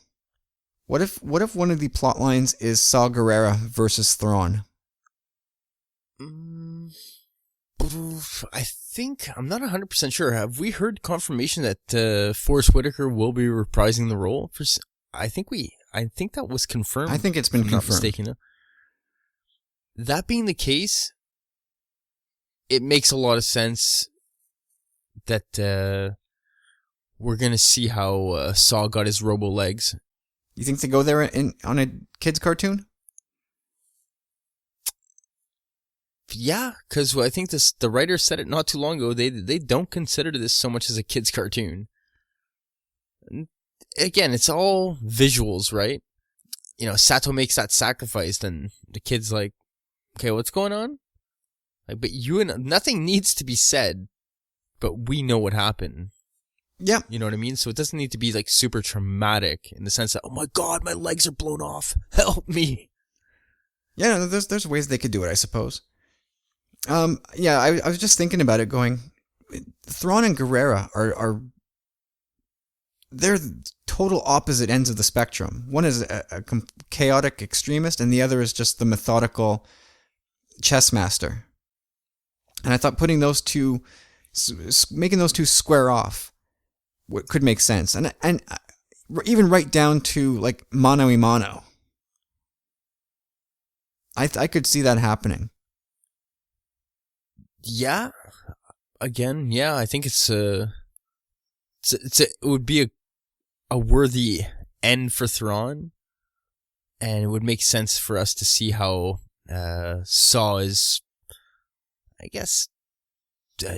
What if one of the plot lines is Saw Gerrera versus Thrawn? I think, I'm not 100% sure. Have we heard confirmation that Forrest Whitaker will be reprising the role? I think that was confirmed. I think it's been confirmed. Not mistaken. That being the case, it makes a lot of sense that we're going to see how Saw got his robo legs. You think they go there on a kid's cartoon? Yeah, because I think the writer said it not too long ago. They don't consider this so much as a kid's cartoon. And again, it's all visuals, right? You know, Sato makes that sacrifice, and the kid's like, okay, what's going on? Like, but nothing needs to be said, but we know what happened. Yeah. You know what I mean? So it doesn't need to be like super traumatic in the sense that, oh my God, my legs are blown off. Help me. Yeah, there's ways they could do it, I suppose. Yeah, I was just thinking about it going, Thrawn and Gerrera are they're total opposite ends of the spectrum. One is a chaotic extremist, and the other is just the methodical chess master. And I thought putting those two, making those two square off, could make sense. And even right down to like mano a mano. I could see that happening. Yeah. Again, yeah, I think it would be a worthy end for Thrawn, and it would make sense for us to see how Saw is, I guess,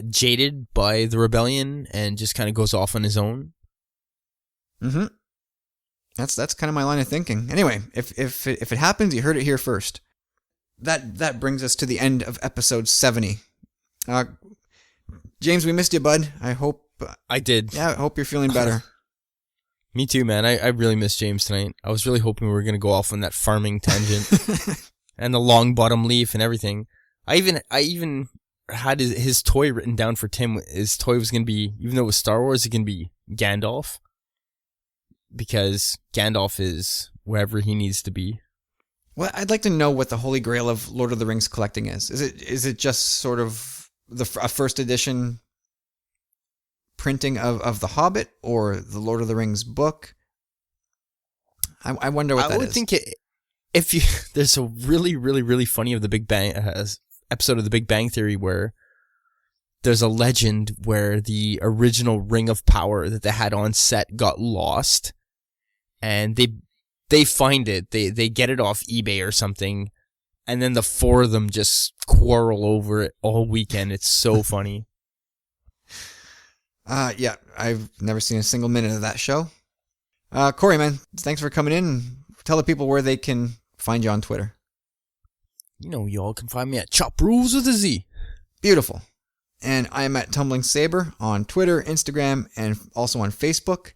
jaded by the rebellion and just kind of goes off on his own. Mm-hmm. That's kind of my line of thinking. Anyway, if it happens, you heard it here first. That brings us to the end of episode 70. James, we missed you, bud. I hope... I did. Yeah, I hope you're feeling better. Me too, man. I really missed James tonight. I was really hoping we were going to go off on that farming tangent. And the long bottom leaf and everything. I even had his toy written down for Tim. His toy was going to be, even though it was Star Wars, it's going to be Gandalf. Because Gandalf is wherever he needs to be. Well, I'd like to know what the holy grail of Lord of the Rings collecting is. Is it just sort of a first edition printing of The Hobbit or the Lord of the Rings book? I wonder what that is. I would think there's a really, really, really funny of the Big Bang episode of the Big Bang Theory where there's a legend where the original Ring of Power that they had on set got lost, and they find it. They get it off eBay or something, and then the four of them just quarrel over it all weekend. It's so funny. Yeah, I've never seen a single minute of that show. Corey, man, thanks for coming in. And tell the people where they can find you on Twitter. You know, y'all can find me at Chop Rules with a Z. Beautiful. And I am at Tumbling Saber on Twitter, Instagram, and also on Facebook.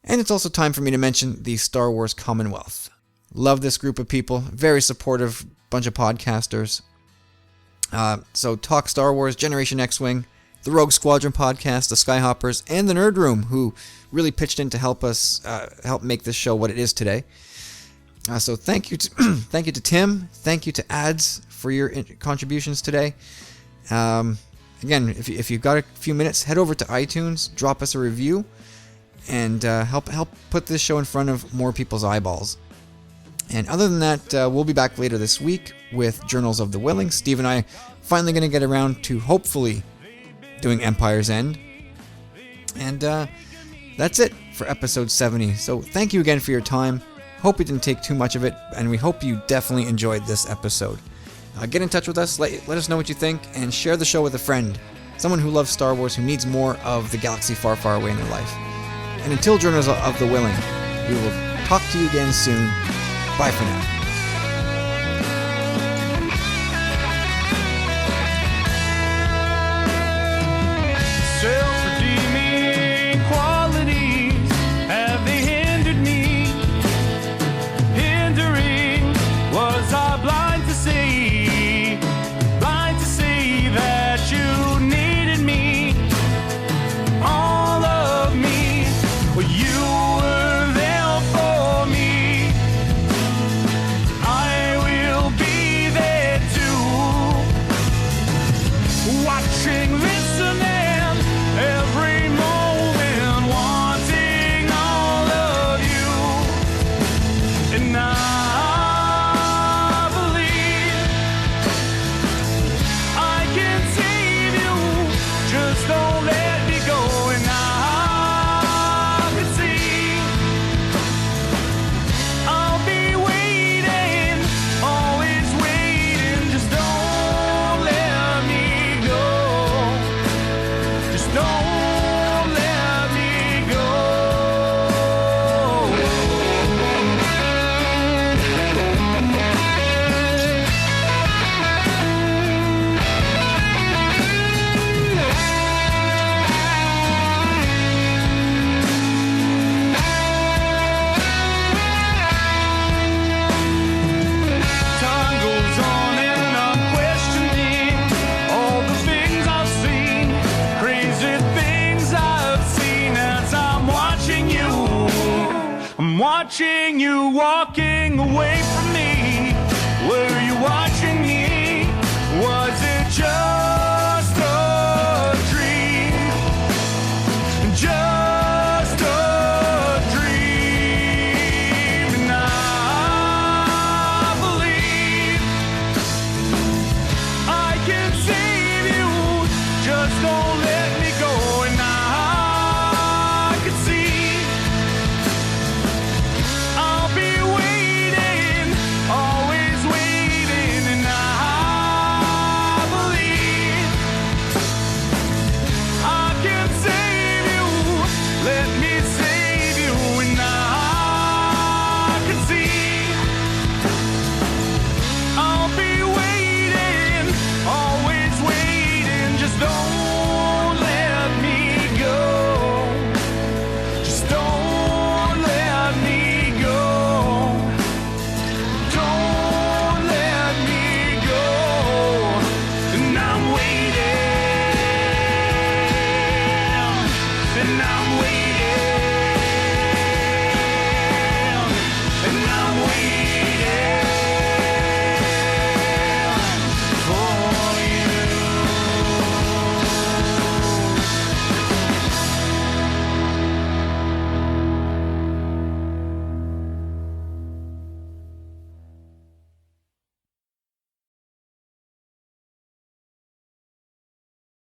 And it's also time for me to mention the Star Wars Commonwealth. Love this group of people. Very supportive bunch of podcasters. So Talk Star Wars, Generation X-Wing, the Rogue Squadron podcast, the Skyhoppers, and the Nerd Room, who really pitched in to help us help make this show what it is today. So thank you to Tim, thank you to Ads for your contributions today. Again, if you've got a few minutes, head over to iTunes, drop us a review, and help put this show in front of more people's eyeballs. And other than that, we'll be back later this week with Journals of the Willing. Steve and I finally going to get around to hopefully doing Empire's End. And that's it for episode 70. So thank you again for your time. Hope you didn't take too much of it, and we hope you definitely enjoyed this episode. Get in touch with us, let us know what you think, and share the show with a friend. Someone who loves Star Wars, who needs more of the galaxy far, far away in their life. And until Journals of the Willing, we will talk to you again soon. Bye for now. Self-redeeming qualities, have they hindered me? Hindering, was I blind to see that you needed me? All of me, well, you were there for me. I will be there too, watching, listening, every moment, wanting all of you. And I believe I can save you, just don't let me go. And I can see I'll be waiting, always waiting, just don't let me go. watching you walking away from me? Were you watching